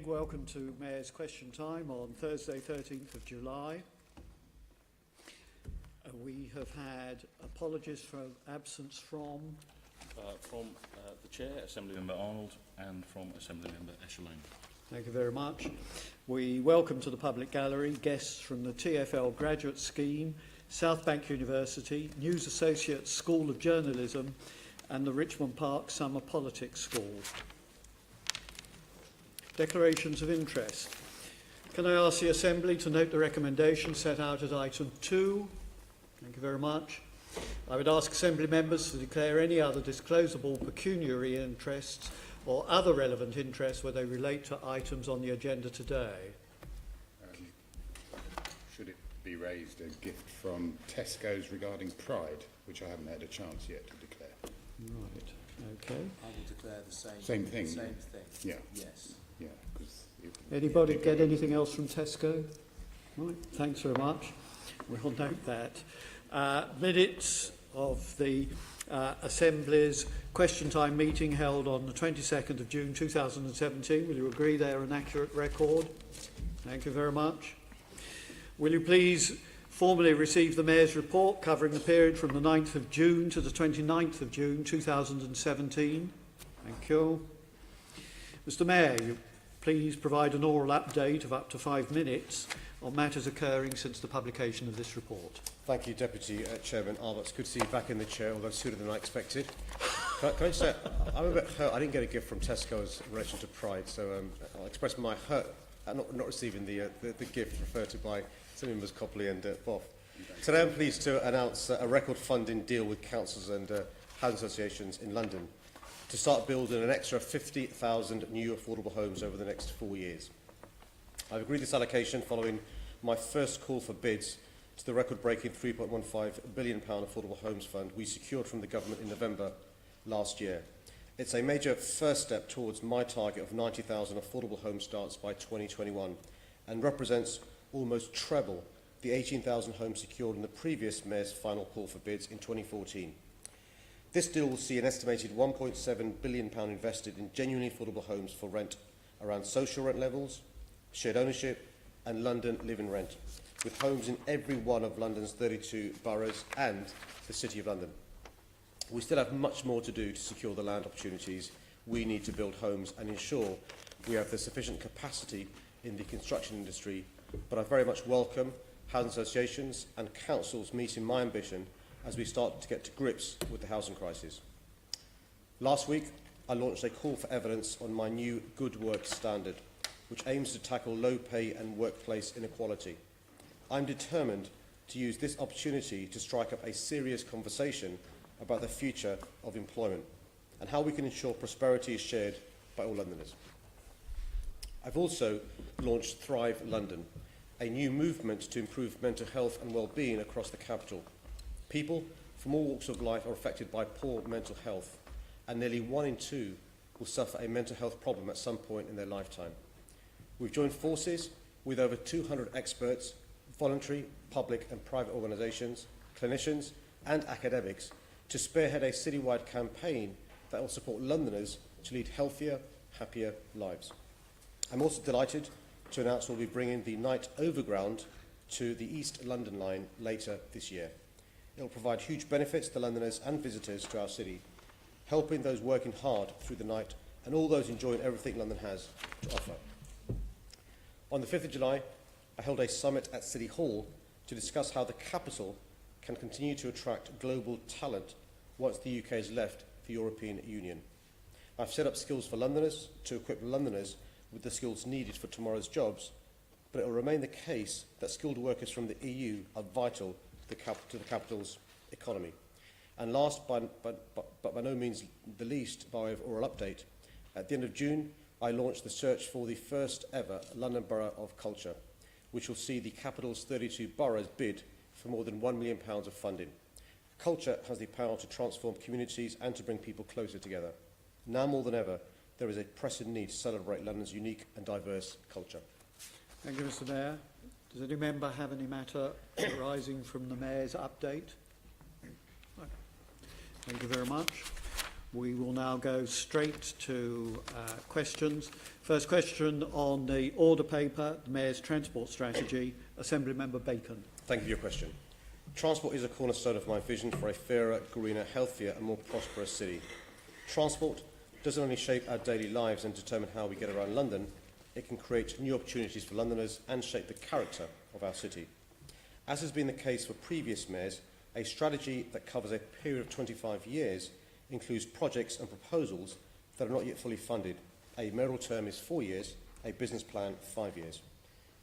Welcome to Mayor's Question Time on Thursday, 13th of July. We have had apologies for absence from the Chair, Assemblymember Arnold, and from Assemblymember Echelon. Thank you very much. We welcome to the public gallery guests from the TfL Graduate Scheme, South Bank University, News Associates School of Journalism, and the Richmond Park Summer Politics School. Declarations of interest. Can I ask the Assembly to note the recommendation set out as item 2? Thank you very much. I would ask Assembly members to declare any other disclosable pecuniary interests or other relevant interests where they relate to items on the agenda today. Should it be raised a gift from Tesco's regarding Pride, which I haven't had a chance yet to declare? Right, okay. I will declare the Same thing. Same thing. Yeah. Yes. Yeah. Anybody get anything else from Tesco? Right, thanks very much. We'll note that. Minutes of the Assembly's Question Time meeting held on the 22nd of June 2017. Will you agree they are an accurate record? Thank you very much. Will you please formally receive the Mayor's report covering the period from the 9th of June to the 29th of June 2017? Thank you. Mr Mayor, you please provide an oral update of up to 5 minutes on matters occurring since the publication of this report. Thank you, Deputy Chairman Arnold. It's good to see you back in the chair, although sooner than I expected. Can I just say, I'm a bit hurt. I didn't get a gift from Tesco's in relation to Pride, so I'll express my hurt at not receiving the gift referred to by some members Copley and Boff. Today I'm pleased to announce a record funding deal with councils and housing associations in London to start building an extra 50,000 new affordable homes over the next 4 years. I've agreed this allocation following my first call for bids to the record-breaking £3.15 billion Affordable Homes Fund we secured from the government in November last year. It's a major first step towards my target of 90,000 affordable home starts by 2021 and represents almost treble the 18,000 homes secured in the previous Mayor's final call for bids in 2014. This deal will see an estimated £1.7 billion invested in genuinely affordable homes for rent around social rent levels, shared ownership and London live-in rent, with homes in every one of London's 32 boroughs and the City of London. We still have much more to do to secure the land opportunities we need to build homes and ensure we have the sufficient capacity in the construction industry, but I very much welcome housing associations and councils meeting my ambition as we start to get to grips with the housing crisis. Last week, I launched a call for evidence on my new Good Work standard, which aims to tackle low pay and workplace inequality. I'm determined to use this opportunity to strike up a serious conversation about the future of employment and how we can ensure prosperity is shared by all Londoners. I've also launched Thrive London, a new movement to improve mental health and well-being across the capital. People from all walks of life are affected by poor mental health, and nearly 1 in 2 will suffer a mental health problem at some point in their lifetime. We've joined forces with over 200 experts, voluntary, public and private organisations, clinicians and academics to spearhead a citywide campaign that will support Londoners to lead healthier, happier lives. I'm also delighted to announce we'll be bringing the Night Overground to the East London line later this year. It will provide huge benefits to Londoners and visitors to our city, helping those working hard through the night and all those enjoying everything London has to offer. On the 5th of July, I held a summit at City Hall to discuss how the capital can continue to attract global talent once the UK has left the European Union. I've set up Skills for Londoners to equip Londoners with the skills needed for tomorrow's jobs, but it will remain the case that skilled workers from the EU are vital to the capital's economy. And last, but by no means the least, by way of oral update, at the end of June, I launched the search for the first ever London Borough of Culture, which will see the capital's 32 boroughs bid for more than £1 million of funding. Culture has the power to transform communities and to bring people closer together. Now more than ever, there is a pressing need to celebrate London's unique and diverse culture. Thank you, Mr Mayor. Does any member have any matter arising from the Mayor's update? No. Thank you very much. We will now go straight to questions. First question on the order paper, the Mayor's Transport Strategy. Assembly Member Bacon. Thank you for your question. Transport is a cornerstone of my vision for a fairer, greener, healthier and more prosperous city. Transport doesn't only shape our daily lives and determine how we get around London, it can create new opportunities for Londoners and shape the character of our city. As has been the case for previous mayors, a strategy that covers a period of 25 years includes projects and proposals that are not yet fully funded. A mayoral term is 4 years, a business plan 5 years.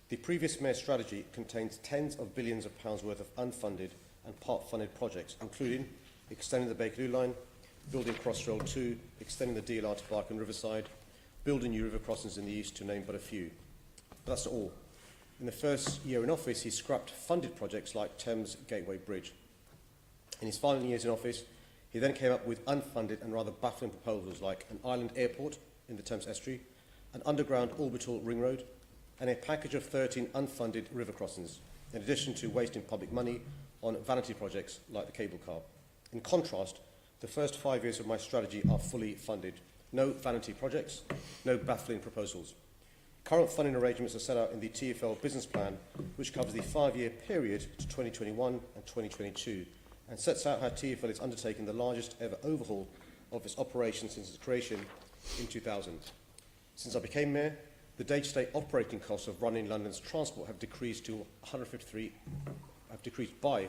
The previous mayor's strategy contains tens of billions of pounds worth of unfunded and part-funded projects, including extending the Bakerloo line, building Crossrail 2, extending the DLR to Bark and Riverside, building new river crossings in the east, to name but a few. But that's not all. In the first year in office, he scrapped funded projects like Thames Gateway Bridge. In his final years in office, he then came up with unfunded and rather baffling proposals like an island airport in the Thames estuary, an underground orbital ring road, and a package of 13 unfunded river crossings, in addition to wasting public money on vanity projects like the cable car. In contrast, the first 5 years of my strategy are fully funded. No vanity projects, no baffling proposals. Current funding arrangements are set out in the TfL business plan, which covers the 5-year period to 2021 and 2022, and sets out how TfL is undertaking the largest ever overhaul of its operations since its creation in 2000. Since I became mayor, the day-to-day operating costs of running London's transport have decreased by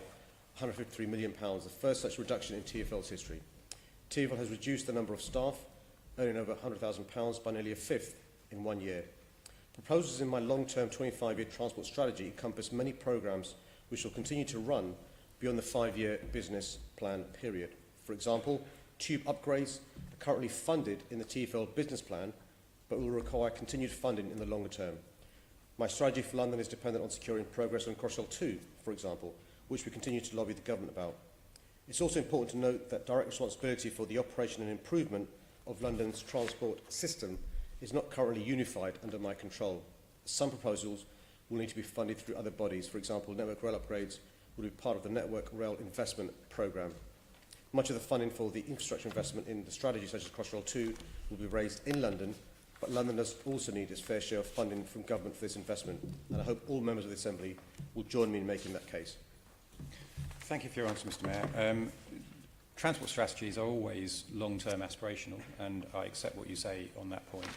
£153 million, the first such reduction in TfL's history. TfL has reduced the number of staff, earning over £100,000 by nearly a fifth in 1 year. Proposals in my long-term 25-year transport strategy encompass many programmes which will continue to run beyond the 5-year business plan period. For example, tube upgrades are currently funded in the TfL business plan, but will require continued funding in the longer term. My strategy for London is dependent on securing progress on Crossrail 2, for example, which we continue to lobby the government about. It's also important to note that direct responsibility for the operation and improvement of London's transport system is not currently unified under my control. Some proposals will need to be funded through other bodies. For example, network rail upgrades will be part of the Network Rail Investment Programme. Much of the funding for the infrastructure investment in the strategy, such as Crossrail 2, will be raised in London, but London does also need its fair share of funding from government for this investment, and I hope all members of the Assembly will join me in making that case. Thank you for your answer, Mr Mayor. Transport strategies are always long-term aspirational, and I accept what you say on that point.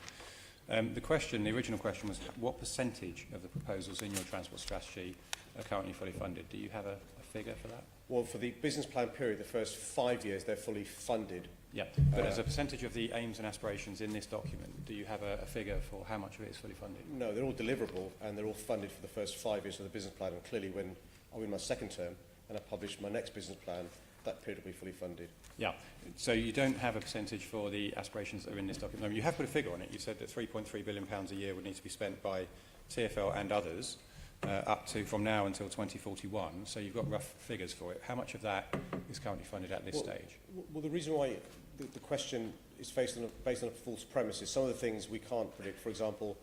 The original question was, what percentage of the proposals in your transport strategy are currently fully funded? Do you have a figure for that? Well, for the business plan period, the first 5 years, they're fully funded. Yeah, but as a percentage of the aims and aspirations in this document, do you have a figure for how much of it is fully funded? No, they're all deliverable, and they're all funded for the first 5 years of the business plan, and clearly when I'm in my second term and I publish my next business plan, that period will be fully funded. Yeah, so you don't have a percentage for the aspirations that are in this document. I mean, you have put a figure on it. You said that £3.3 billion a year would need to be spent by TfL and others up to from now until 2041. So you've got rough figures for it. How much of that is currently funded at this stage? Well, the reason why the question is based on a false premise is some of the things we can't predict. For example,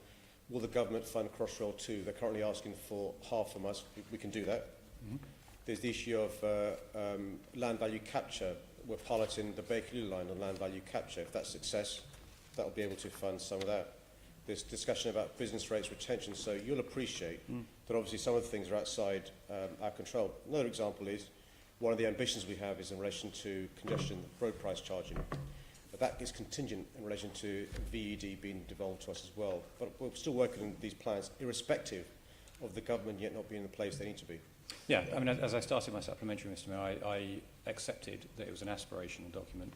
will the government fund Crossrail 2? They're currently asking for half from us. We can do that. Mm-hmm. There's the issue of land value capture. We're piloting the Bakerloo line on land value capture. If that's success, that will be able to fund some of that. There's discussion about business rates retention, so you'll appreciate that obviously some of the things are outside our control. Another example is one of the ambitions we have is in relation to congestion, road price charging. But that is contingent in relation to VED being devolved to us as well. But we're still working on these plans, irrespective of the government yet not being in the place they need to be. Yeah, I mean, as I started my supplementary, Mr Mayor, I accepted that it was an aspirational document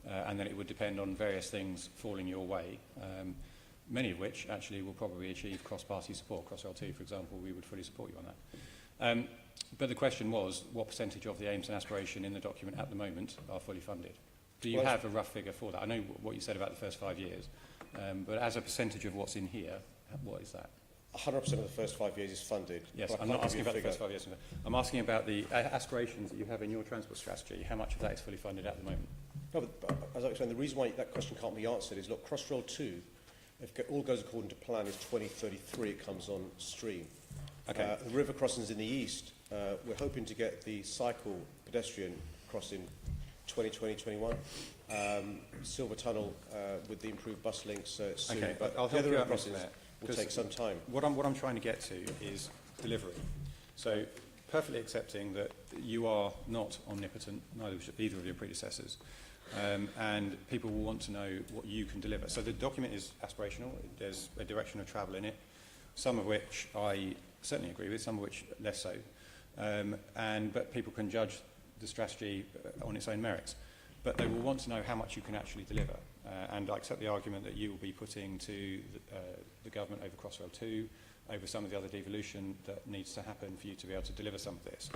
and that it would depend on various things falling your way, many of which actually will probably achieve cross-party support. Crossrail 2, for example, we would fully support you on that. But the question was, what percentage of the aims and aspiration in the document at the moment are fully funded? Do you have a rough figure for that? I know what you said about the first 5 years, but as a percentage of what's in here, what is that? 100% of the first 5 years is funded. Yes, I'm not asking about the first 5 years. I'm asking about the aspirations that you have in your transport strategy. How much of that is fully funded at the moment? No, but as I explained, the reason why that question can't be answered is, look, Crossrail 2, if all goes according to plan, is 2033 it comes on stream. Okay. The river crossings in the east, we're hoping to get the cycle pedestrian crossing 2020-21. Silver Tunnel with the improved bus links soon, Okay, but I'll the help other you out, process Mr. Mayor, will 'cause take some time. What I'm trying to get to is delivery. So, perfectly accepting that you are not omnipotent, neither was either of your predecessors, and people will want to know what you can deliver. So the document is aspirational. There's a direction of travel in it, some of which I certainly agree with, some of which less so. But people can judge the strategy on its own merits. But they will want to know how much you can actually deliver. And I accept the argument that you will be putting to the government over Crossrail 2, over some of the other devolution that needs to happen for you to be able to deliver some of this.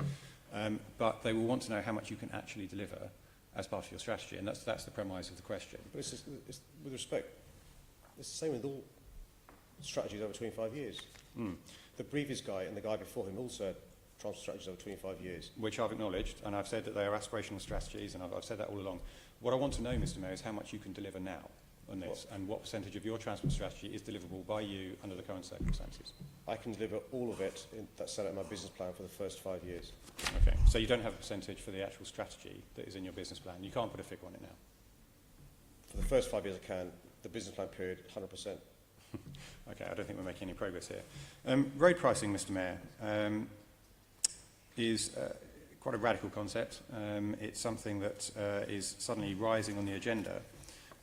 But they will want to know how much you can actually deliver as part of your strategy, and that's the premise of the question. But it's with respect, it's the same with all strategies over 25 years. The previous guy and the guy before him also had transport strategies over 25 years. Which I've acknowledged, and I've said that they are aspirational strategies, and I've said that all along. What I want to know, Mr. Mayor, is how much you can deliver now on this, and what percentage of your transport strategy is deliverable by you under the current circumstances. I can deliver all of it that's set out in my business plan for the first 5 years. Okay, so you don't have a percentage for the actual strategy that is in your business plan. You can't put a figure on it now. For the first 5 years I can, the business plan period, 100%. Okay, I don't think we're making any progress here. Road pricing, Mr. Mayor, is quite a radical concept. It's something that is suddenly rising on the agenda.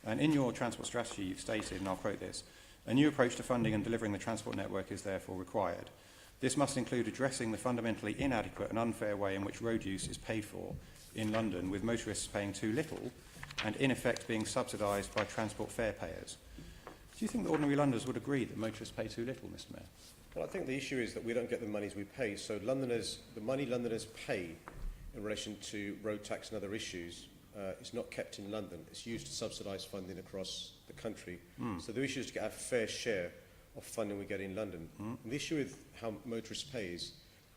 And in your transport strategy, you've stated, and I'll quote this, "A new approach to funding and delivering the transport network is therefore required. This must include addressing the fundamentally inadequate and unfair way in which road use is paid for in London, with motorists paying too little and in effect being subsidised by transport fare payers." Do you think that ordinary Londoners would agree that motorists pay too little, Mr. Mayor? Well, I think the issue is that we don't get the monies we pay. So the money Londoners pay in relation to road tax and other issues is not kept in London. It's used to subsidise funding across the country. So the issue is to get a fair share of funding we get in London. And the issue with how motorists pay is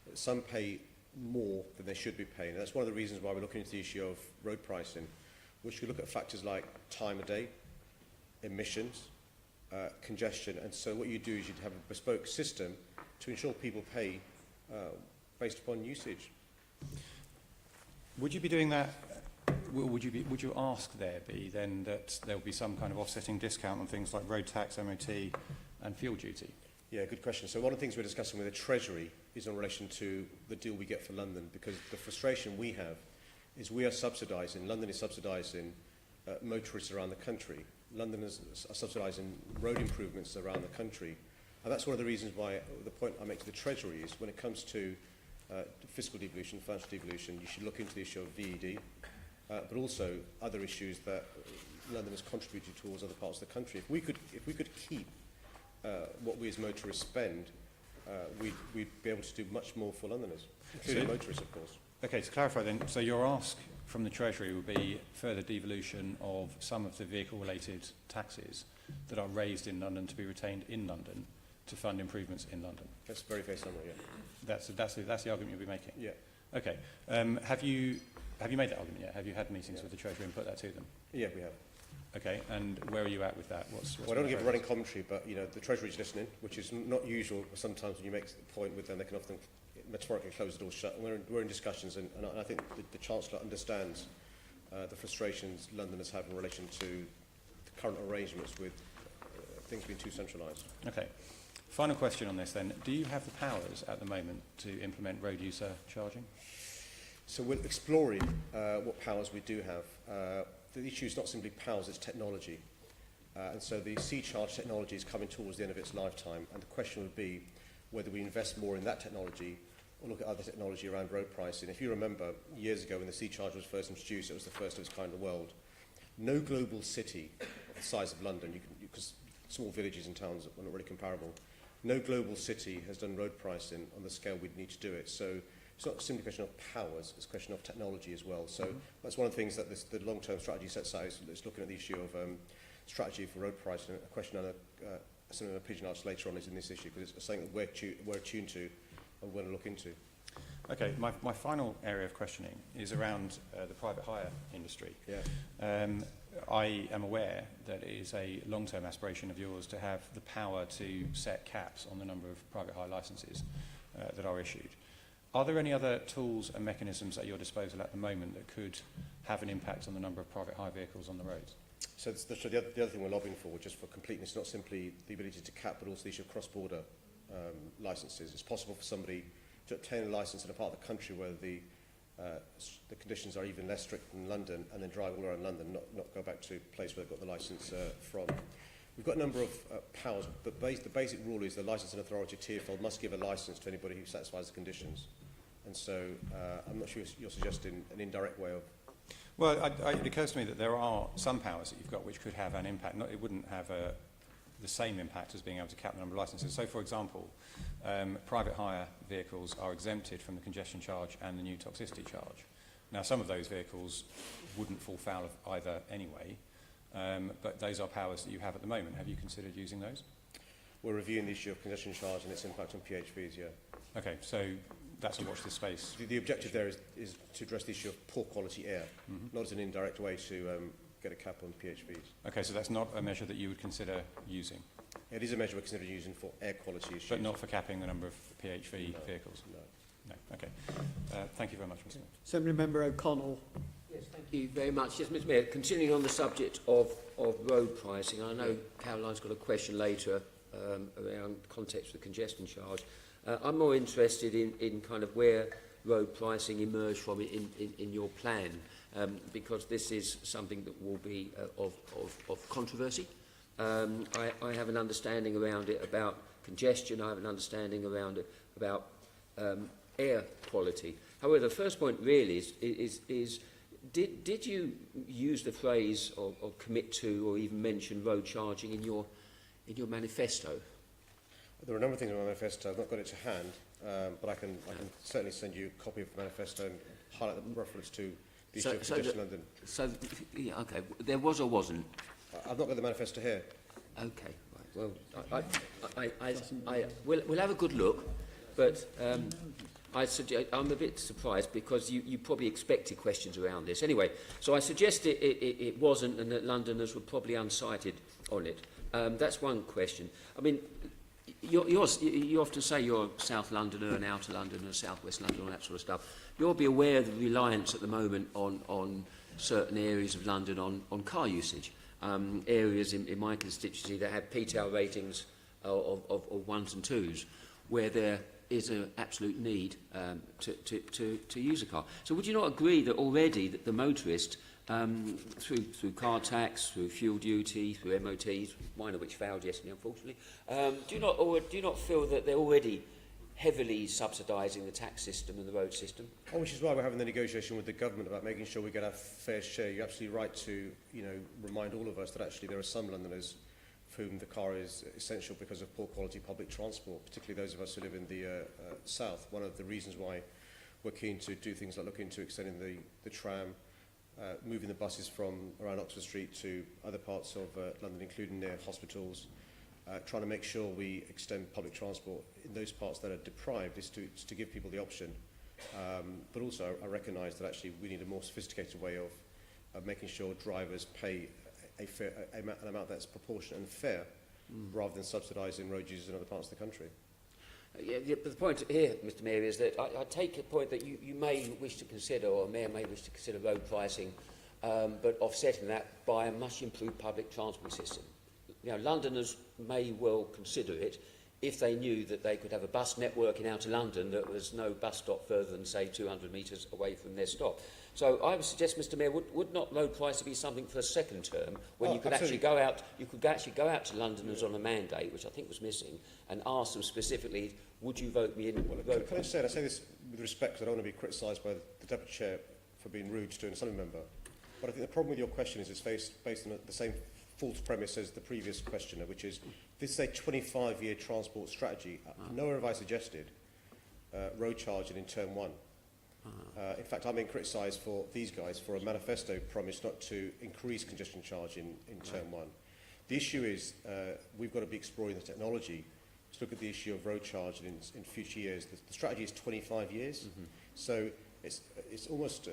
that some pay more than they should be paying. And that's one of the reasons why we're looking into the issue of road pricing, which we look at factors like time of day, emissions, congestion, and so what you do is you'd have a bespoke system to ensure people pay based upon usage. Would you be doing that? Would you ask there be then that there will be some kind of offsetting discount on things like road tax, MOT, and fuel duty? Yeah, good question. So one of the things we're discussing with the Treasury is in relation to the deal we get for London, because the frustration we have is we are subsidising, London is subsidising motorists around the country. London is subsidising road improvements around the country. And that's one of the reasons why the point I make to the Treasury is when it comes to fiscal devolution, financial devolution, you should look into the issue of VED, but also other issues that London has contributed towards other parts of the country. If we could keep what we as motorists spend, we'd be able to do much more for Londoners, including motorists, of course. Okay, to clarify then, so your ask from the Treasury would be further devolution of some of the vehicle-related taxes that are raised in London to be retained in London to fund improvements in London. That's very, very summary, yeah. That's the argument you'll be making? Yeah. Okay. Have you made that argument yet? Have you had meetings with the Treasury and put that to them? Yeah, we have. Okay, and where are you at with that? Well, I don't give a running commentary, but the Treasury's listening, which is not usual. Sometimes when you make the point with them, they can often metaphorically close the door shut. And we're in discussions, and I think the Chancellor understands the frustrations Londoners have in relation to the current arrangements with things being too centralised. Okay. Final question on this then. Do you have the powers at the moment to implement road user charging? So we're exploring what powers we do have. The issue is not simply powers, it's technology. And so the C-charge technology is coming towards the end of its lifetime, and the question would be whether we invest more in that technology or look at other technology around road pricing. If you remember, years ago when the C-charge was first introduced, it was the first of its kind in the world. No global city of the size of London, because small villages and towns are not really comparable, no global city has done road pricing on the scale we'd need to do it. So it's not simply a question of powers, it's a question of technology as well. So that's one of the things that the long-term strategy sets out, is looking at the issue of strategy for road pricing. A question on something a pigeon asked later on is in this issue, because it's something that we're attuned to and we're going to look into. Okay, my final area of questioning is around the private hire industry. Yeah. I am aware that it is a long-term aspiration of yours to have the power to set caps on the number of private hire licences that are issued. Are there any other tools and mechanisms at your disposal at the moment that could have an impact on the number of private hire vehicles on the roads? So the other thing we're lobbying for, just for completeness, not simply the ability to cap, but also the issue of cross-border licences. It's possible for somebody to obtain a licence in a part of the country where the conditions are even less strict than London, and then drive all around London, not go back to a place where they've got the licence from. We've got a number of powers, but the basic rule is the licensing authority, TfL, must give a licence to anybody who satisfies the conditions. And so I'm not sure you're suggesting an indirect way of... Well, it occurs to me that there are some powers that you've got which could have an impact. It wouldn't have the same impact as being able to cap the number of licences. So, for example, private hire vehicles are exempted from the congestion charge and the new toxicity charge. Now, some of those vehicles wouldn't fall foul of either anyway, but those are powers that you have at the moment. Have you considered using those? We're reviewing the issue of congestion charge and its impact on PHVs, yeah. Okay, so that's a watch this space. The objective there is to address the issue of poor quality air, not as an indirect way to get a cap on PHVs. Okay, so that's not a measure that you would consider using? It is a measure we're considering using for air quality issues. But not for capping the number of PHV vehicles? No. No, okay. Thank you very much, Mr. Mayor. Assembly Member O'Connell. Yes, thank you very much. Yes, Mr. Mayor, continuing on the subject of road pricing, I know Caroline's got a question later around context of the congestion charge. I'm more interested in kind of where road pricing emerged from in your plan, because this is something that will be of controversy. I have an understanding around it about congestion. I have an understanding around it about air quality. However, the first point really is did you use the phrase or commit to or even mention road charging in your manifesto? There are a number of things in my manifesto. I've not got it to hand, but I can certainly send you a copy of the manifesto and highlight the reference to the issue of congestion in London. So, yeah, okay, there was or wasn't? I've not got the manifesto here. Okay, right. Well, we'll have a good look, but I'm a bit surprised because you probably expected questions around this. Anyway, so I suggest it wasn't, and that Londoners were probably unsighted on it. That's one question. I mean, you often say you're a South Londoner, an Outer Londoner, South West Londoner, all that sort of stuff. You'll be aware of the reliance at the moment on certain areas of London on car usage. Areas in my constituency that have PTAL ratings of 1s and 2s, where there is an absolute need to use a car. So would you not agree that already that the motorist, through car tax, through fuel duty, through MOTs, mine of which failed yesterday, unfortunately, do you not feel that they're already heavily subsidising the tax system and the road system? Which is why we're having the negotiation with the government about making sure we get our fair share. You're absolutely right to remind all of us that actually there are some Londoners for whom the car is essential because of poor quality public transport, particularly those of us who live in the south. One of the reasons why we're keen to do things like look into extending the tram, moving the buses from around Oxford Street to other parts of London, including near hospitals, trying to make sure we extend public transport in those parts that are deprived is to give people the option. But also I recognise that actually we need a more sophisticated way of making sure drivers pay an amount that's proportionate and fair, rather than subsidising road users in other parts of the country. But the point here, Mr. Mayor, is that I take a point that you may wish to consider, or a mayor may wish to consider road pricing, but offsetting that by a much improved public transport system. Londoners may well consider it if they knew that they could have a bus network in outer London that was no bus stop further than, say, 200 metres away from their stop. So I would suggest, Mr. Mayor, would not road pricing be something for a second term when you could actually go out? You could actually go out to Londoners on a mandate, which I think was missing, and ask them specifically, would you vote me in? Well, can I say this with respect, because I don't want to be criticised by the Deputy Chair for being rude to an Assembly member. But I think the problem with your question is it's based on the same false premise as the previous questioner, which is this is a 25-year transport strategy. Nowhere have I suggested road charging in term one. In fact, I'm being criticised for these guys for a manifesto promise not to increase congestion charge in term one. The issue is we've got to be exploring the technology to look at the issue of road charging in future years. The strategy is 25 years, so it's almost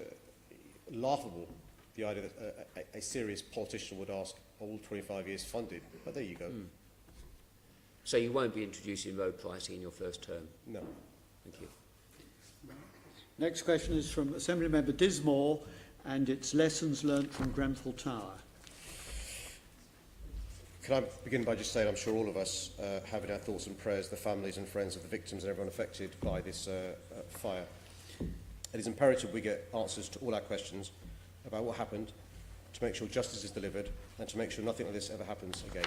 laughable, the idea that a serious politician would ask all 25 years funded, but there you go. So you won't be introducing road pricing in your first term? No. Thank you. Next question is from Assembly Member Dismore, and it's lessons learnt from Grenfell Tower. Can I begin by just saying I'm sure all of us have in our thoughts and prayers the families and friends of the victims and everyone affected by this fire. It is imperative we get answers to all our questions about what happened, to make sure justice is delivered, and to make sure nothing like this ever happens again.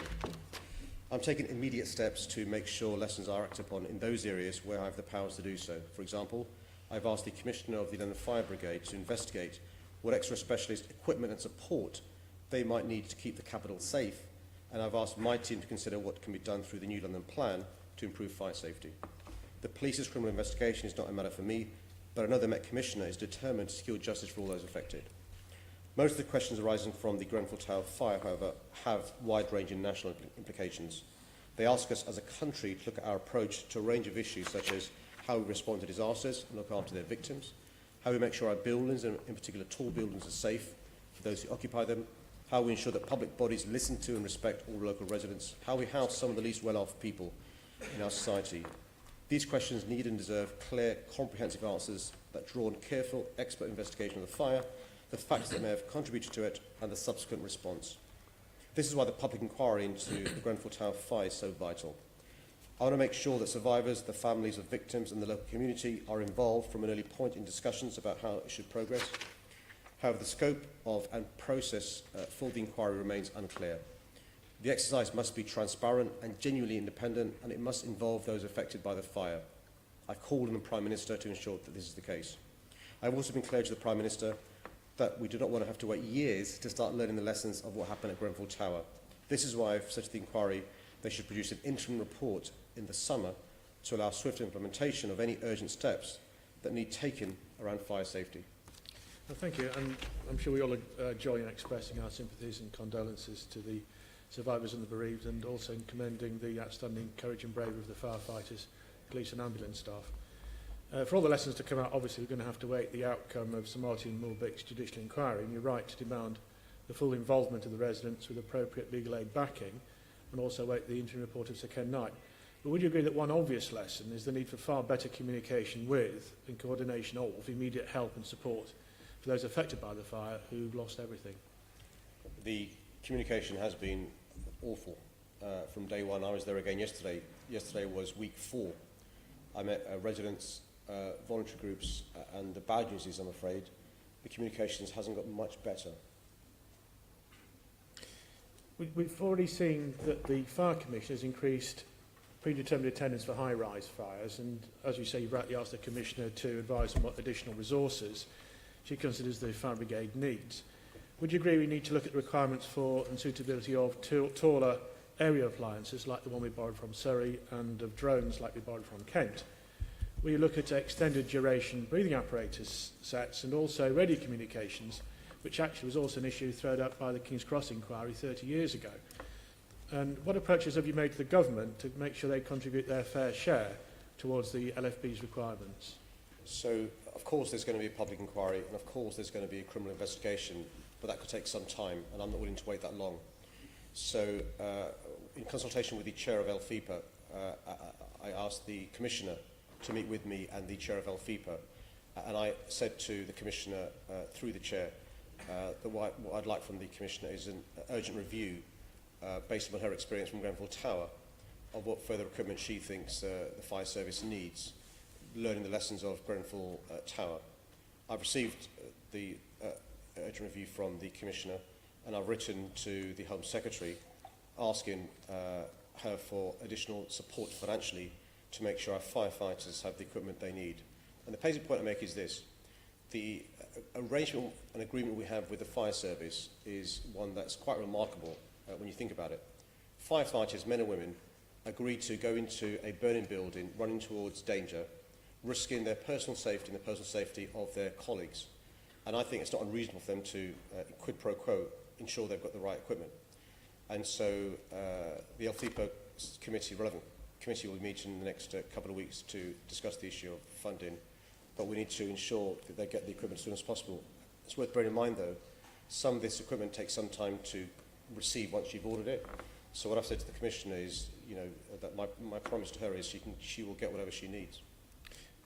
I'm taking immediate steps to make sure lessons are acted upon in those areas where I have the powers to do so. For example, I've asked the Commissioner of the London Fire Brigade to investigate what extra specialist equipment and support they might need to keep the capital safe, and I've asked my team to consider what can be done through the New London Plan to improve fire safety. The police's criminal investigation is not a matter for me, but another Met Commissioner is determined to secure justice for all those affected. Most of the questions arising from the Grenfell Tower fire, however, have wide-ranging national implications. They ask us as a country to look at our approach to a range of issues such as how we respond to disasters and look after their victims, how we make sure our buildings, and in particular tall buildings, are safe for those who occupy them, how we ensure that public bodies listen to and respect all local residents, how we house some of the least well-off people in our society. These questions need and deserve clear, comprehensive answers that draw on careful, expert investigation of the fire, the factors that may have contributed to it, and the subsequent response. This is why the public inquiry into the Grenfell Tower fire is so vital. I want to make sure that survivors, the families of victims and the local community are involved from an early point in discussions about how it should progress. However, the scope of and process for the inquiry remains unclear. The exercise must be transparent and genuinely independent, and it must involve those affected by the fire. I've called on the Prime Minister to ensure that this is the case. I've also been clear to the Prime Minister that we do not want to have to wait years to start learning the lessons of what happened at Grenfell Tower. This is why I've said to the inquiry they should produce an interim report in the summer to allow swift implementation of any urgent steps that need taken around fire safety. Well, thank you, and I'm sure we all join in expressing our sympathies and condolences to the survivors and the bereaved, and also in commending the outstanding courage and bravery of the firefighters, police and ambulance staff. For all the lessons to come out, obviously we're going to have to wait the outcome of Sir Martin Mulbeck's judicial inquiry, and you're right to demand the full involvement of the residents with appropriate legal aid backing, and also wait the interim report of Sir Ken Knight. But would you agree that one obvious lesson is the need for far better communication with and coordination of immediate help and support for those affected by the fire who've lost everything? The communication has been awful from day one. I was there again yesterday. Yesterday was week 4. I met residents, voluntary groups, and the bad news is, I'm afraid, the communications hasn't got much better. We've already seen that the Fire Commission has increased predetermined attendance for high-rise fires, and as you say, you've rightly asked the Commissioner to advise on what additional resources she considers the Fire Brigade needs. Would you agree we need to look at the requirements for and suitability of taller area appliances like the one we borrowed from Surrey, and of drones like we borrowed from Kent? Will you look at extended duration breathing apparatus sets, and also radio communications, which actually was also an issue thrown up by the King's Cross inquiry 30 years ago? And what approaches have you made to the government to make sure they contribute their fair share towards the LFB's requirements? So, of course, there's going to be a public inquiry, and of course there's going to be a criminal investigation, but that could take some time, and I'm not willing to wait that long. So, in consultation with the Chair of LFIPA, I asked the Commissioner to meet with me and the Chair of LFIPA, and I said to the Commissioner, through the Chair, that what I'd like from the Commissioner is an urgent review, based on her experience from Grenfell Tower, of what further equipment she thinks the fire service needs, learning the lessons of Grenfell Tower. I've received the urgent review from the Commissioner, and I've written to the Home Secretary asking her for additional support financially to make sure our firefighters have the equipment they need. And the basic point I make is this: the arrangement and agreement we have with the fire service is one that's quite remarkable when you think about it. Firefighters, men and women, agree to go into a burning building running towards danger, risking their personal safety and the personal safety of their colleagues. And I think it's not unreasonable for them to, quid pro quo, ensure they've got the right equipment. And so the LFIPA committee, relevant committee, will meet in the next couple of weeks to discuss the issue of funding. But we need to ensure that they get the equipment as soon as possible. It's worth bearing in mind, though, some of this equipment takes some time to receive once you've ordered it. So what I've said to the Commissioner is, that my promise to her is she will get whatever she needs.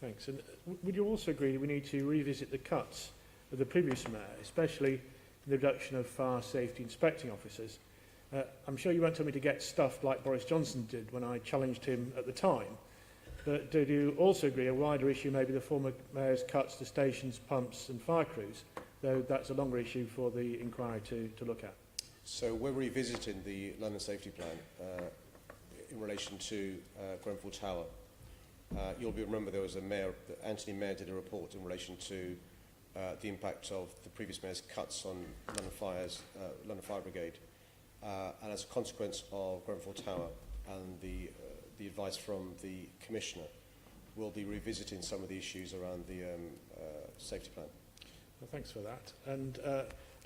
Thanks. And would you also agree that we need to revisit the cuts of the previous mayor, especially the reduction of fire safety inspecting officers? I'm sure you won't tell me to get stuffed like Boris Johnson did when I challenged him at the time, but do you also agree a wider issue may be the former mayor's cuts to stations, pumps and fire crews, though that's a longer issue for the inquiry to look at? So we're revisiting the London Safety Plan in relation to Grenfell Tower. You'll remember there was a mayor, Anthony Mayor did a report in relation to the impact of the previous mayor's cuts on London Fire Brigade. And as a consequence of Grenfell Tower and the advice from the Commissioner, we'll be revisiting some of the issues around the safety plan. Well, thanks for that. And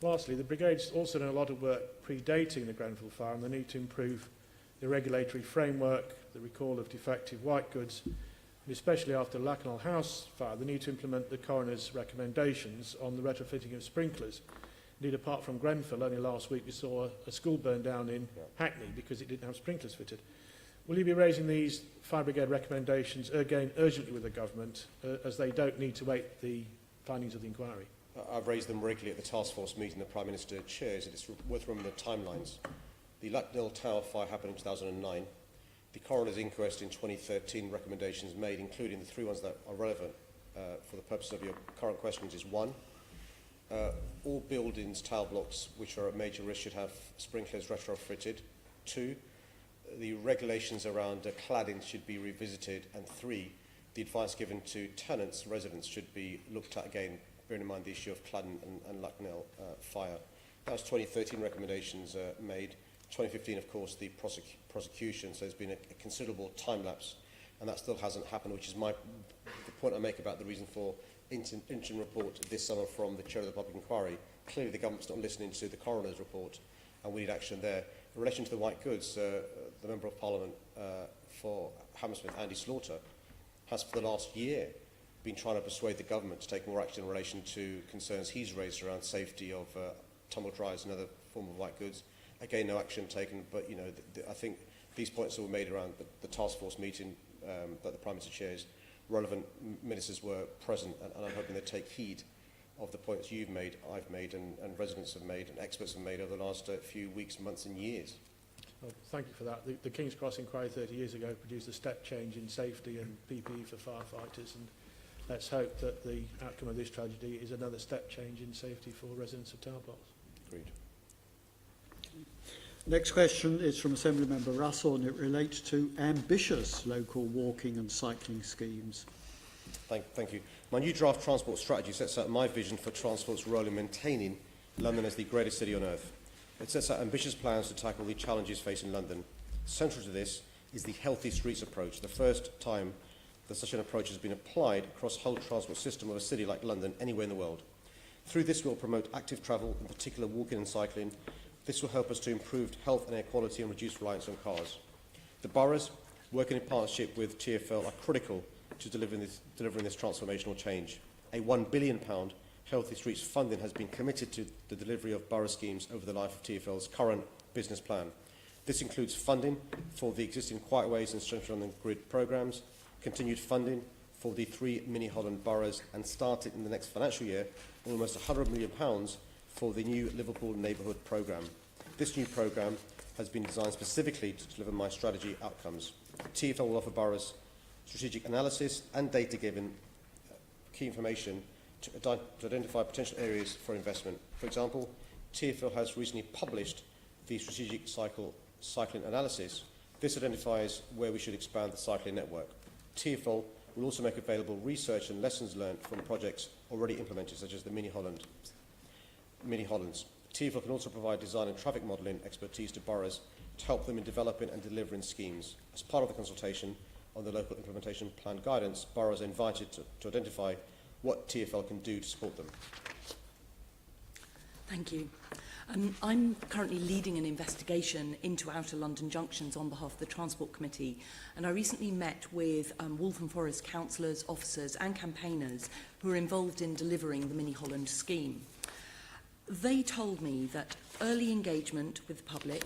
lastly, the Brigade's also done a lot of work predating the Grenfell fire and the need to improve the regulatory framework, the recall of defective white goods, and especially after Lakenal House fire, the need to implement the coroner's recommendations on the retrofitting of sprinklers. Indeed, apart from Grenfell, only last week we saw a school burn down in Hackney because it didn't have sprinklers fitted. Will you be raising these Fire Brigade recommendations again urgently with the government, as they don't need to wait the findings of the inquiry? I've raised them regularly at the task force meeting the Prime Minister chairs. It's worth remembering the timelines. The Lakenal Tower fire happened in 2009. The coroner's inquest in 2013 recommendations made, including the three ones that are relevant for the purpose of your current questions, is 1. All buildings, tower blocks, which are at major risk should have sprinklers retrofitted. 2, the regulations around cladding should be revisited. And 3, the advice given to tenants, residents, should be looked at again, bearing in mind the issue of Claddon and Lakenal fire. That was 2013 recommendations made. 2015, of course, the prosecution, so there's been a considerable time lapse, and that still hasn't happened, which is the point I make about the reason for interim report this summer from the Chair of the Public Inquiry. Clearly the government's not listening to the coroner's report, and we need action there. In relation to the white goods, the Member of Parliament for Hammersmith, Andy Slaughter, has for the last year been trying to persuade the government to take more action in relation to concerns he's raised around safety of tumble dryers and other form of white goods. Again, no action taken, but I think these points that were made around the task force meeting that the Prime Minister chairs, relevant ministers were present, and I'm hoping they take heed of the points you've made, I've made, and residents have made, and experts have made over the last few weeks, months and years. Well, thank you for that. The King's Cross inquiry 30 years ago produced a step change in safety and PPE for firefighters, and let's hope that the outcome of this tragedy is another step change in safety for residents of tower blocks. Agreed. Next question is from Assembly Member Russell, and it relates to ambitious local walking and cycling schemes. Thank you. My new draft transport strategy sets out my vision for transport's role in maintaining London as the greatest city on earth. It sets out ambitious plans to tackle the challenges facing London. Central to this is the Healthy Streets approach, the first time that such an approach has been applied across the whole transport system of a city like London anywhere in the world. Through this, we'll promote active travel, in particular walking and cycling. This will help us to improve health and air quality and reduce reliance on cars. The boroughs, working in partnership with TfL, are critical to delivering this transformational change. A £1 billion Healthy Streets funding has been committed to the delivery of borough schemes over the life of TfL's current business plan. This includes funding for the existing Quiet Ways and Central London Grid programmes, continued funding for the 3 mini Holland boroughs, and started in the next financial year almost £100 million for the new Liverpool Neighbourhood programme. This new programme has been designed specifically to deliver my strategy outcomes. TfL will offer boroughs strategic analysis and data-given key information to identify potential areas for investment. For example, TfL has recently published the strategic cycling analysis. This identifies where we should expand the cycling network. TfL will also make available research and lessons learned from projects already implemented, such as the mini Hollands. TfL can also provide design and traffic modelling expertise to boroughs to help them in developing and delivering schemes. As part of the consultation on the local implementation plan guidance, boroughs are invited to identify what TfL can do to support them. Thank you. I'm currently leading an investigation into outer London junctions on behalf of the Transport Committee, and I recently met with Waltham Forest councillors, officers and campaigners who are involved in delivering the Mini Holland scheme. They told me that early engagement with the public,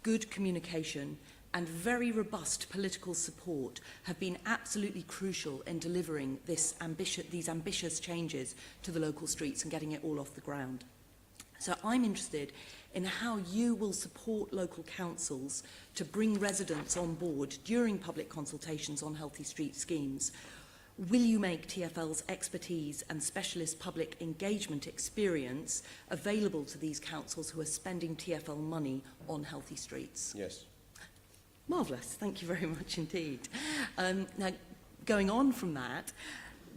good communication and very robust political support have been absolutely crucial in delivering these ambitious changes to the local streets and getting it all off the ground. So I'm interested in how you will support local councils to bring residents on board during public consultations on healthy street schemes. Will you make TfL's expertise and specialist public engagement experience available to these councils who are spending TfL money on healthy streets? Yes. Marvellous, thank you very much indeed. Now, going on from that,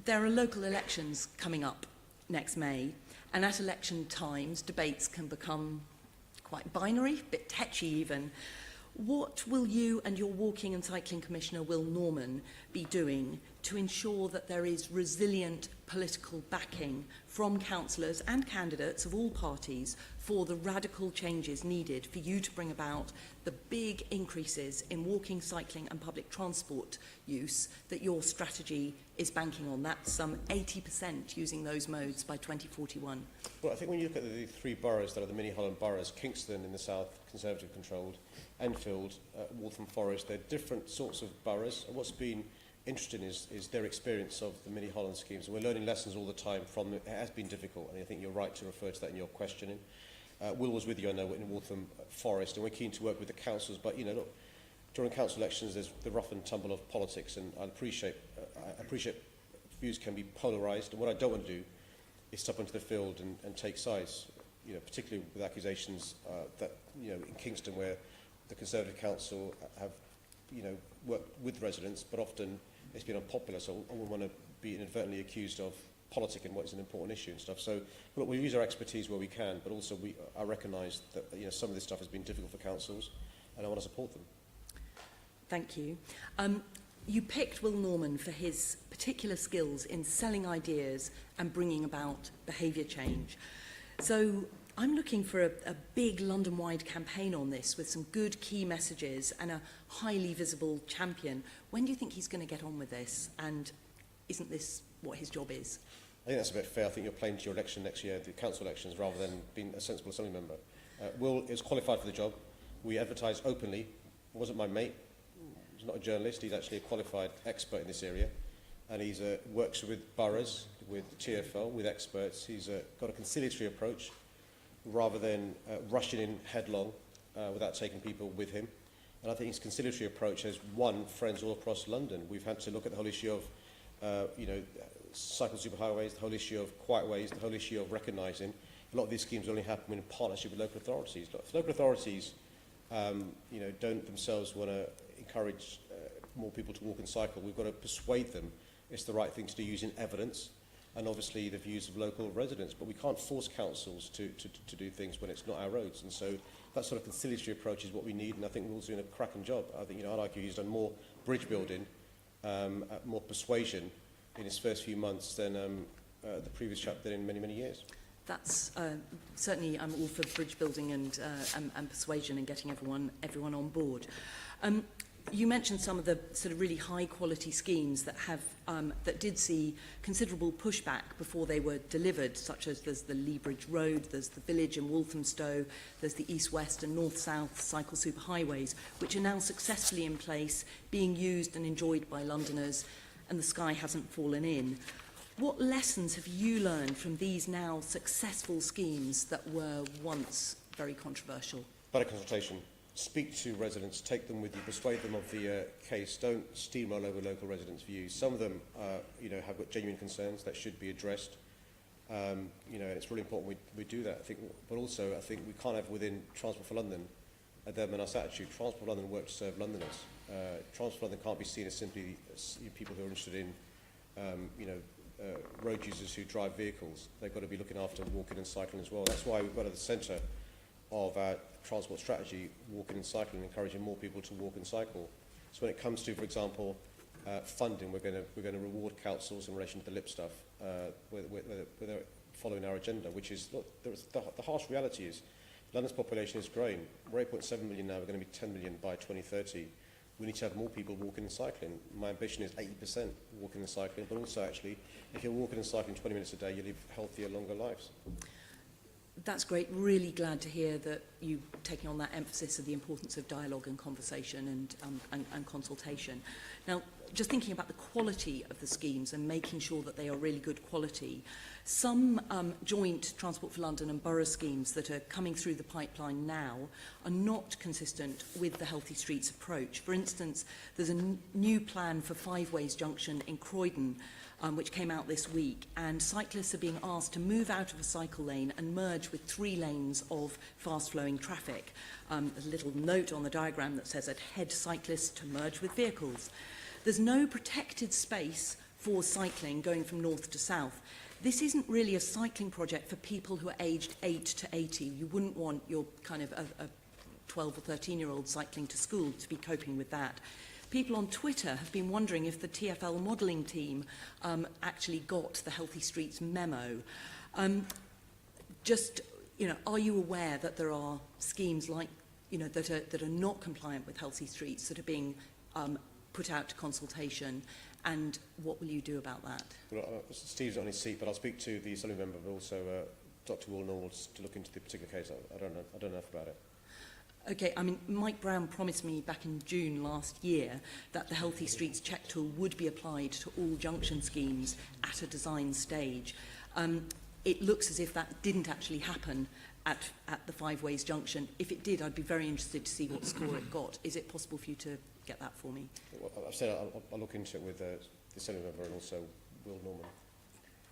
there are local elections coming up next May, and at election times, debates can become quite binary, a bit tetchy even. What will you and your Walking and Cycling Commissioner, Will Norman, be doing to ensure that there is resilient political backing from councillors and candidates of all parties for the radical changes needed for you to bring about the big increases in walking, cycling and public transport use that your strategy is banking on? That's some 80% using those modes by 2041. Well, I think when you look at the three boroughs that are the mini Holland boroughs, Kingston in the south, Conservative controlled, Enfield, Waltham Forest, they're different sorts of boroughs. And what's been interesting is their experience of the mini Holland schemes. And we're learning lessons all the time from it. It has been difficult, and I think you're right to refer to that in your questioning. Will was with you, I know, in Waltham Forest, and we're keen to work with the councils. But, you know, look, during council elections, there's the rough and tumble of politics, and I appreciate views can be polarised. And what I don't want to do is step into the field and take sides, you know, particularly with accusations that, you know, in Kingston, where the Conservative Council have, you know, worked with residents, but often it's been unpopular, so I wouldn't want to be inadvertently accused of politicking what is an important issue and stuff. So look, we use our expertise where we can, but also I recognise that, you know, some of this stuff has been difficult for councils, and I want to support them. Thank you. You picked Will Norman for his particular skills in selling ideas and bringing about behaviour change. So I'm looking for a big London-wide campaign on this with some good key messages and a highly visible champion. When do you think he's going to get on with this? And isn't this what his job is? I think that's a bit fair. I think you're playing to your election next year, the council elections, rather than being a sensible assembly member. Will is qualified for the job. We advertised openly. He wasn't my mate. He's not a journalist. He's actually a qualified expert in this area. And he's works with boroughs, with TfL, with experts. He's got a conciliatory approach, rather than rushing in headlong without taking people with him. And I think his conciliatory approach has won friends all across London. We've had to look at the whole issue of, you know, cycle superhighways, the whole issue of quiet ways, the whole issue of recognising a lot of these schemes only happen in partnership with local authorities. If local authorities, you know, don't themselves want to encourage more people to walk and cycle, we've got to persuade them it's the right thing to do using evidence and obviously the views of local residents. But we can't force councils to do things when it's not our roads. And so that sort of conciliatory approach is what we need, and I think Will's doing a cracking job. I think, you know, I'd argue he's done more bridge building, more persuasion in his first few months than the previous chap did in many, many years. That's certainly, I'm all for bridge building and persuasion and getting everyone on board. You mentioned some of the sort of really high quality schemes that have that did see considerable pushback before they were delivered, such as there's the Lee Bridge Road, there's the Village in Walthamstow, there's the East-West and North-South cycle superhighways, which are now successfully in place, being used and enjoyed by Londoners, and the sky hasn't fallen in. What lessons have you learned from these now successful schemes that were once very controversial? Better consultation. Speak to residents, take them with you, persuade them of the case. Don't steamroll over local residents' views. Some of them, you know, have got genuine concerns that should be addressed. You know, and it's really important we do that. I think, but also I think we can't have within Transport for London them and us attitude. Transport for London works to serve Londoners. Transport for London can't be seen as simply people who are interested in, you know, road users who drive vehicles. They've got to be looking after walking and cycling as well. That's why we've got at the centre of our transport strategy, walking and cycling, encouraging more people to walk and cycle. So when it comes to, for example, funding, we're going to reward councils in relation to the lip stuff, whether they're following our agenda, which is, look, the harsh reality is London's population is growing. We're 8.7 million now, we're going to be 10 million by 2030. We need to have more people walking and cycling. My ambition is 80% walking and cycling, but also actually, if you're walking and cycling 20 minutes a day, you live healthier, longer lives. That's great. Really glad to hear that you taking on that emphasis of the importance of dialogue and conversation and consultation. Now, just thinking about the quality of the schemes and making sure that they are really good quality, some joint Transport for London and borough schemes that are coming through the pipeline now are not consistent with the Healthy Streets approach. For instance, there's a new plan for Five Ways Junction in Croydon, which came out this week, and cyclists are being asked to move out of a cycle lane and merge with 3 lanes of fast-flowing traffic. There's a little note on the diagram that says, "Head cyclists to merge with vehicles." There's no protected space for cycling going from north to south. This isn't really a cycling project for people who are aged 8 to 80. You wouldn't want your kind of a 12 or 13-year-old cycling to school to be coping with that. People on Twitter have been wondering if the TfL modelling team actually got the Healthy Streets memo. Are you aware that there are schemes like, that are not compliant with Healthy Streets that are being put out to consultation, and what will you do about that? Well, Steve's not on his seat, but I'll speak to the Assembly member, but also Dr. Woolnold to look into the particular case. I don't know enough about it. Okay, I mean, Mike Brown promised me back in June last year that the Healthy Streets check tool would be applied to all junction schemes at a design stage. It looks as if that didn't actually happen at the Five Ways Junction. If it did, I'd be very interested to see what score it got. Is it possible for you to get that for me? Well, I've said I'll look into it with the Assembly member and also Will Norman.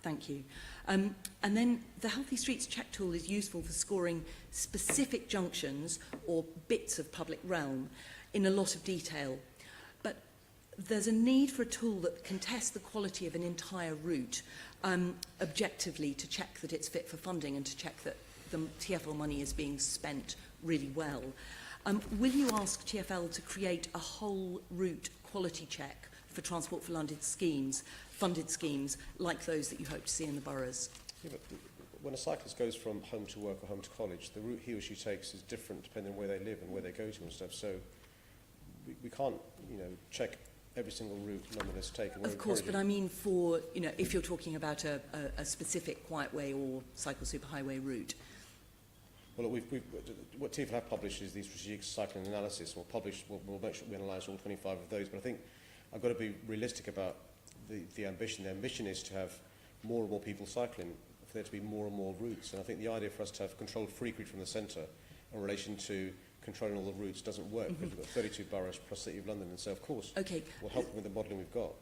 Thank you. And then the Healthy Streets check tool is useful for scoring specific junctions or bits of public realm in a lot of detail. But there's a need for a tool that can test the quality of an entire route objectively to check that it's fit for funding and to check that the TfL money is being spent really well. Will you ask TfL to create a whole route quality check for Transport for London schemes, funded schemes like those that you hope to see in the boroughs? Yeah, but when a cyclist goes from home to work or home to college, the route he or she takes is different depending on where they live and where they go to and stuff. So we can't, check every single route London has taken. Of course, but I mean for, if you're talking about a specific Quiet Way or cycle superhighway route. Well, what TfL have published is the strategic cycling analysis. We'll make sure we analyse all 25 of those. But I think I've got to be realistic about the ambition. The ambition is to have more and more people cycling, for there to be more and more routes. And I think the idea for us to have controlled frequency from the centre in relation to controlling all the routes doesn't work, because we've got 32 boroughs plus the City of London. And so, of course, we'll help them with the modelling we've got.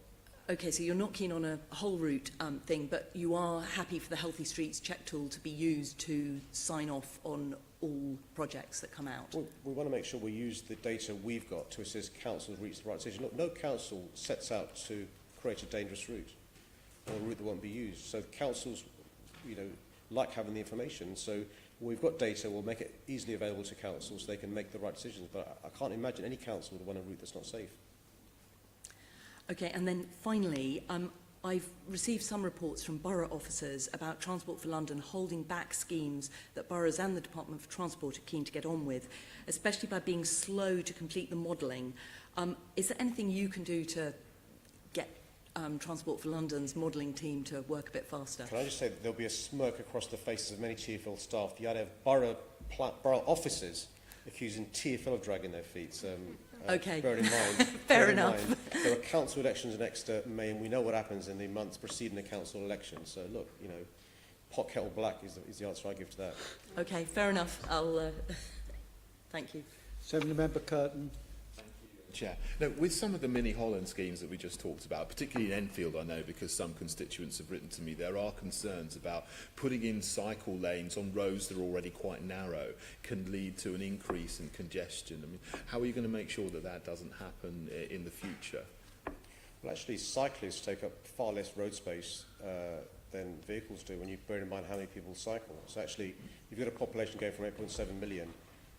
Okay, so you're not keen on a whole route thing, but you are happy for the Healthy Streets check tool to be used to sign off on all projects that come out? Well, we want to make sure we use the data we've got to assist councils reach the right decision. Look, no council sets out to create a dangerous route or a route that won't be used. So councils, like having the information. So we've got data, we'll make it easily available to councils so they can make the right decisions. But I can't imagine any council would want a route that's not safe. Okay, and then finally, I've received some reports from borough officers about Transport for London holding back schemes that boroughs and the Department for Transport are keen to get on with, especially by being slow to complete the modelling. Is there anything you can do to get Transport for London's modelling team to work a bit faster? Can I just say that there'll be a smirk across the faces of many TfL staff, the idea of borough officers accusing TfL of dragging their feet. Okay. Bear in mind, Fair enough. There are council elections next May, and we know what happens in the months preceding the council election. So look, pot kettle black is the answer I give to that. Okay, fair enough. I'll thank you. Assembly Member Curtin. Chair. Now, with some of the mini Holland schemes that we just talked about, particularly in Enfield, I know because some constituents have written to me, there are concerns about putting in cycle lanes on roads that are already quite narrow can lead to an increase in congestion. I mean, how are you going to make sure that that doesn't happen in the future? Well, actually, cyclists take up far less road space than vehicles do when you bear in mind how many people cycle. So actually, you've got a population going from 8.7 million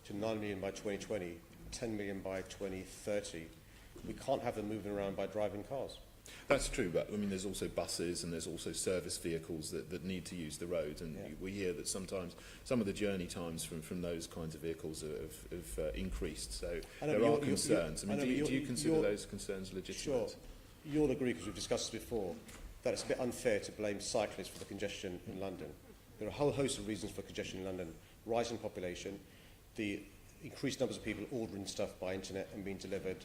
to 9 million by 2020, 10 million by 2030. We can't have them moving around by driving cars. That's true, but I mean, there's also buses and there's also service vehicles that need to use the roads, and we hear that sometimes some of the journey times from those kinds of vehicles have increased. So there are concerns. Do you consider those concerns legitimate? Sure. You'll agree, because we've discussed this before, that it's a bit unfair to blame cyclists for the congestion in London. There are a whole host of reasons for congestion in London. Rising population, the increased numbers of people ordering stuff by internet and being delivered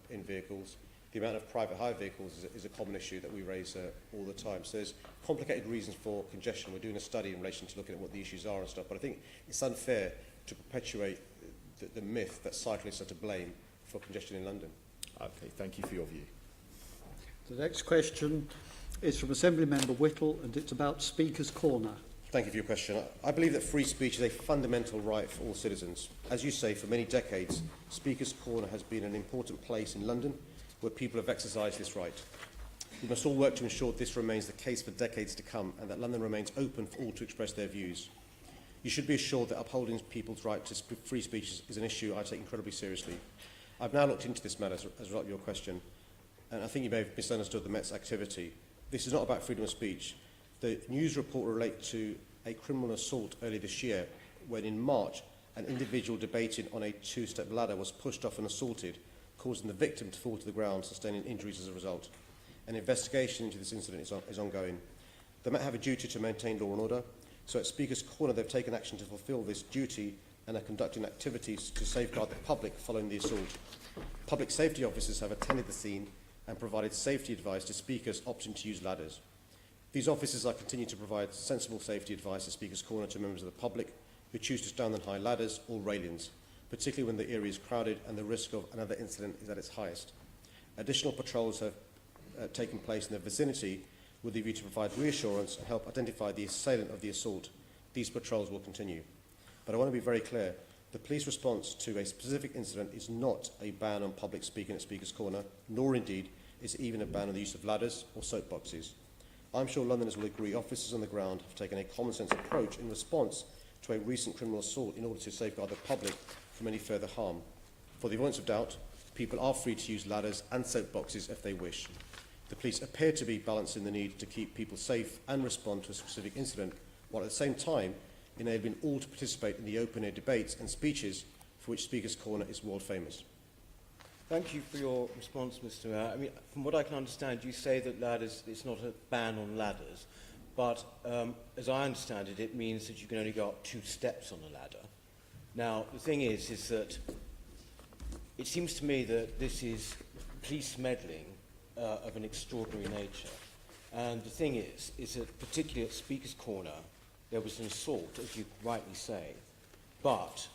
in vehicles. The amount of private hire vehicles is a common issue that we raise all the time. So there's complicated reasons for congestion. We're doing a study in relation to looking at what the issues are and stuff, but I think it's unfair to perpetuate the myth that cyclists are to blame for congestion in London. Okay, thank you for your view. The next question is from Assembly Member Whittle, and it's about Speaker's Corner. Thank you for your question. I believe that free speech is a fundamental right for all citizens. As you say, for many decades, Speaker's Corner has been an important place in London where people have exercised this right. We must all work to ensure this remains the case for decades to come and that London remains open for all to express their views. You should be assured that upholding people's right to free speech is an issue I take incredibly seriously. I've now looked into this matter as a result of your question, and I think you may have misunderstood the Met's activity. This is not about freedom of speech. The news report relates to a criminal assault earlier this year when in March an individual debating on a two-step ladder was pushed off and assaulted, causing the victim to fall to the ground, sustaining injuries as a result. An investigation into this incident is ongoing. The Met have a duty to maintain law and order, so at Speaker's Corner they've taken action to fulfil this duty and are conducting activities to safeguard the public following the assault. Public safety officers have attended the scene and provided safety advice to speakers opting to use ladders. These officers are continuing to provide sensible safety advice at Speaker's Corner to members of the public who choose to stand on high ladders or railings, particularly when the area is crowded and the risk of another incident is at its highest. Additional patrols have taken place in the vicinity with the view to provide reassurance and help identify the assailant of the assault. These patrols will continue. But I want to be very clear. The police response to a specific incident is not a ban on public speaking at Speaker's Corner, nor indeed is it even a ban on the use of ladders or soapboxes. I'm sure Londoners will agree officers on the ground have taken a common-sense approach in response to a recent criminal assault in order to safeguard the public from any further harm. For the avoidance of doubt, people are free to use ladders and soapboxes if they wish. The police appear to be balancing the need to keep people safe and respond to a specific incident, while at the same time enabling all to participate in the open-air debates and speeches for which Speaker's Corner is world famous. Thank you for your response, Mr. Mayor. I mean, from what I can understand, you say that ladders, it's not a ban on ladders, but as I understand it, it means that you can only go up 2 steps on a ladder. Now, the thing is that it seems to me that this is police meddling of an extraordinary nature. And the thing is that particularly at Speaker's Corner, there was an assault, as you rightly say, but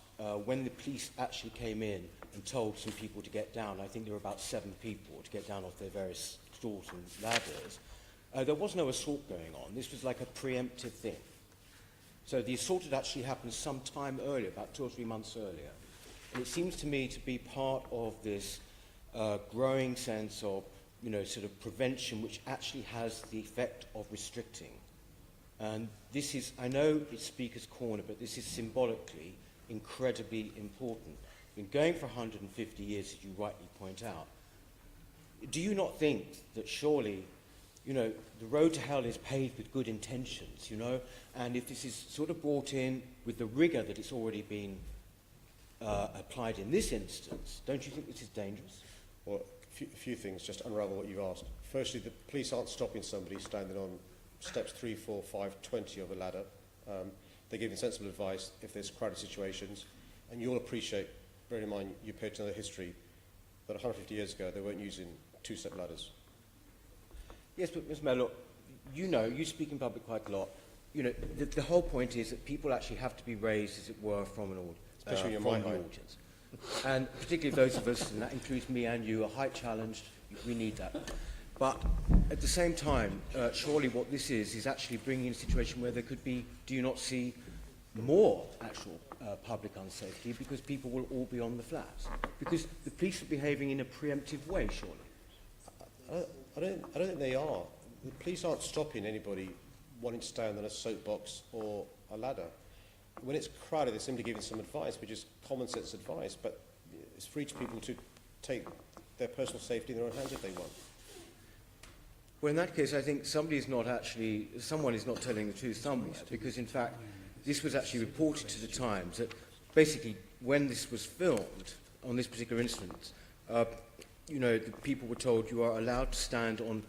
when the police actually came in and told some people to get down, I think there were about 7 people to get down off their various stools and ladders, there was no assault going on. This was like a preemptive thing. So the assault had actually happened some time earlier, about 2 or 3 months earlier. And it seems to me to be part of this growing sense of, sort of prevention, which actually has the effect of restricting. And this is, I know it's Speaker's Corner, but this is symbolically incredibly important. Been going for 150 years, as you rightly point out. Do you not think that surely, the road to hell is paved with good intentions, and if this is sort of brought in with the rigour that it's already been applied in this instance, don't you think this is dangerous? Well, a few things, just to unravel what you've asked. Firstly, the police aren't stopping somebody standing on steps 3, 4, 5, 20 of a ladder. They're giving sensible advice if there's crowded situations. And you'll appreciate, bearing in mind you appear to know the history, that 150 years ago they weren't using 2-step ladders. Yes, but Mr. Mayor, look, you speak in public quite a lot. The whole point is that people actually have to be raised, as it were, from an audience. Especially in from my the height. audience. And particularly those of us, and that includes me and you, are height challenged. We need that. But at the same time, surely what this is actually bringing in a situation where there could be, do you not see, more actual public unsafety because people will all be on the flats? Because the police are behaving in a preemptive way, surely. I don't think they are. The police aren't stopping anybody wanting to stand on a soapbox or a ladder. When it's crowded, they're simply giving some advice, which is common sense advice, but it's free to people to take their personal safety in their own hands if they want. Well, in that case, I think someone is not telling the truth somewhere, because in fact, this was actually reported to the Times that basically when this was filmed on this particular instance, the people were told you're not allowed to stand on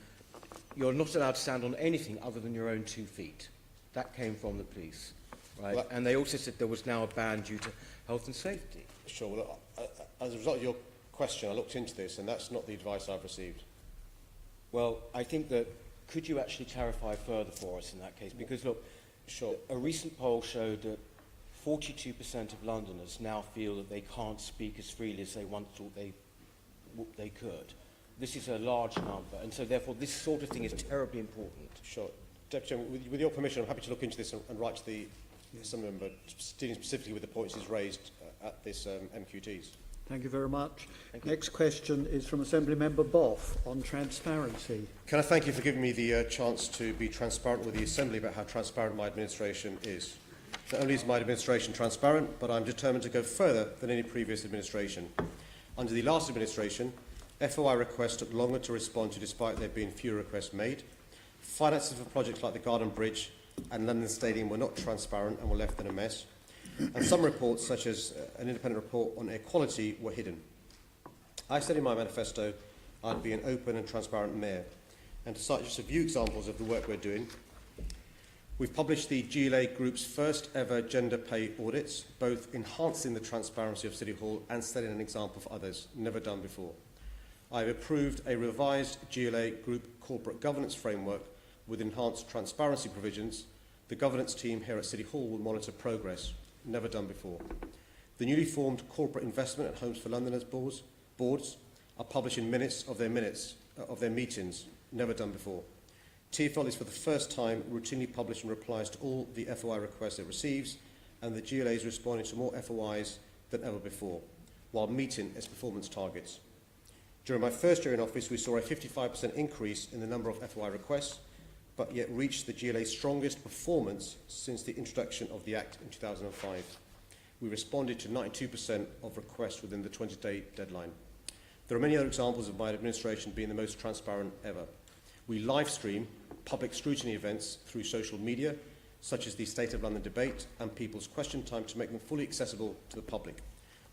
anything other than your own 2 feet. That came from the police, right? Well, And they also said there was now a ban due to health and safety. Sure. Well, as a result of your question, I looked into this, and that's not the advice I've received. Well, I think that, could you actually clarify further for us in that case? Because look, Sure. a recent poll showed that 42% of Londoners now feel that they can't speak as freely as they once thought they could. This is a large number, and so therefore this sort of thing is terribly important. Sure. Deputy Chairman, with your permission, I'm happy to look into this and write to the Assembly member, dealing specifically with the points he's raised at this MQTs. Thank you very much. Next question is from Assembly Member Boff on transparency. Can I thank you for giving me the chance to be transparent with the Assembly about how transparent my administration is. Not only is my administration transparent, but I'm determined to go further than any previous administration. Under the last administration, FOI requests took longer to respond to despite there being fewer requests made. Finances for projects like the Garden Bridge and London Stadium were not transparent and were left in a mess. And some reports, such as an independent report on air quality, were hidden. I said in my manifesto I'd be an open and transparent mayor. And to cite just a few examples of the work we're doing, we've published the GLA Group's first ever gender pay audits, both enhancing the transparency of City Hall and setting an example for others, never done before. I've approved a revised GLA Group corporate governance framework with enhanced transparency provisions. The governance team here at City Hall will monitor progress, never done before. The newly formed Corporate Investment and Homes for Londoners boards are publishing minutes of their meetings, never done before. TfL is for the first time routinely publishing replies to all the FOI requests it receives, and the GLA is responding to more FOIs than ever before, while meeting its performance targets. During my first year in office, we saw a 55% increase in the number of FOI requests, but yet reached the GLA's strongest performance since the introduction of the Act in 2005. We responded to 92% of requests within the 20-day deadline. There are many other examples of my administration being the most transparent ever. We live stream public scrutiny events through social media, such as the State of London debate and People's Question Time, to make them fully accessible to the public.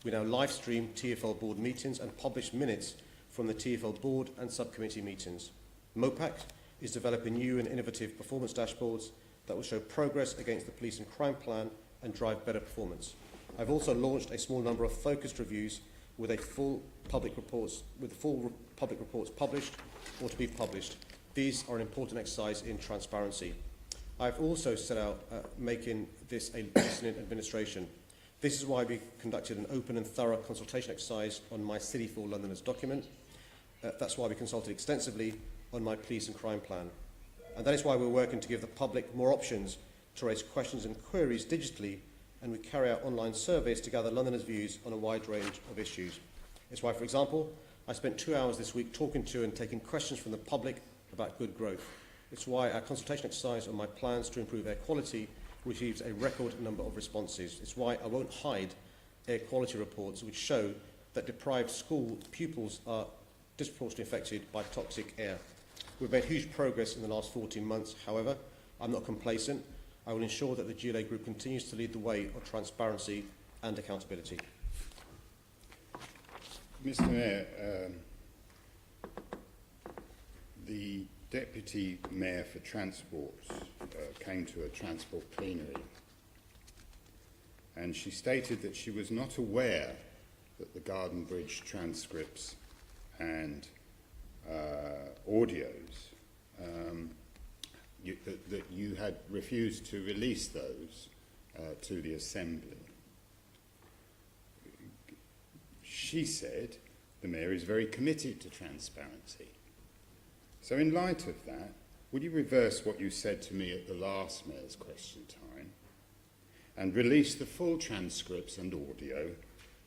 We now live stream TfL board meetings and publish minutes from the TfL board and subcommittee meetings. MOPAC is developing new and innovative performance dashboards that will show progress against the police and crime plan and drive better performance. I've also launched a small number of focused reviews with full public reports published or to be published. These are an important exercise in transparency. I've also set out making this a listening administration. This is why we conducted an open and thorough consultation exercise on my City for Londoners document. That's why we consulted extensively on my police and crime plan. And that is why we're working to give the public more options to raise questions and queries digitally, and we carry out online surveys to gather Londoners' views on a wide range of issues. It's why, for example, I spent 2 hours this week talking to and taking questions from the public about good growth. It's why our consultation exercise on my plans to improve air quality receives a record number of responses. It's why I won't hide air quality reports which show that deprived school pupils are disproportionately affected by toxic air. We've made huge progress in the last 14 months. However, I'm not complacent. I will ensure that the GLA Group continues to lead the way of transparency and accountability. Mr. Mayor, the Deputy Mayor for Transport came to a transport plenary, and she stated that she was not aware that the Garden Bridge transcripts and audios, that you had refused to release those to the Assembly. She said the Mayor is very committed to transparency. So in light of that, would you reverse what you said to me at the last Mayor's question time and release the full transcripts and audio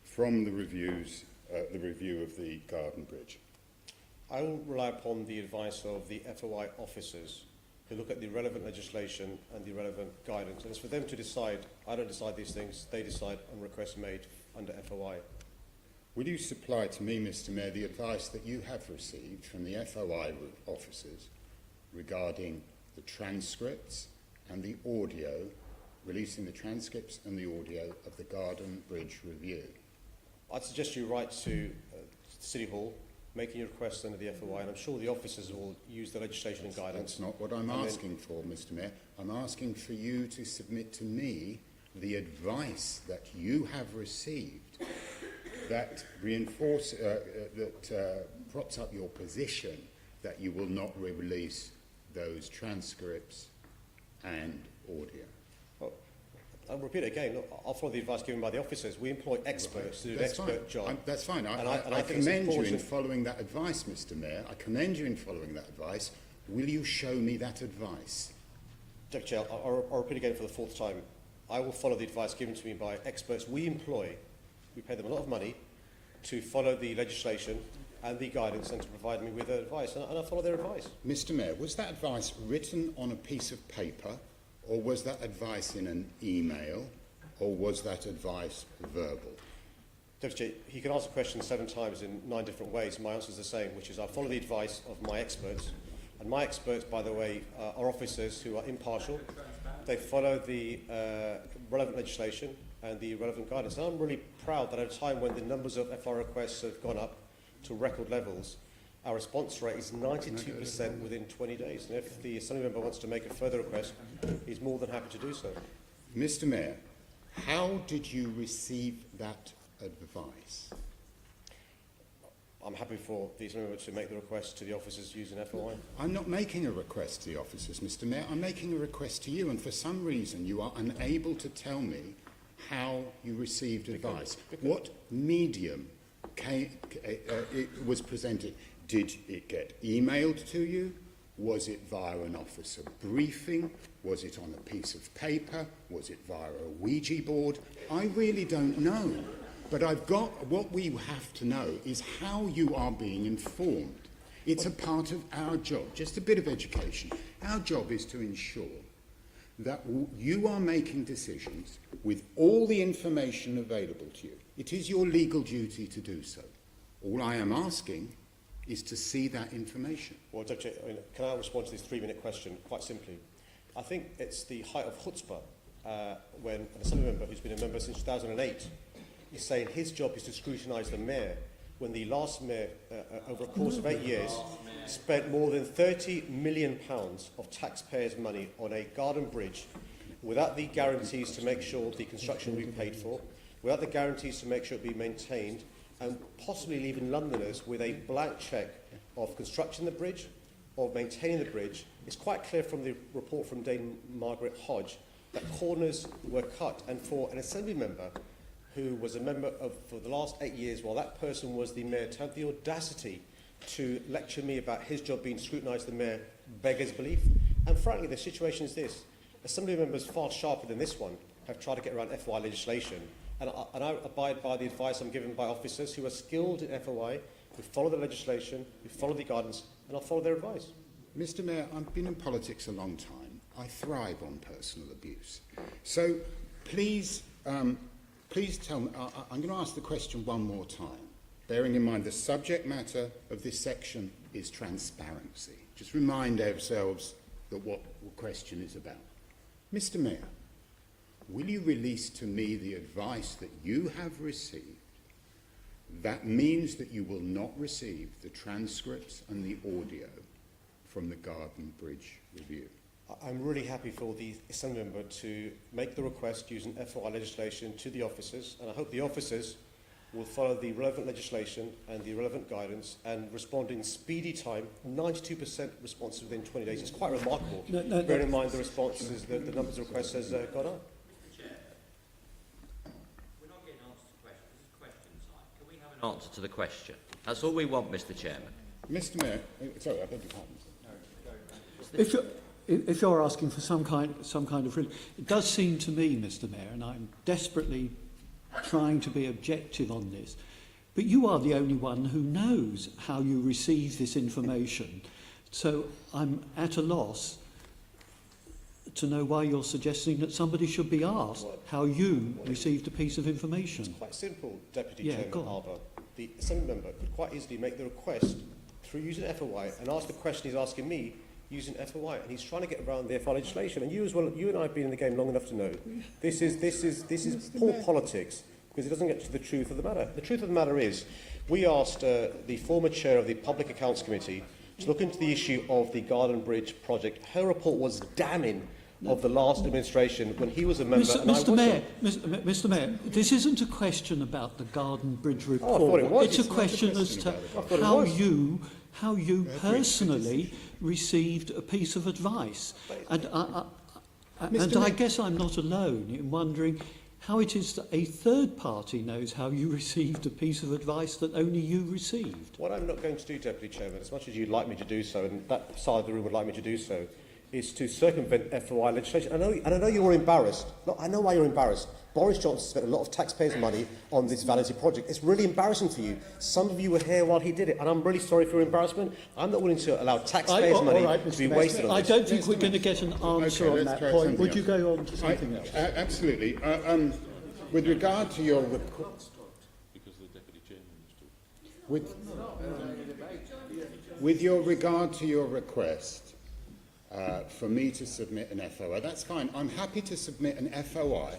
from the review of the Garden Bridge? I will rely upon the advice of the FOI officers who look at the relevant legislation and the relevant guidance. And it's for them to decide. I don't decide these things. They decide on requests made under FOI. Would you supply to me, Mr. Mayor, the advice that you have received from the FOI officers regarding the transcripts and the audio, releasing the transcripts and the audio of the Garden Bridge review? I'd suggest you write to City Hall making your requests under the FOI, and I'm sure the officers will use the legislation and guidance. That's not what I'm asking for, Mr. Mayor. I'm asking for you to submit to me the advice that you have received that props up your position that you will not release those transcripts and audio. Well, I'll repeat it again. Look, I'll follow the advice given by the officers. We employ experts to do an That's expert fine. job. That's fine. And I think it's commend you in important- following that advice, Mr. Mayor. I commend you in following that advice. Will you show me that advice? Deputy Chair, I'll repeat again for the fourth time. I will follow the advice given to me by experts we employ. We pay them a lot of money to follow the legislation and the guidance and to provide me with their advice, and I follow their advice. Mr. Mayor, was that advice written on a piece of paper, or was that advice in an email, or was that advice verbal? Deputy Chair, he can answer questions 7 times in 9 different ways. My answer is the same, which is I follow the advice of my experts. And my experts, by the way, are officers who are impartial. They follow the relevant legislation and the relevant guidance. And I'm really proud that at a time when the numbers of FR requests have gone up to record levels, our response rate is 92% within 20 days. And if the Assembly member wants to make a further request, he's more than happy to do so. Mr. Mayor, how did you receive that advice? I'm happy for the Assembly member to make the request to the officers using FOI. I'm not making a request to the officers, Mr. Mayor. I'm making a request to you, and for some reason you are unable to tell me how you received advice. What medium it was presented? Did it get emailed to you? Was it via an officer briefing? Was it on a piece of paper? Was it via a Ouija board? I really don't know. But what we have to know is how you are being informed. It's a part of our job, just a bit of education. Our job is to ensure that you are making decisions with all the information available to you. It is your legal duty to do so. All I am asking is to see that information. Well, Dr. Can I respond to this 3-minute question quite simply? I think it's the height of chutzpah when an Assembly member who's been a member since 2008 is saying his job is to scrutinise the Mayor, when the last Mayor, over a course of 8 years, spent more than £30 million of taxpayers' money on a garden bridge without the guarantees to make sure the construction will be paid for, without the guarantees to make sure it will be maintained, and possibly leaving Londoners with a blank cheque of constructing the bridge or maintaining the bridge. It's quite clear from the report from Dame Margaret Hodge that corners were cut, and for an Assembly member who was a member for the last 8 years, while that person was the Mayor, to have the audacity to lecture me about his job being scrutinised, the Mayor beggars belief. And frankly, the situation is this. Assembly members far sharper than this one have tried to get around FOI legislation. And I abide by the advice I'm given by officers who are skilled in FOI, who follow the legislation, who follow the guidance, and I'll follow their advice. Mr. Mayor, I've been in politics a long time. I thrive on personal abuse. So please tell me, I'm going to ask the question one more time, bearing in mind the subject matter of this section is transparency. Just remind ourselves that what the question is about. Mr. Mayor, will you release to me the advice that you have received that means that you will not receive the transcripts and the audio from the Garden Bridge review? I'm really happy for the Assembly member to make the request using FOI legislation to the officers, and I hope the officers will follow the relevant legislation and the relevant guidance and respond in speedy time. 92% response within 20 days is quite remarkable. Bearing in mind the responses, the numbers of requests has gone up. We're not getting answers to questions. This is question time. Can we have an answer to the question? That's all we want, Mr. Chairman. Mr. Mayor, sorry, I beg your pardon. If you're asking for some kind of it does seem to me, Mr. Mayor, and I'm desperately trying to be objective on this, but you are the only one who knows how you receive this information. So I'm at a loss to know why you're suggesting that somebody should be asked how you received a piece of information. It's quite simple, Deputy Chairman Harbour. The Assembly member could quite easily make the request through using FOI and ask the question he's asking me using FOI, and he's trying to get around the FOI legislation. And you as well, you and I have been in the game long enough to know this is poor politics because it doesn't get to the truth of the matter. The truth of the matter is, we asked the former chair of the Public Accounts Committee to look into the issue of the Garden Bridge project. Her report was damning of the last administration when he was a member. Mr. Mayor, this isn't a question about the Garden Bridge report. Oh, I thought it was. It's a question as to how you personally received a piece of advice. And I guess I'm not alone in wondering how it is that a third party knows how you received a piece of advice that only you received. What I'm not going to do, Deputy Chairman, as much as you'd like me to do so, and that side of the room would like me to do so, is to circumvent FOI legislation. I know you're embarrassed. Look, I know why you're embarrassed. Boris Johnson spent a lot of taxpayers' money on this vanity project. It's really embarrassing for you. Some of you were here while he did it, and I'm really sorry for your embarrassment. I'm not willing to allow taxpayers' money to be wasted on this. I don't think we're going to get an answer on that point. Would you go on to something else? Absolutely. With regard to your Because the deputy chairman was talking. with your regard to your request for me to submit an FOI, that's fine. I'm happy to submit an FOI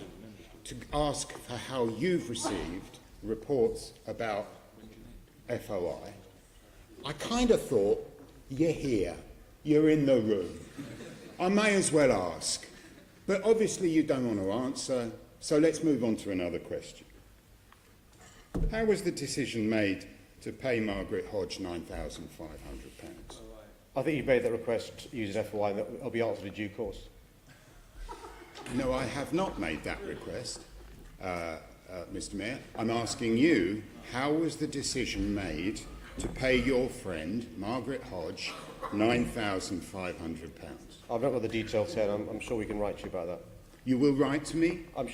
to ask for how you've received reports about FOI. I kind of thought, you're here, you're in the room. I may as well ask. But obviously you don't want to answer, so let's move on to another question. How was the decision made to pay Margaret Hodge £9,500? I think you've made that request using FOI, and that will be answered in due course. No, I have not made that request, Mr. Mayor. I'm asking you, how was the decision made to pay your friend, Margaret Hodge, £9,500? I've not got the details here, and I'm sure we can write to you about that. You will write to me? I'll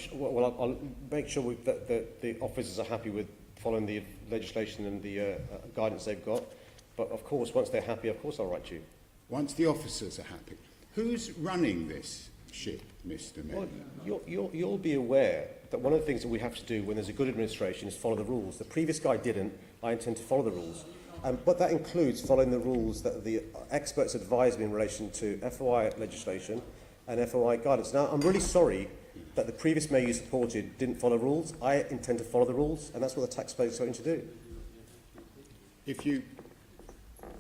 make sure that the officers are happy with following the legislation and the guidance they've got. But of course, once they're happy, of course I'll write to you. Once the officers are happy. Who's running this ship, Mr. Mayor? Well, you'll be aware that one of the things that we have to do when there's a good administration is follow the rules. The previous guy didn't. I intend to follow the rules. But that includes following the rules that the experts advised me in relation to FOI legislation and FOI guidance. Now, I'm really sorry that the previous mayor you supported didn't follow rules. I intend to follow the rules, and that's what the taxpayers are going to do.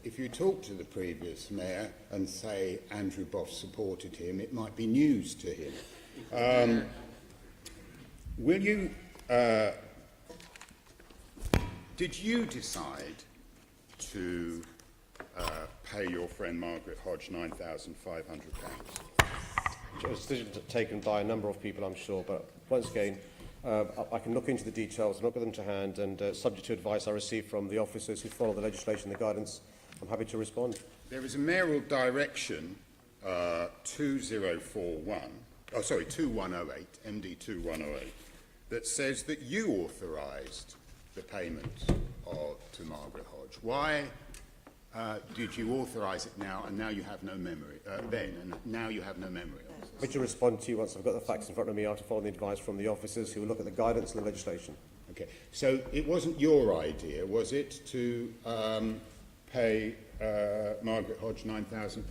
If you talk to the previous mayor and say Andrew Boff supported him, it might be news to him. Will you... did you decide to pay your friend Margaret Hodge £9,500? It was a decision taken by a number of people, I'm sure, but once again, I can look into the details, and look at them to hand, and subject to advice I receive from the officers who follow the legislation and the guidance, I'm happy to respond. There is a mayoral direction 2108, MD 2108, that says that you authorised the payment to Margaret Hodge. Why did you authorise it now, and now you have no memory, and now you have no memory of it? I'm happy to respond to you once I've got the facts in front of me after following the advice from the officers who will look at the guidance and the legislation. Okay, so it wasn't your idea, was it, to pay Margaret Hodge £9,500?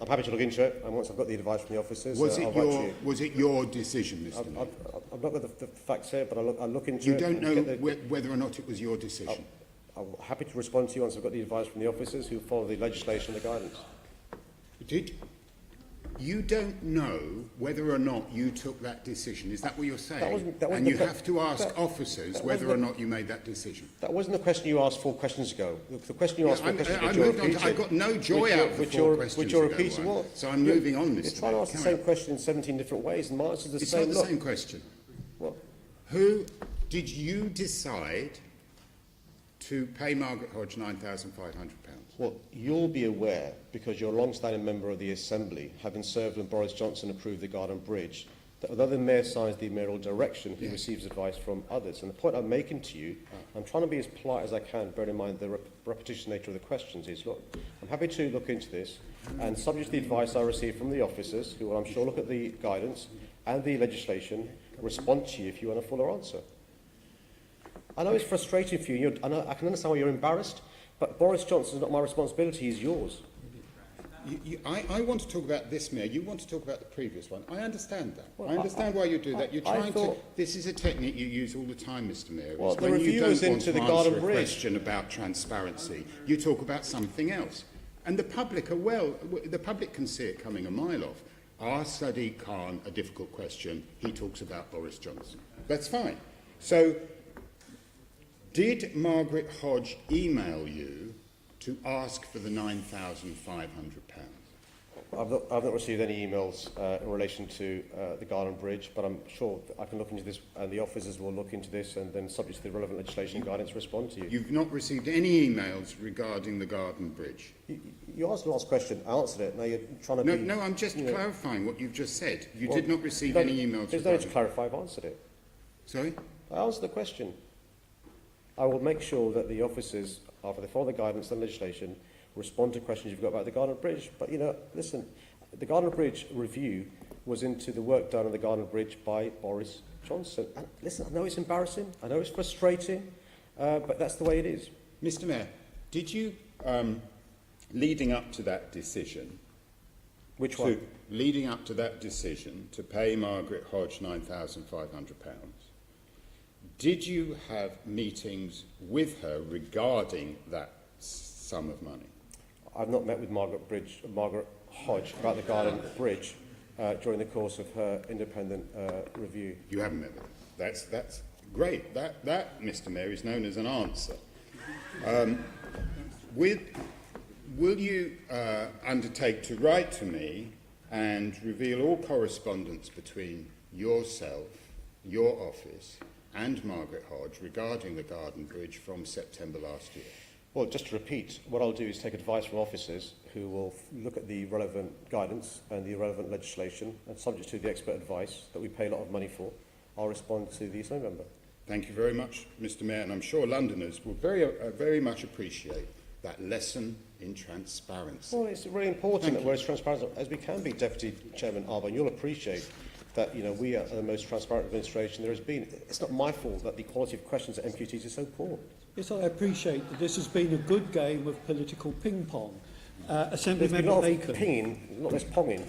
I'm happy to look into it, and once I've got the advice from the officers, Was I'll it your decision, Mr. Mayor? I've not got the facts here, but I'll look into You it. don't know whether or not it was your decision? I'm happy to respond to you once I've got the advice from the officers who follow the legislation and the guidance. You don't know whether or not you took that decision, is that what you're saying? That wasn't and you the have to ask officers whether or not you made that decision? That wasn't the question you asked 4 questions ago. The question you asked 4 questions ago, which you're repeating. I got no joy out of the 4 questions which you're ago, repeating. right? So I'm moving on, Mr. You're trying to ask the same question in 17 different ways, and my answer is the same. It's not the same question. What? Who did you decide to pay Margaret Hodge £9,500? Well, you'll be aware, because you're a long-standing member of the Assembly, having served when Boris Johnson approved the Garden Bridge, that although the Mayor signs the mayoral direction, he receives advice from others. And the point I'm making to you, I'm trying to be as polite as I can, bearing in mind the repetitious nature of the questions, is, look, I'm happy to look into this, and subject to the advice I receive from the officers, who will, I'm sure, look at the guidance and the legislation, respond to you if you want a fuller answer. I know it's frustrating for you. I can understand why you're embarrassed, but Boris Johnson is not my responsibility, he's yours. I want to talk about this, Mayor. You want to talk about the previous one. I understand that. Well, I understand why you do that. You're trying to... This is a technique you use all the time, Mr Mayor. Well, when you don't want to answer a question about transparency, you talk about something else. And the public the public can see it coming a mile off. Ask Sadiq Khan a difficult question. He talks about Boris Johnson. That's fine. So, did Margaret Hodge email you to ask for the £9,500? I've not received any emails in relation to the Garden Bridge, but I'm sure I can look into this, and the officers will look into this, and then, subject to the relevant legislation and guidance, respond to you. You've not received any emails regarding the Garden Bridge? You asked the last question, I answered it. Now you're trying to No, I'm just clarifying what you've just said. You did not receive any emails. There's no need to clarify. I've answered it. Sorry? I answered the question. I will make sure that the officers, after they follow the guidance and legislation, respond to questions you've got about the Garden Bridge. But, listen, the Garden Bridge review was into the work done on the Garden Bridge by Boris Johnson. And listen, I know it's embarrassing, I know it's frustrating, but that's the way it is. Mr Mayor, did you, leading up to that decision... Which one? Leading up to that decision to pay Margaret Hodge £9,500, did you have meetings with her regarding that sum of money? I've not met with Margaret Hodge about the Garden Bridge during the course of her independent review. You haven't met with her. That's great. That, Mr Mayor, is known as an answer. Will you undertake to write to me and reveal all correspondence between yourself, your office, and Margaret Hodge regarding the Garden Bridge from September last year? Well, just to repeat, what I'll do is take advice from officers who will look at the relevant guidance and the relevant legislation, and subject to the expert advice that we pay a lot of money for, I'll respond to the Assembly member. Thank you very much, Mr Mayor, and I'm sure Londoners will very much appreciate that lesson in transparency. Well, it's really important that we're as transparent as we can be, Deputy Chairman Arbour, and you'll appreciate that we are the most transparent administration there has been. It's not my fault that the quality of questions at MQTs is so poor. Yes, I appreciate that this has been a good game of political ping-pong. Assembly There's Member been a lot Bacon. of pinging, not less ponging.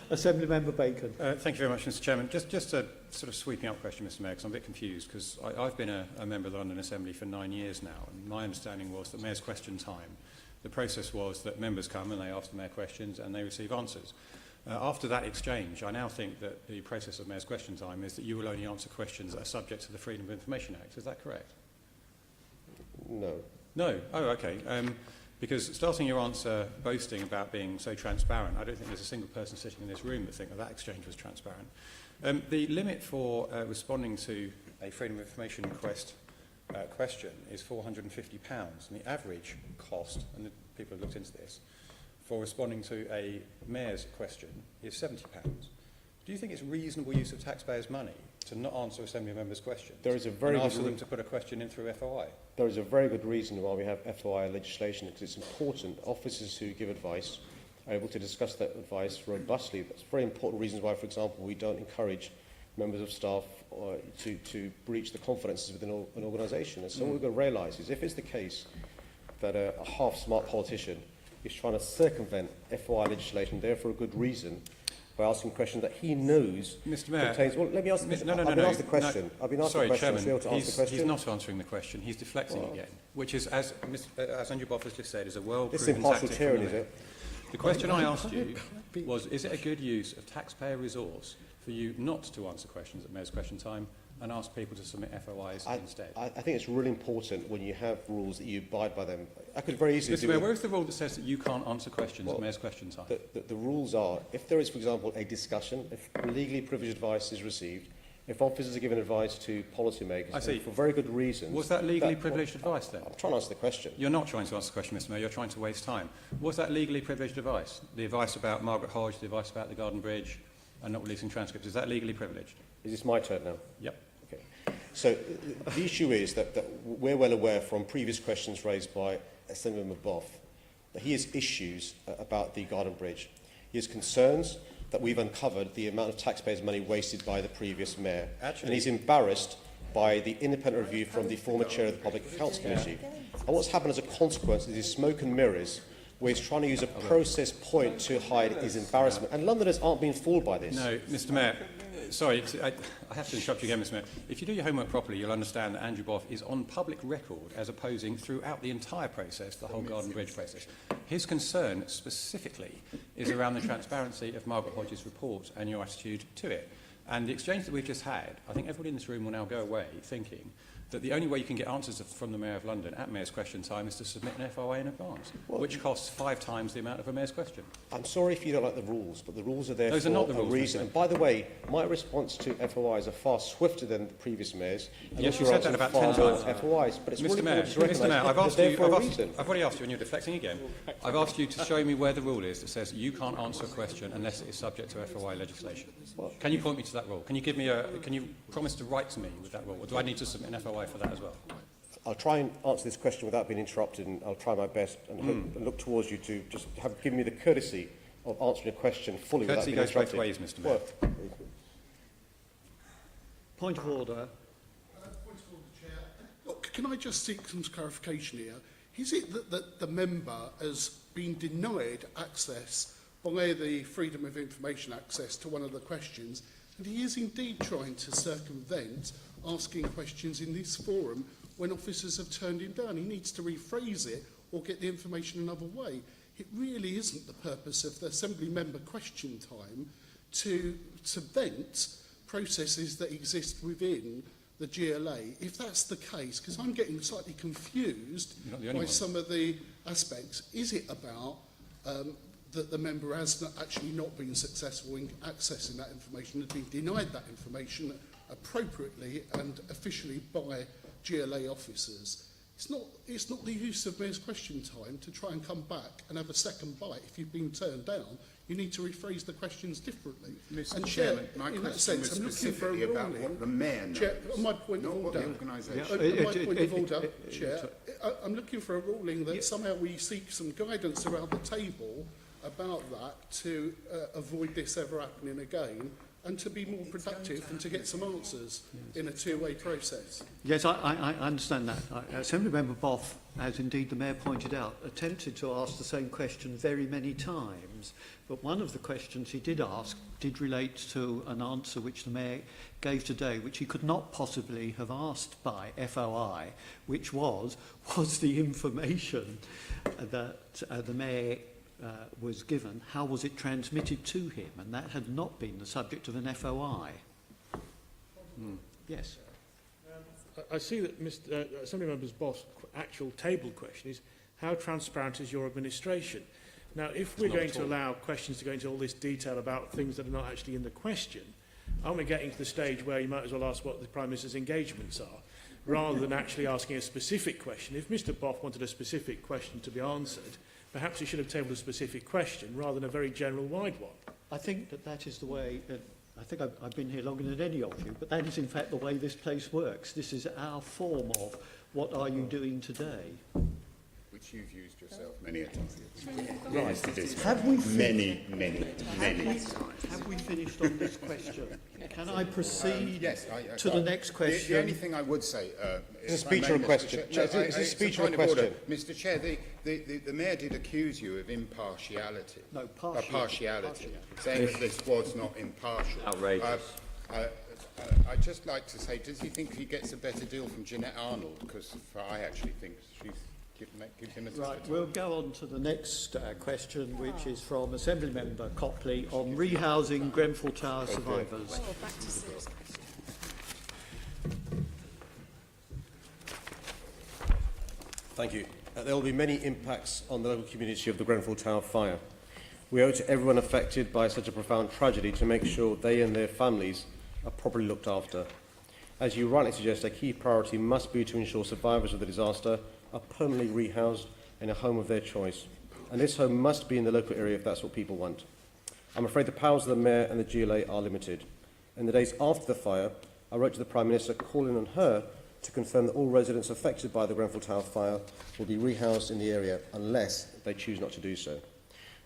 Assembly Member Bacon. Thank you very much, Mr Chairman. Just a sort of sweeping up question, Mr Mayor, because I'm a bit confused, because I've been a member of the London Assembly for 9 years now, and my understanding was that Mayor's question time, the process was that members come and they ask the Mayor questions and they receive answers. After that exchange, I now think that the process of Mayor's question time is that you will only answer questions that are subject to the Freedom of Information Act. Is that correct? No. No? Oh, okay. Because starting your answer boasting about being so transparent, I don't think there's a single person sitting in this room that think that exchange was transparent. The limit for responding to a Freedom of Information question is £450, and the average cost, and the people have looked into this, for responding to a Mayor's question is £70. Do you think it's reasonable use of taxpayers' money to not answer Assembly members' questions? There is a very and good ask them to put a question in through FOI? There is a very good reason why we have FOI legislation, because it's important. Officers who give advice are able to discuss that advice robustly. That's very important reasons why, for example, we don't encourage members of staff to breach the confidences within an organisation. And so what we've got to realise is if it's the case that a half-smart politician is trying to circumvent FOI legislation there for a good reason, by asking questions that he knows Mr. Mayor, contains... Well, let me ask... I've been asked the question. I've been asked the question. Chairman, to answer the question. He's not answering the question. He's deflecting again, which is, as Andrew Boff has just said, is a well-proven This impartial tactic. tyranny, is it? The question I asked you was, is it a good use of taxpayer resource for you not to answer questions at Mayor's question time and ask people to submit FOIs instead? I think it's really important when you have rules that you abide by them. I could very easily Mr. Mayor, where is the rule that says that you can't answer questions at Mayor's question time? The rules are, if there is, for example, a discussion, if legally privileged advice is received, if officers are given advice to policymakers, and for very good reasons... Was that legally privileged advice then? I'm trying to answer the question. You're not trying to answer the question, Mr. Mayor. You're trying to waste time. Was that legally privileged advice? The advice about Margaret Hodge, the advice about the Garden Bridge, and not releasing transcripts, is that legally privileged? Is this my turn now? Yep. Okay. So the issue is that we're well aware from previous questions raised by Assemblymember Boff that he has issues about the Garden Bridge. He has concerns that we've uncovered the amount of taxpayers' money wasted by the previous mayor. And he's embarrassed by the independent review from the former chair of the Public Accounts Committee. And what's happened as a consequence is smoke and mirrors where he's trying to use a process point to hide his embarrassment. And Londoners aren't being fooled by this. No, Mr Mayor, sorry, I have to interrupt you again, Mr Mayor. If you do your homework properly, you'll understand that Andrew Boff is on public record as opposing throughout the entire process, the whole Garden Bridge process. His concern specifically is around the transparency of Margaret Hodges' report and your attitude to it. And the exchange that we've just had, I think everybody in this room will now go away thinking that the only way you can get answers from the Mayor of London at Mayor's Question time is to submit an FOI in advance, which costs 5 times the amount of a Mayor's Question. I'm sorry if you don't like the rules, but the rules are there Those for are not the a rules, reason. Mr. And by the way, my response to FOIs are far swifter than the previous mayors. And Yes, you your said that answer about 10 far times. more FOIs, but it's Mr. really Mayor, important to recognise I've they're asked there you, for a reason. I've already asked you, and you're deflecting again. I've asked you to show me where the rule is that says you can't answer a question unless it is subject to FOI legislation. Can you point me to that rule? Can you give me can you promise to write to me with that rule, or do I need to submit an FOI for that as well? I'll try and answer this question without being interrupted, and I'll try my best and, hope, and look towards you to just give me the courtesy of answering a question fully Courtesy without being goes interrupted. both ways, Mr. Mayor. Well, Point of order. Point of order, Chair. Look, can I just seek some clarification here? Is it that the member has been denied access by the Freedom of Information access to one of the questions, and he is indeed trying to circumvent asking questions in this forum when officers have turned him down? He needs to rephrase it or get the information another way. It really isn't the purpose of the Assembly member question time to vent processes that exist within the GLA. If that's the case, because I'm getting slightly confused by some of the aspects, is it about that the member has actually not been successful in accessing that information, has been denied that information appropriately and officially by GLA officers? It's not the use of Mayor's question time to try and come back and have a second bite. If you've been turned down, you need to rephrase the questions differently. Mr. And Chairman, Chair, my in that question sense, was I'm looking for a specifically about ruling. what the Mayor knows, Chair, on my point not of what order, the organisation. on my point of order, Chair, I'm looking for a ruling that somehow we seek some guidance around the table about that to avoid this ever happening again, and to be more productive and to get some answers in a two-way process. Yes, I understand that. Assemblymember Boff, as indeed the Mayor pointed out, attempted to ask the same question very many times, but one of the questions he did ask did relate to an answer which the Mayor gave today, which he could not possibly have asked by FOI, which was the information that the Mayor was given, how was it transmitted to him? And that had not been the subject of an FOI. Yes. I see that Assemblymember Boss' actual table question is, how transparent is your administration? Now, if we're going to allow questions to go into all this detail about things that are not actually in the question, aren't we getting to the stage where you might as well ask what the Prime Minister's engagements are, rather than actually asking a specific question? If Mr Boff wanted a specific question to be answered, perhaps he should have tabled a specific question rather than a very general wide one. I think that is the way, I think I've been here longer than any of you, but that is in fact the way this place works. This is our form of what are you doing today? Which you've used yourself many a time. Right. It is Have we many times. Have we finished on this question? Can I proceed Yes, to the next question? The only thing I would say... Is it a speech or a question? Is it a speech or a question? Mr Chair, the Mayor did accuse you of impartiality. No, partiality. Saying that this was not impartial. Outrageous. I'd just like to say, does he think he gets a better deal from Jeanette Arnold? Because I actually think she's... Give him a Right, we'll go on to the next question, which is from Assemblymember Copley on rehousing Grenfell Tower survivors. Thank you. There will be many impacts on the local community of the Grenfell Tower fire. We owe it to everyone affected by such a profound tragedy to make sure they and their families are properly looked after. As you rightly suggest, a key priority must be to ensure survivors of the disaster are permanently rehoused in a home of their choice. And this home must be in the local area if that's what people want. I'm afraid the powers of the Mayor and the GLA are limited. In the days after the fire, I wrote to the Prime Minister calling on her to confirm that all residents affected by the Grenfell Tower fire will be rehoused in the area unless they choose not to do so.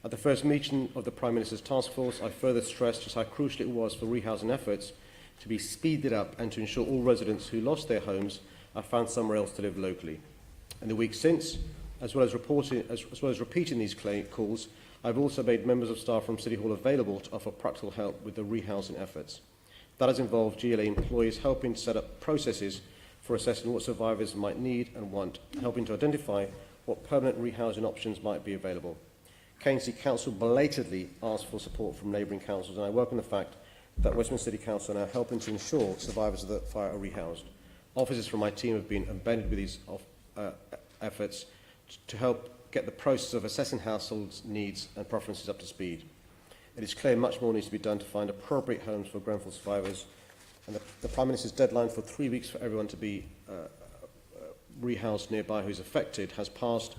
At the first meeting of the Prime Minister's task force, I further stressed just how crucial it was for rehousing efforts to be speeded up and to ensure all residents who lost their homes are found somewhere else to live locally. In the weeks since, As well as repeating these calls, I've also made members of staff from City Hall available to offer practical help with the rehousing efforts. That has involved GLA employees helping to set up processes for assessing what survivors might need and want, helping to identify what permanent rehousing options might be available. City Council belatedly asked for support from neighbouring councils, and I welcome the fact that Westminster City Council are now helping to ensure survivors of the fire are rehoused. Officers from my team have been embedded with these efforts to help get the process of assessing households' needs and preferences up to speed. It is clear much more needs to be done to find appropriate homes for Grenfell survivors, and the Prime Minister's deadline for 3 weeks for everyone to be rehoused nearby who is affected has passed,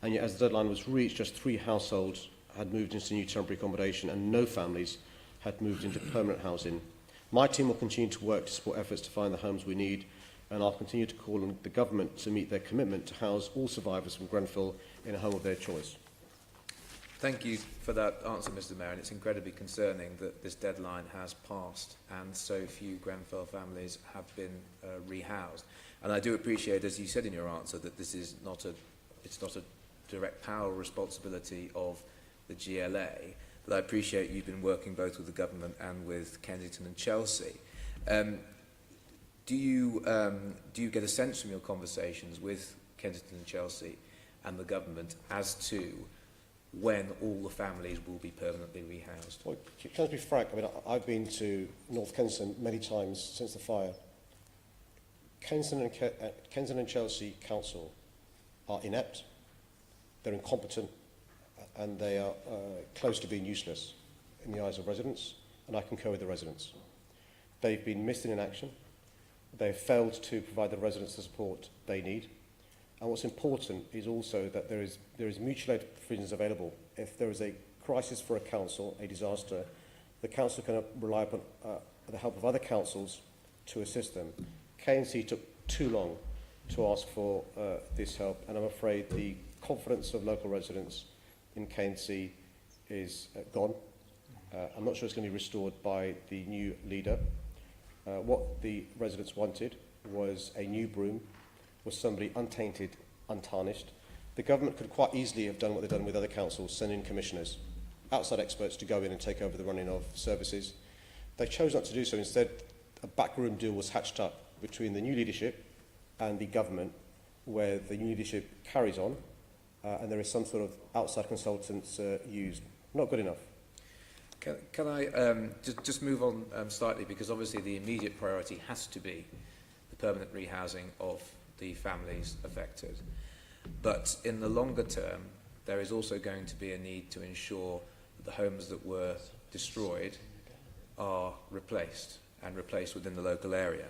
and yet as the deadline was reached, just 3 households had moved into new temporary accommodation and no families had moved into permanent housing. My team will continue to work to support efforts to find the homes we need, and I'll continue to call on the government to meet their commitment to house all survivors from Grenfell in a home of their choice. Thank you for that answer, Mr. Mayor, and it's incredibly concerning that this deadline has passed and so few Grenfell families have been rehoused. And I do appreciate, as you said in your answer, that this is not a direct power or responsibility of the GLA, but I appreciate you've been working both with the government and with Kensington and Chelsea. Do you get a sense from your conversations with Kensington and Chelsea and the government as to when all the families will be permanently rehoused? Well, can I be frank? I mean, I've been to North Kensington many times since the fire. Kensington and Chelsea Council are inept, they're incompetent, and they are close to being useless in the eyes of residents, and I concur with the residents. They've been missed in action. They've failed to provide the residents the support they need. And what's important is also that there is mutual aid provisions available. If there is a crisis for a council, a disaster, the council can rely upon the help of other councils to assist them. KNC took too long to ask for this help, and I'm afraid the confidence of local residents in KNC is gone. I'm not sure it's going to be restored by the new leader. What the residents wanted was a new broom, was somebody untainted, untarnished. The government could quite easily have done what they've done with other councils, send in commissioners, outside experts to go in and take over the running of services. They chose not to do so. Instead, a backroom deal was hatched up between the new leadership and the government, where the new leadership carries on, and there is some sort of outside consultants used. Not good enough. Can I just move on slightly, because obviously the immediate priority has to be the permanent rehousing of the families affected. But in the longer term, there is also going to be a need to ensure that the homes that were destroyed are replaced, and replaced within the local area.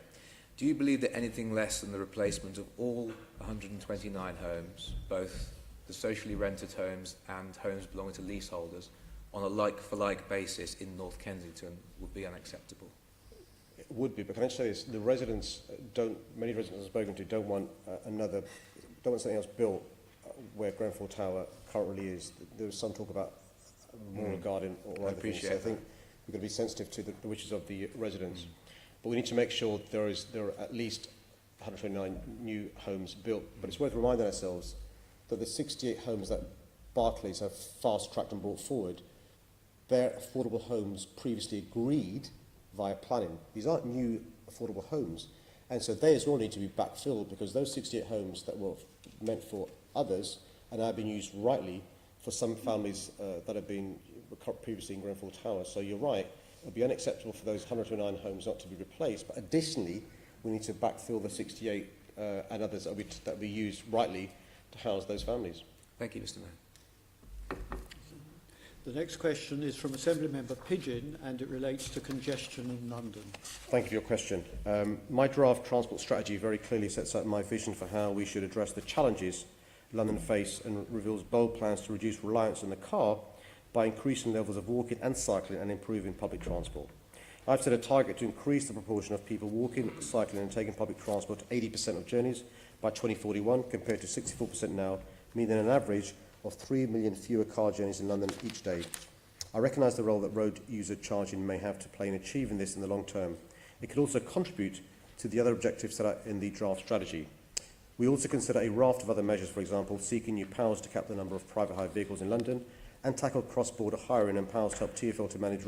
Do you believe that anything less than the replacement of all 129 homes, both the socially rented homes and homes belonging to leaseholders, on a like-for-like basis in North Kensington would be unacceptable? It would be, but can I say this? The residents many residents I've spoken to don't want something else built where Grenfell Tower currently is. There was some talk about more garden or other things. So I think we've got to be sensitive to the wishes of the residents. But we need to make sure there are at least 129 new homes built. But it's worth reminding ourselves that the 68 homes that Barclays have fast-tracked and brought forward, they're affordable homes previously agreed via planning. These aren't new affordable homes. And so they as well need to be backfilled, because those 68 homes that were meant for others are now being used rightly for some families that have been previously in Grenfell Tower. So you're right, it would be unacceptable for those 109 homes not to be replaced, but additionally we need to backfill the 68 and others that will be used rightly to house those families. Thank you, Mr. Mayor. The next question is from Assemblymember Pidgeon, and it relates to congestion in London. Thank you for your question. My draft transport strategy very clearly sets out my vision for how we should address the challenges London face, and reveals bold plans to reduce reliance on the car by increasing levels of walking and cycling and improving public transport. I've set a target to increase the proportion of people walking, cycling and taking public transport to 80% of journeys by 2041 compared to 64% now, meaning an average of 3 million fewer car journeys in London each day. I recognise the role that road user charging may have to play in achieving this in the long term. It could also contribute to the other objectives set out in the draft strategy. We also consider a raft of other measures, for example, seeking new powers to cap the number of private hire vehicles in London and tackle cross-border hiring and powers to help TfL to manage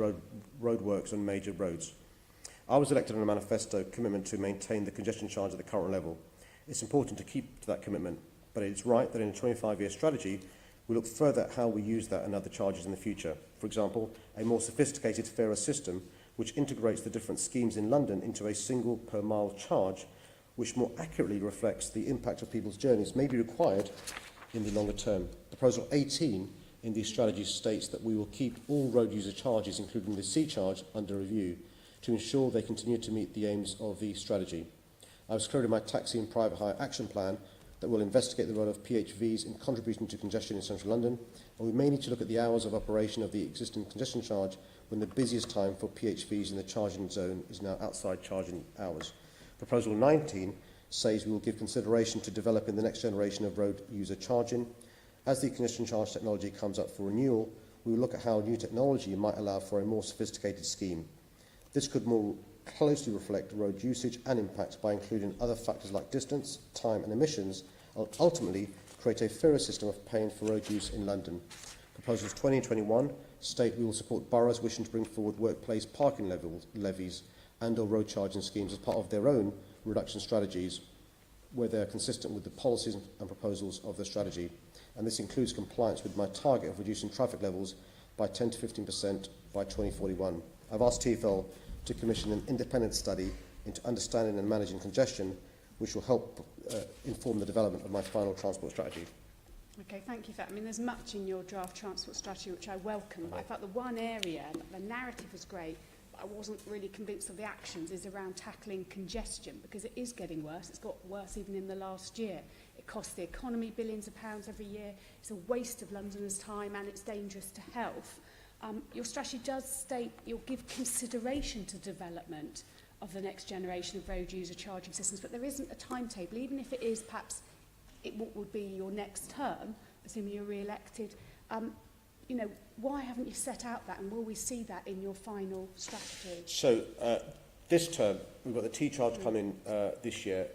roadworks on major roads. I was elected on a manifesto commitment to maintain the congestion charge at the current level. It's important to keep to that commitment, but it's right that in a 25-year strategy, we look further at how we use that and other charges in the future. For example, a more sophisticated, fairer system which integrates the different schemes in London into a single per-mile charge, which more accurately reflects the impact of people's journeys, may be required in the longer term. Proposal 18 in these strategies states that we will keep all road user charges, including the C charge, under review to ensure they continue to meet the aims of the strategy. I was clear in my taxi and private hire action plan that will investigate the role of PHVs in contributing to congestion in central London, and we may need to look at the hours of operation of the existing congestion charge when the busiest time for PHVs in the charging zone is now outside charging hours. Proposal 19 says we will give consideration to developing the next generation of road user charging. As the congestion charge technology comes up for renewal, we will look at how new technology might allow for a more sophisticated scheme. This could more closely reflect road usage and impacts by including other factors like distance, time and emissions, and ultimately create a fairer system of paying for road use in London. Proposals 20 and 21 state we will support boroughs wishing to bring forward workplace parking levies and or road charging schemes as part of their own reduction strategies where they are consistent with the policies and proposals of the strategy. And this includes compliance with my target of reducing traffic levels by 10 to 15% by 2041. I've asked TfL to commission an independent study into understanding and managing congestion, which will help inform the development of my final transport strategy. Okay, thank you for that. I mean, there's much in your draft transport strategy which I welcome, but I thought the one area, the narrative was great, but I wasn't really convinced of the actions, is around tackling congestion, because it is getting worse. It's got worse even in the last year. It costs the economy billions of pounds every year. It's a waste of Londoners' time and it's dangerous to health. Your strategy does state you'll give consideration to development of the next generation of road user charging systems, but there isn't a timetable, even if it is perhaps what would be your next term, assuming you're re-elected. You know, why haven't you set out that, and will we see that in your final strategy? So this term, we've got the T-charge coming this year,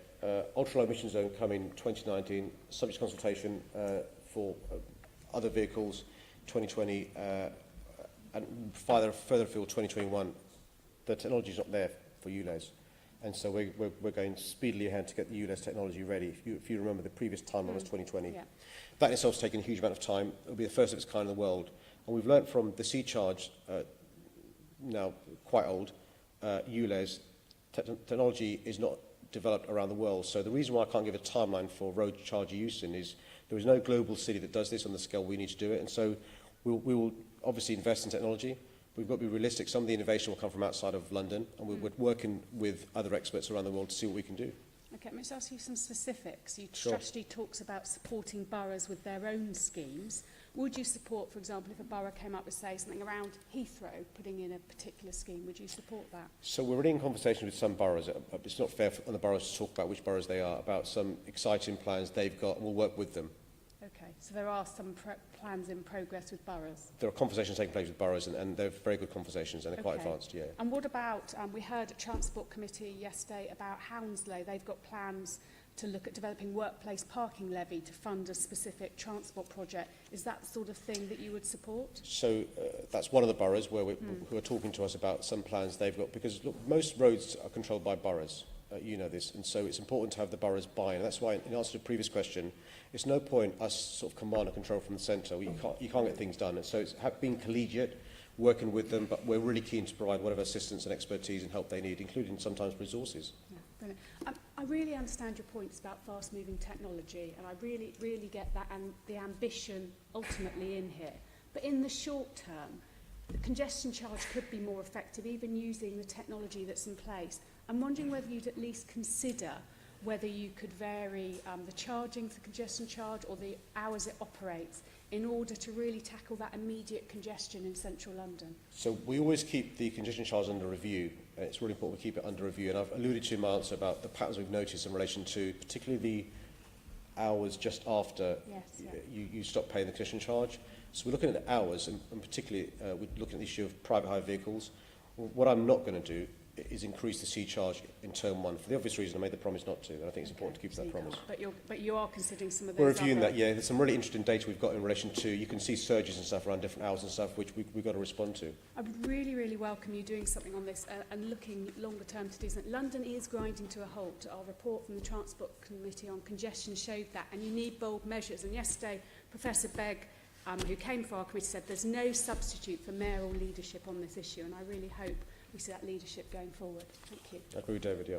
ultra-low emission zone coming 2019, subject to consultation for other vehicles 2020, and further afield 2021. The technology is not there for ULEZ. And so we're going speedily ahead to get the ULEZ technology ready. If you remember, the previous timeline was 2020. Yeah. That in itself has taken a huge amount of time. It will be the first of its kind in the world. And we've learnt from the C-charge, now quite old, ULEZ, technology is not developed around the world. So the reason why I can't give a timeline for road charger use is there is no global city that does this on the scale we need to do it. And so we will obviously invest in technology. We've got to be realistic. Some of the innovation will come from outside of London, and we're working with other experts around the world to see what we can do. Okay, let me just ask you some specifics. Your Sure. strategy talks about supporting boroughs with their own schemes. Would you support, for example, if a borough came up with, say, something around Heathrow, putting in a particular scheme, would you support that? So we're already in conversation with some boroughs. It's not fair on the boroughs to talk about which boroughs they are, about some exciting plans they've got, and we'll work with them. Okay, so there are some plans in progress with boroughs. There are conversations taking place with boroughs, and they're very good conversations, and they're quite advanced, yeah. And what about, we heard at Transport Committee yesterday about Hounslow. They've got plans to look at developing workplace parking levy to fund a specific transport project. Is that the sort of thing that you would support? So that's one of the boroughs where who are talking to us about some plans they've got, because look, most roads are controlled by boroughs. You know this, and so it's important to have the boroughs buy in. That's why, in answer to the previous question, it's no point us sort of command and control from the centre. You can't get things done. And so it's being collegiate, working with them, but we're really keen to provide whatever assistance and expertise and help they need, including sometimes resources. Yeah, brilliant. I really understand your points about fast-moving technology, and I really, really get that and the ambition ultimately in here. But in the short term, the congestion charge could be more effective, even using the technology that's in place. I'm wondering whether you'd at least consider whether you could vary the charging for congestion charge or the hours it operates in order to really tackle that immediate congestion in central London. So we always keep the congestion charge under review. It's really important we keep it under review. And I've alluded to in my answer about the patterns we've noticed in relation to particularly the hours just after you stop paying the congestion charge. So we're looking at the hours, and particularly we're looking at the issue of private hire vehicles. What I'm not going to do is increase the sea charge in term 1 for the obvious reason I made the promise not to, and I think it's important to keep to that promise. But you are considering some of those. We're reviewing other... that, yeah. There's some really interesting data we've got in relation to, you can see surges and stuff around different hours and stuff, which we've got to respond to. I would really, really welcome you doing something on this and looking longer term to do something. London is grinding to a halt. Our report from the Transport Committee on Congestion showed that, and you need bold measures. And yesterday, Professor Begg, who came for our committee, said there's no substitute for mayoral leadership on this issue, and I really hope we see that leadership going forward. Thank you. I agree with David, yeah.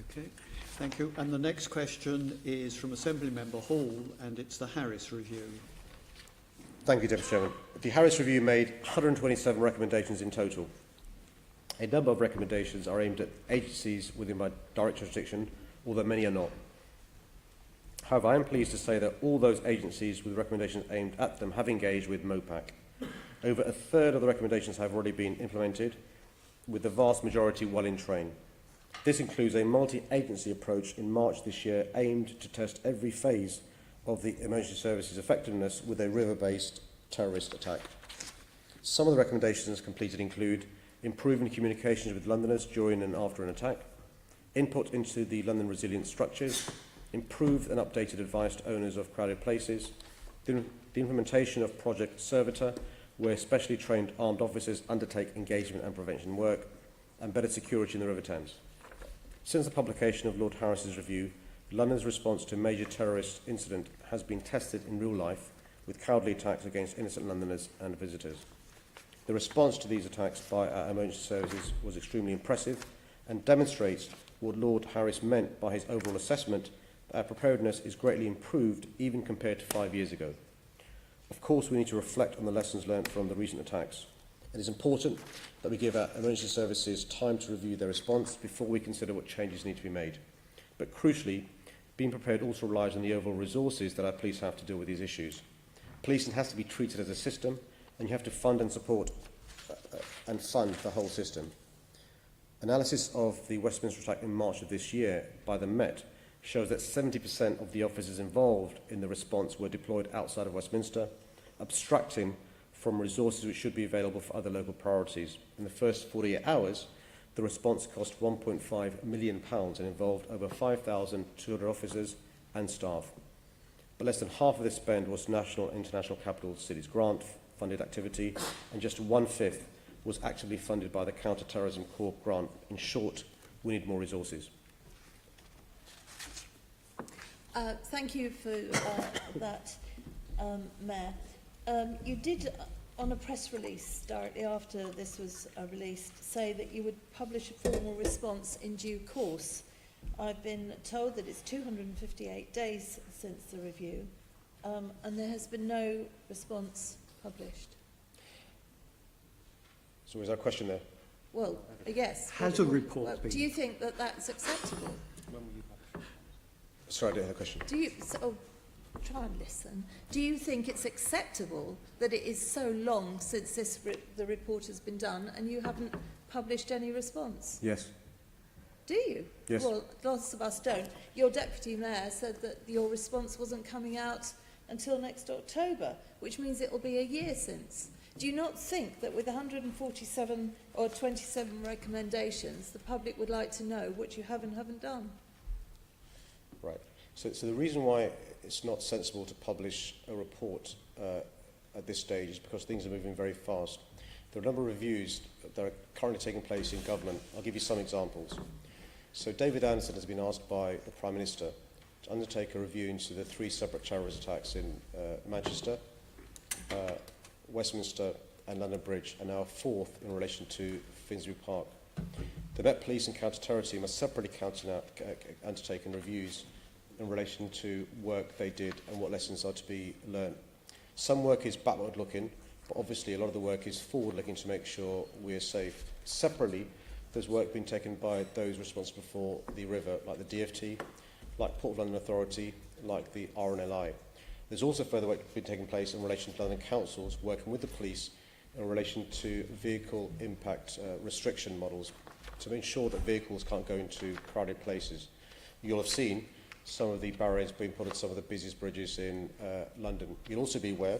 Okay, thank you. And the next question is from Assembly Member Hall, and it's the Harris Review. Thank you, Deputy Chairman. The Harris Review made 127 recommendations in total. A number of recommendations are aimed at agencies within my direct jurisdiction, although many are not. However, I am pleased to say that all those agencies with recommendations aimed at them have engaged with MOPAC. Over a third of the recommendations have already been implemented, with the vast majority well in train. This includes a multi-agency approach in March this year aimed to test every phase of the emergency services effectiveness with a river-based terrorist attack. Some of the recommendations completed include improving communications with Londoners during and after an attack, input into the London resilience structures, improved and updated advice to owners of crowded places, the implementation of Project Servitor, where specially trained armed officers undertake engagement and prevention work, and better security in the River Thames. Since the publication of Lord Harris's review, London's response to a major terrorist incident has been tested in real life with cowardly attacks against innocent Londoners and visitors. The response to these attacks by our emergency services was extremely impressive and demonstrates what Lord Harris meant by his overall assessment that our preparedness is greatly improved even compared to 5 years ago. Of course, we need to reflect on the lessons learned from the recent attacks. It is important that we give our emergency services time to review their response before we consider what changes need to be made. But crucially, being prepared also relies on the overall resources that our police have to deal with these issues. Policing has to be treated as a system, and you have to fund and support and fund the whole system. Analysis of the Westminster attack in March of this year by the Met shows that 70% of the officers involved in the response were deployed outside of Westminster, abstracting from resources which should be available for other local priorities. In the first 48 hours, the response cost £1.5 million and involved over 5,200 officers and staff. But less than half of this spend was national and international capital cities grant-funded activity, and just 1/5 was actively funded by the Counter-terrorism Corps grant. In short, we need more resources. Thank you for that, Mayor. You did, on a press release directly after this was released, say that you would publish a formal response in due course. I've been told that it's 258 days since the review, and there has been no response published. So is that a question there? Well, yes. Has a report been... Do you think that that's acceptable? Sorry, I didn't hear the question. Do you... try and listen. Do you think it's acceptable that it is so long since the report has been done and you haven't published any response? Yes. Do you? Yes. Well, lots of us don't. Your deputy mayor said that your response wasn't coming out until next October, which means it will be a year since. Do you not think that with 147 or 27 recommendations, the public would like to know what you have and haven't done? Right. So the reason why it's not sensible to publish a report at this stage is because things are moving very fast. There are a number of reviews that are currently taking place in government. I'll give you some examples. So David Anderson has been asked by the Prime Minister to undertake a review into the 3 separate terrorist attacks in Manchester, Westminster and London Bridge, and now a 4th in relation to Finsbury Park. The Met Police and Counter-terrorism team are separately undertaken reviews in relation to work they did and what lessons are to be learned. Some work is backward-looking, but obviously a lot of the work is forward-looking to make sure we're safe. Separately, there's work being taken by those responsible for the river, like the DFT, like Port of London Authority, like the RNLI. There's also further work being taking place in relation to London councils working with the police in relation to vehicle impact restriction models to ensure that vehicles can't go into crowded places. You'll have seen some of the barriers being put at some of the busiest bridges in London. You'll also be aware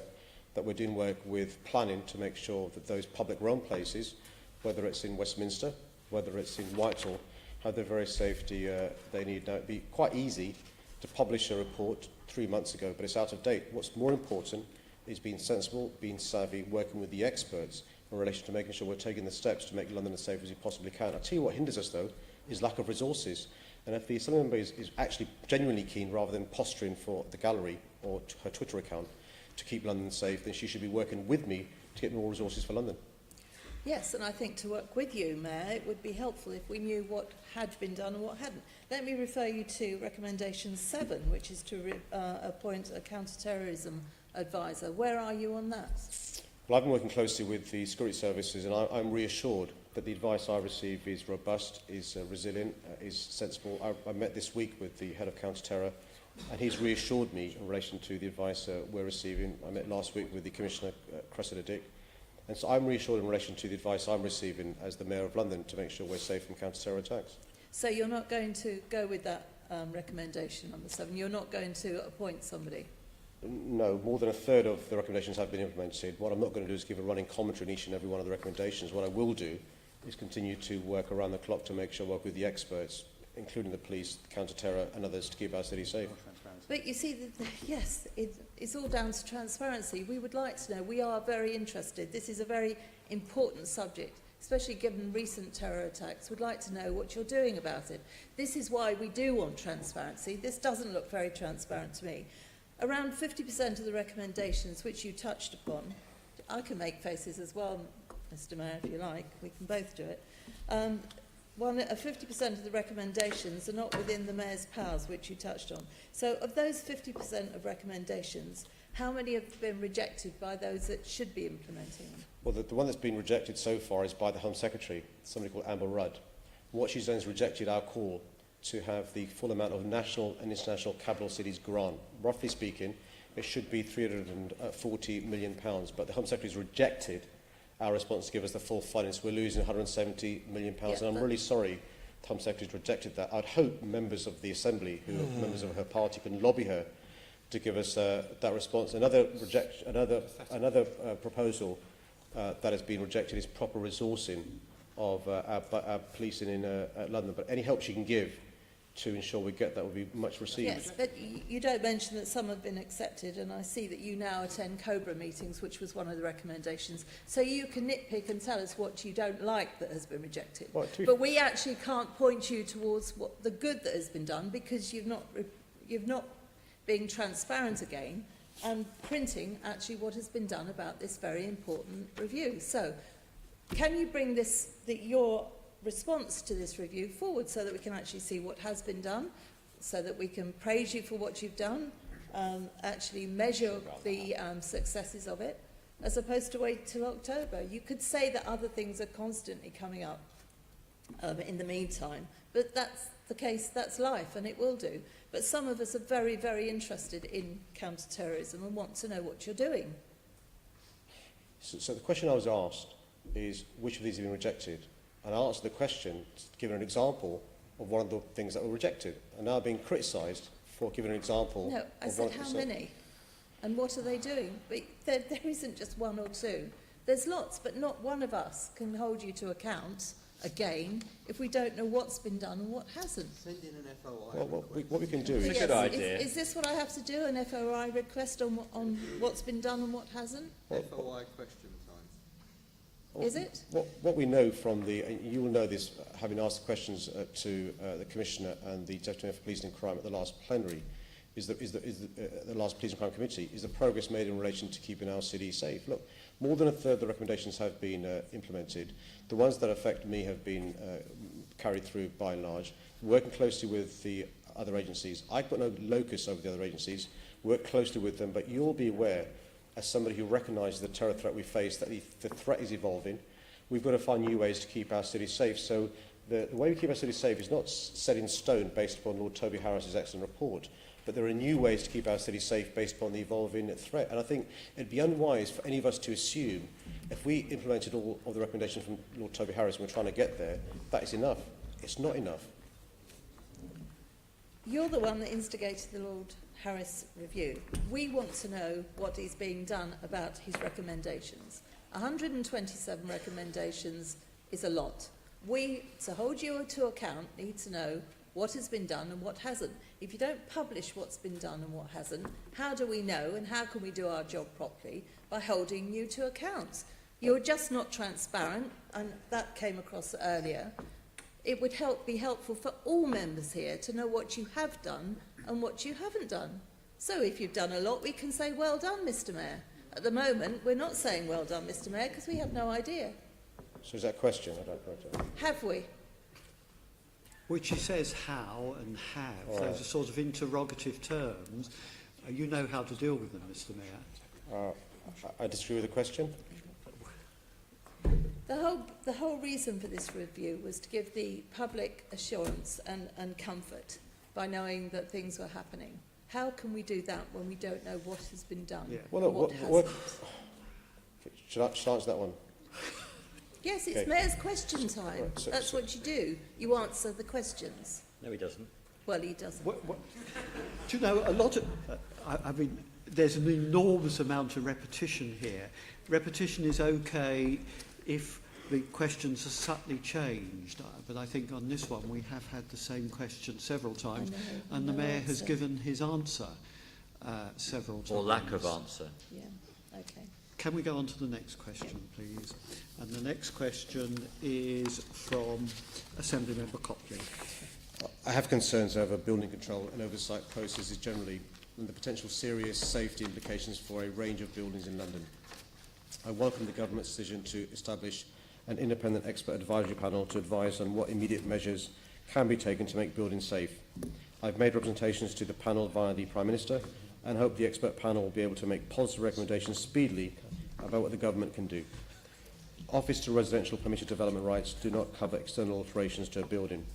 that we're doing work with planning to make sure that those public realm places, whether it's in Westminster, whether it's in Whitehall, have the very safety they need. Now, it'd be quite easy to publish a report 3 months ago, but it's out of date. What's more important is being sensible, being savvy, working with the experts in relation to making sure we're taking the steps to make London as safe as we possibly can. I'll tell you what hinders us, though, is lack of resources. And if the Assembly member is actually genuinely keen, rather than posturing for the gallery or her Twitter account, to keep London safe, then she should be working with me to get more resources for London. Yes, and I think to work with you, Mayor, it would be helpful if we knew what had been done and what hadn't. Let me refer you to recommendation 7, which is to appoint a counter-terrorism advisor. Where are you on that? Well, I've been working closely with the security services, and I'm reassured that the advice I receive is robust, is resilient, is sensible. I met this week with the head of counter-terror, and he's reassured me in relation to the advice we're receiving. I met last week with the Commissioner, Cressida Dick, and so I'm reassured in relation to the advice I'm receiving as the Mayor of London to make sure we're safe from counter-terror attacks. So you're not going to go with that recommendation number 7? You're not going to appoint somebody? No, more than a third of the recommendations have been implemented. What I'm not going to do is give a running commentary on each and every one of the recommendations. What I will do is continue to work around the clock to make sure I work with the experts, including the police, counter-terror and others, to keep our city safe. But you see, yes, it's all down to transparency. We would like to know. We are very interested. This is a very important subject, especially given recent terror attacks. We'd like to know what you're doing about it. This is why we do want transparency. This doesn't look very transparent to me. Around 50% of the recommendations which you touched upon, I can make faces as well, Mr. Mayor, if you like. We can both do it. 50% of the recommendations are not within the Mayor's powers, which you touched on. So of those 50% of recommendations, how many have been rejected by those that should be implementing them? Well, the one that's been rejected so far is by the Home Secretary, somebody called Amber Rudd. What she's done is rejected our call to have the full amount of national and international capital cities grant. Roughly speaking, it should be £340 million, but the Home Secretary's rejected our response to give us the full funding, so we're losing £170 million. Yeah, and I'm really sorry the Home Secretary's rejected that. I'd hope members of the Assembly, who are members of her party, can lobby her to give us that response. Another proposal that has been rejected is proper resourcing of our policing in London. But any help she can give to ensure we get that will be much received. Yes, but you don't mention that some have been accepted, and I see that you now attend COBRA meetings, which was one of the recommendations. So you can nitpick and tell us what you don't like that has been rejected. Well, but we actually can't point you towards what the good that has been done, because you've not being transparent again and printing actually what has been done about this very important review. So can you bring your response to this review forward so that we can actually see what has been done, so that we can praise you for what you've done, actually measure the successes of it, as opposed to wait till October? You could say that other things are constantly coming up in the meantime, but that's the case, that's life, and it will do. But some of us are very, very interested in counter-terrorism and want to know what you're doing. So the question I was asked is, which of these have been rejected? And I answered the question, giving an example of one of the things that were rejected. And now being criticised for giving an example. No, I said how many? And what are they doing? But there isn't just one or two. There's lots, but not one of us can hold you to account again if we don't know what's been done and what hasn't. Send in an FOI. Well, what we can do It's a good idea. Is this what I have to do, an FOI request on what's been done and what hasn't? FOI question time. Is it? What we know from you will know this, having asked the questions to the Commissioner and the Deputy Mayor for Policing and Crime at the last plenary, the last Policing and Crime Committee, is the progress made in relation to keeping our city safe. Look, more than a third of the recommendations have been implemented. The ones that affect me have been carried through by and large, working closely with the other agencies. I've got no locus over the other agencies, work closely with them, but you'll be aware, as somebody who recognises the terror threat we face, that the threat is evolving. We've got to find new ways to keep our city safe. So the way we keep our city safe is not set in stone based upon Lord Toby Harris's excellent report, but there are new ways to keep our city safe based upon the evolving threat. And I think it'd be unwise for any of us to assume, if we implemented all of the recommendations from Lord Toby Harris and we're trying to get there, that is enough. It's not enough. You're the one that instigated the Lord Harris review. We want to know what is being done about his recommendations. 127 recommendations is a lot. We, to hold you to account, need to know what has been done and what hasn't. If you don't publish what's been done and what hasn't, how do we know and how can we do our job properly? By holding you to account. You're just not transparent, and that came across earlier. It would be helpful for all members here to know what you have done and what you haven't done. So if you've done a lot, we can say, well done, Mr. Mayor. At the moment, we're not saying well done, Mr. Mayor, because we have no idea. So is that a question? I don't know. Have we? Which he says how and have. Those are sort of interrogative terms. You know how to deal with them, Mr. Mayor. I disagree with the question. The whole reason for this review was to give the public assurance and comfort by knowing that things were happening. How can we do that when we don't know what has been done or what hasn't? Should I answer that one? Yes, it's Mayor's question time. Right, That's what you do. You answer the questions. No, he doesn't. Well, he doesn't. Do you know, a lot of... I mean, there's an enormous amount of repetition here. Repetition is okay if the questions are subtly changed, but I think on this one we have had the same question several times, and the Mayor has given his answer several times. Or lack of answer. Yeah, okay. Can we go on to the next question, please? And the next question is from Assemblymember Copley. I have concerns over building control and oversight processes generally and the potential serious safety implications for a range of buildings in London. I welcome the government's decision to establish an independent expert advisory panel to advise on what immediate measures can be taken to make buildings safe. I've made representations to the panel via the Prime Minister and hope the expert panel will be able to make positive recommendations speedily about what the government can do. Office to residential permitted development rights do not cover external alterations to a building,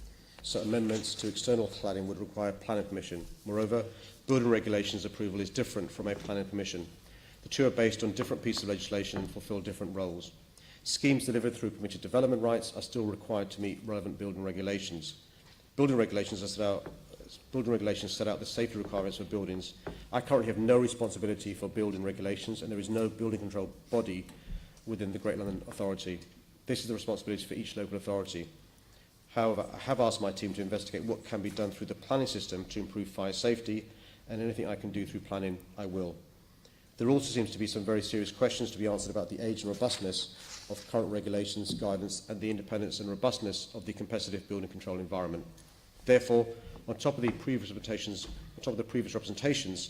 so amendments to external cladding would require planning permission. Moreover, building regulations approval is different from a planning permission. The two are based on different pieces of legislation and fulfil different roles. Schemes delivered through permitted development rights are still required to meet relevant building regulations. Building regulations set out the safety requirements for buildings. I currently have no responsibility for building regulations, and there is no building control body within the Greater London Authority. This is the responsibility for each local authority. However, I have asked my team to investigate what can be done through the planning system to improve fire safety, and anything I can do through planning, I will. There also seems to be some very serious questions to be answered about the age and robustness of current regulations, guidance, and the independence and robustness of the competitive building control environment. Therefore, on top of the previous representations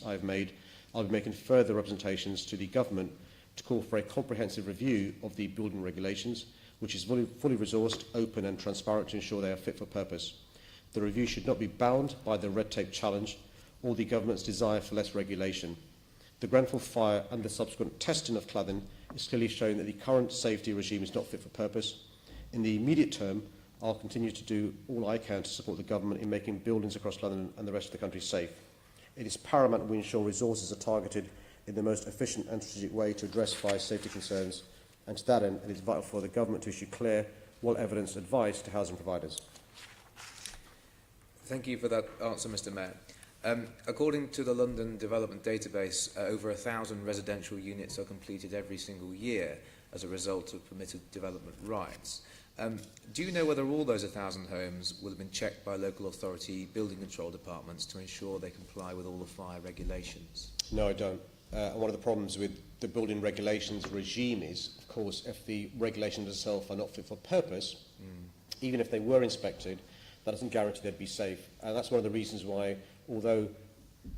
I have made, I'll be making further representations to the government to call for a comprehensive review of the building regulations, which is fully resourced, open and transparent to ensure they are fit for purpose. The review should not be bound by the red tape challenge or the government's desire for less regulation. The Grenfell fire and the subsequent testing of cladding is clearly showing that the current safety regime is not fit for purpose. In the immediate term, I'll continue to do all I can to support the government in making buildings across London and the rest of the country safe. It is paramount that we ensure resources are targeted in the most efficient and strategic way to address fire safety concerns, and to that end, it is vital for the government to issue clear, well-evidenced advice to housing providers. Thank you for that answer, Mr. Mayor. According to the London Development Database, over 1,000 residential units are completed every single year as a result of permitted development rights. Do you know whether all those 1,000 homes will have been checked by local authority building control departments to ensure they comply with all the fire regulations? No, I don't. And one of the problems with the building regulations regime is, of course, if the regulations themselves are not fit for purpose, even if they were inspected, that doesn't guarantee they'd be safe. And that's one of the reasons why, although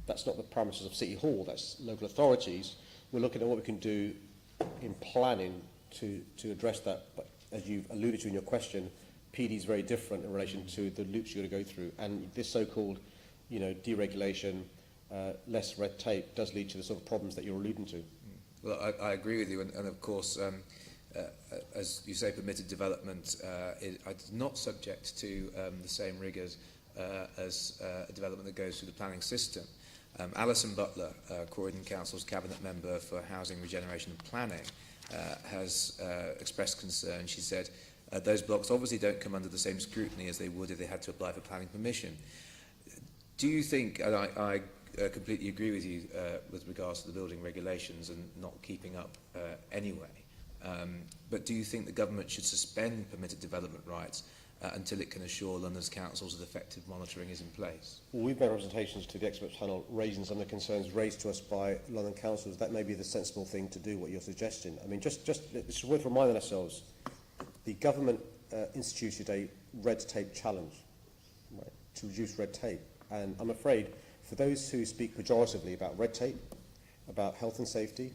that's not the premises of City Hall, that's local authorities, we're looking at what we can do in planning to address that. But as you've alluded to in your question, PD is very different in relation to the loops you've got to go through. And this so-called, deregulation, less red tape does lead to the sort of problems that you're alluding to. Well, I agree with you, and of course, as you say, permitted development is not subject to the same rigours as a development that goes through the planning system. Alison Butler, Croydon Council's Cabinet Member for Housing, Regeneration and Planning, has expressed concern. She said, those blocks obviously don't come under the same scrutiny as they would if they had to apply for planning permission. Do you think, and I completely agree with you with regards to the building regulations and not keeping up anyway. But do you think the government should suspend permitted development rights until it can assure London's councils that effective monitoring is in place? Well, we've made representations to the expert panel raising some of the concerns raised to us by London councils. That may be the sensible thing to do, what you're suggesting. I mean, it's worth reminding ourselves, the government instituted a red tape challenge, right, to reduce red tape. And I'm afraid, for those who speak pejoratively about red tape, about health and safety,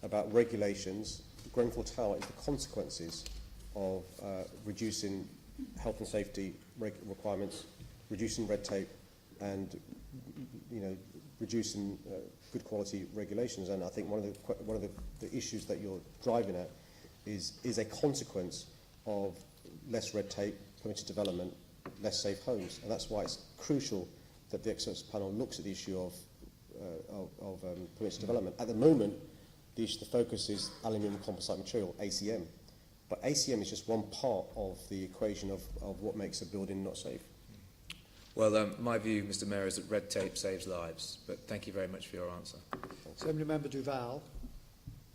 about regulations, Grenfell Tower is the consequences of reducing health and safety requirements, reducing red tape, and reducing good quality regulations. And I think one of the issues that you're driving at is a consequence of less red tape, permitted development, less safe homes, and that's why it's crucial that the experts panel looks at the issue of permitted development. At the moment, the focus is aluminium composite material, ACM. But ACM is just one part of the equation of what makes a building not safe. Well, my view, Mr Mayor, is that red tape saves lives. But thank you very much for your answer. Assembly Member Duval.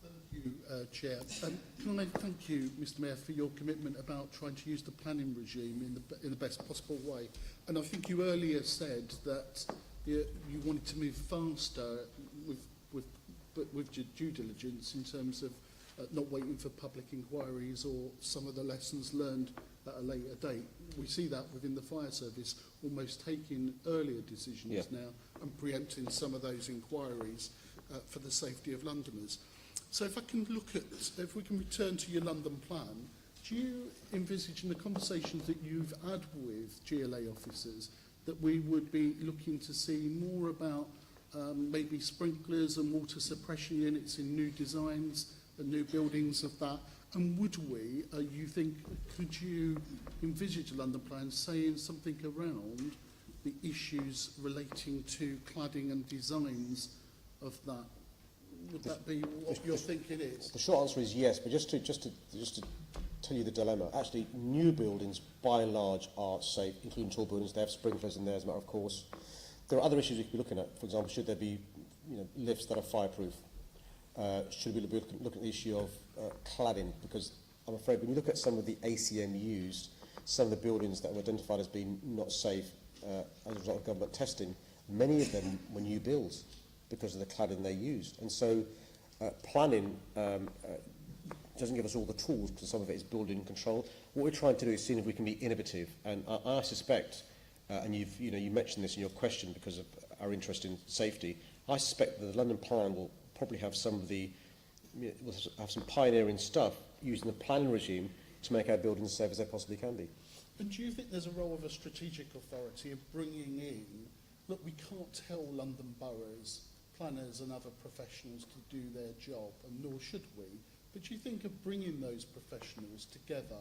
Thank you, Chair. Can I thank you, Mr Mayor, for your commitment about trying to use the planning regime in the best possible way. And I think you earlier said that you wanted to move faster with your due diligence in terms of not waiting for public inquiries or some of the lessons learned at a later date. We see that within the fire service, almost taking earlier decisions now and preempting some of those inquiries for the safety of Londoners. So if we can return to your London plan, do you envisage in the conversations that you've had with GLA officers that we would be looking to see more about maybe sprinklers and water suppression units in new designs and new buildings of that? And would we, could you envisage a London plan saying something around the issues relating to cladding and designs of that? Would that be what your thinking is? The short answer is yes, but just to tell you the dilemma, actually new buildings by and large are safe, including tall buildings. They have sprinklers in there as a matter of course. There are other issues we could be looking at. For example, should there be lifts that are fireproof? Should we be looking at the issue of cladding? Because I'm afraid when you look at some of the ACM used, some of the buildings that were identified as being not safe as a result of government testing, many of them were new builds because of the cladding they used. And so planning doesn't give us all the tools because some of it is building control. What we're trying to do is see if we can be innovative. And I suspect, and you mentioned this in your question because of our interest in safety, I suspect that the London plan will probably have some pioneering stuff using the planning regime to make our buildings as safe as they possibly can be. And do you think there's a role of a strategic authority in bringing in, look, we can't tell London boroughs, planners and other professionals to do their job, and nor should we, but do you think of bringing those professionals together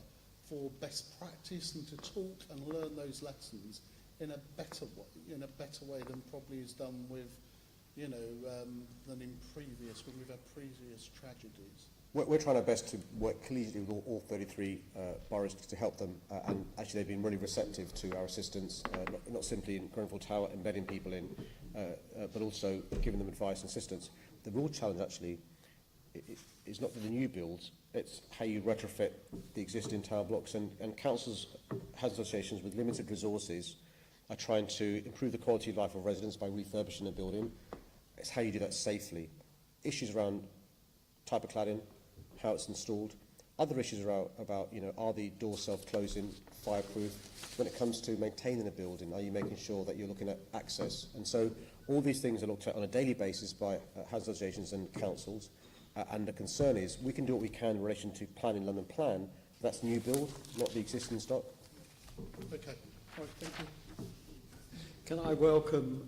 for best practice and to talk and learn those lessons in a better way than probably is done with than in previous, when we've had previous tragedies? We're trying our best to work collegially with all 33 boroughs to help them, and actually they've been really receptive to our assistance, not simply in Grenfell Tower, embedding people in, but also giving them advice and assistance. The real challenge actually is not for the new builds, it's how you retrofit the existing tower blocks, and councils, housing associations with limited resources are trying to improve the quality of life of residents by refurbishing a building. It's how you do that safely. Issues around type of cladding, how it's installed. Other issues are about are the doors self-closing, fireproof? When it comes to maintaining a building, are you making sure that you're looking at access? And so all these things are looked at on a daily basis by housing associations and councils. And the concern is we can do what we can in relation to planning London Plan. That's new build, not the existing stock. Okay. All right, thank you. Can I welcome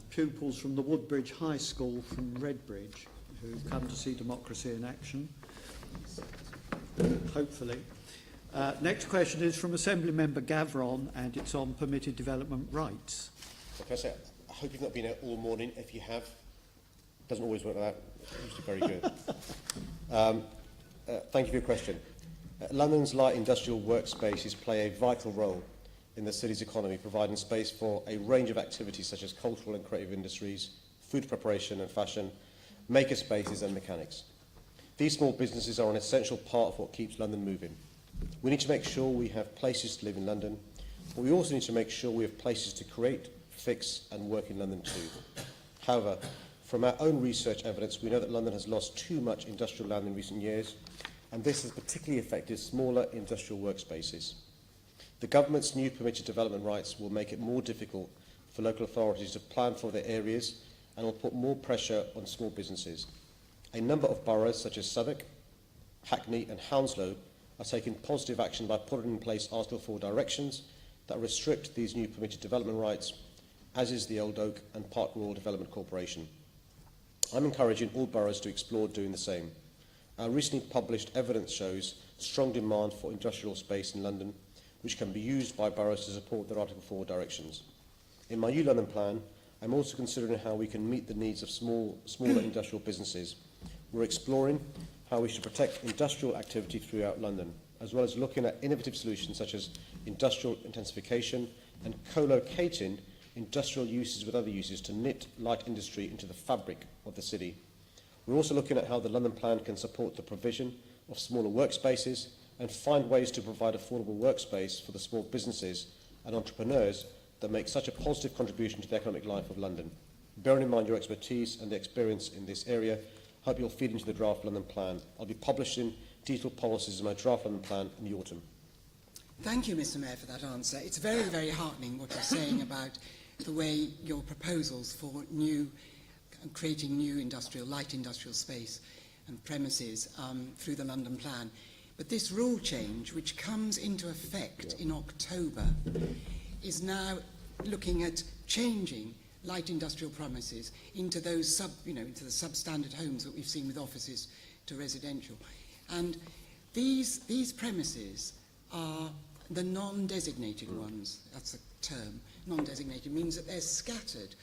pupils from the Woodbridge High School from Redbridge who've come to see democracy in action, hopefully. Next question is from Assembly Member Gavron, and it's on permitted development rights. Professor, I hope you've not been out all morning. If you have, it doesn't always work like that. It's usually very good. Thank you for your question. London's light industrial workspaces play a vital role in the city's economy, providing space for a range of activities such as cultural and creative industries, food preparation and fashion, maker spaces and mechanics. These small businesses are an essential part of what keeps London moving. We need to make sure we have places to live in London, but we also need to make sure we have places to create, fix and work in London too. However, from our own research evidence, we know that London has lost too much industrial land in recent years, and this has particularly affected smaller industrial workspaces. The government's new permitted development rights will make it more difficult for local authorities to plan for their areas and will put more pressure on small businesses. A number of boroughs, such as Southwark, Hackney and Hounslow, are taking positive action by putting in place Article 4 directions that restrict these new permitted development rights, as is the Old Oak and Park Royal Development Corporation. I'm encouraging all boroughs to explore doing the same. Our recently published evidence shows strong demand for industrial space in London, which can be used by boroughs to support their Article 4 directions. In my New London plan, I'm also considering how we can meet the needs of smaller industrial businesses. We're exploring how we should protect industrial activity throughout London, as well as looking at innovative solutions such as industrial intensification and co-locating industrial uses with other uses to knit light industry into the fabric of the city. We're also looking at how the London plan can support the provision of smaller workspaces and find ways to provide affordable workspace for the small businesses and entrepreneurs that make such a positive contribution to the economic life of London. Bearing in mind your expertise and the experience in this area, I hope you'll feed into the draft London plan. I'll be publishing detailed policies in my draft London plan in the autumn. Thank you, Mr. Mayor, for that answer. It's very, very heartening what you're saying about the way your proposals for creating new light industrial space and premises through the London plan. But this rule change, which comes into effect in October, is now looking at changing light industrial premises into those into the substandard homes that we've seen with offices to residential. And these premises are the non-designated ones. That's a term. Non-designated means that they're scattered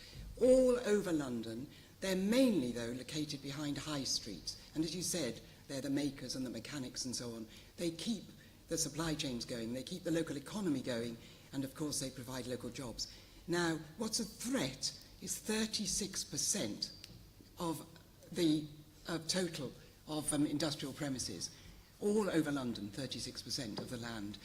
all over London. They're mainly, though, located behind high streets. And as you said, they're the makers and the mechanics and so on. They keep the supply chains going. They keep the local economy going. And, of course, they provide local jobs. Now, what's a threat is 36% of the total of industrial premises, all over London, 36% of the land.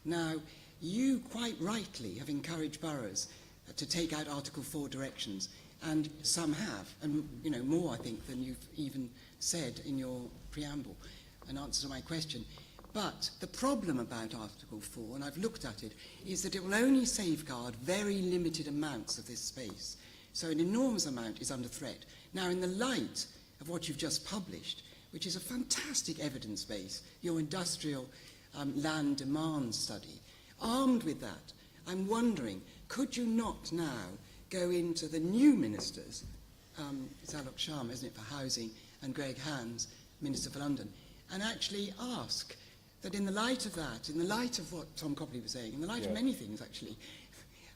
Now, you quite rightly have encouraged boroughs to take out Article 4 directions, and some have, and more, I think, than you've even said in your preamble, an answer to my question. But the problem about Article 4, and I've looked at it, is that it will only safeguard very limited amounts of this space. So an enormous amount is under threat. Now, in the light of what you've just published, which is a fantastic evidence base, your industrial land demand study, armed with that, I'm wondering, could you not now go into the new ministers, it's Alok Sharma, isn't it, for housing, and Greg Hands, Minister for London, and actually ask that in the light of that, in the light of what Tom Copley was saying, in the light of many things actually,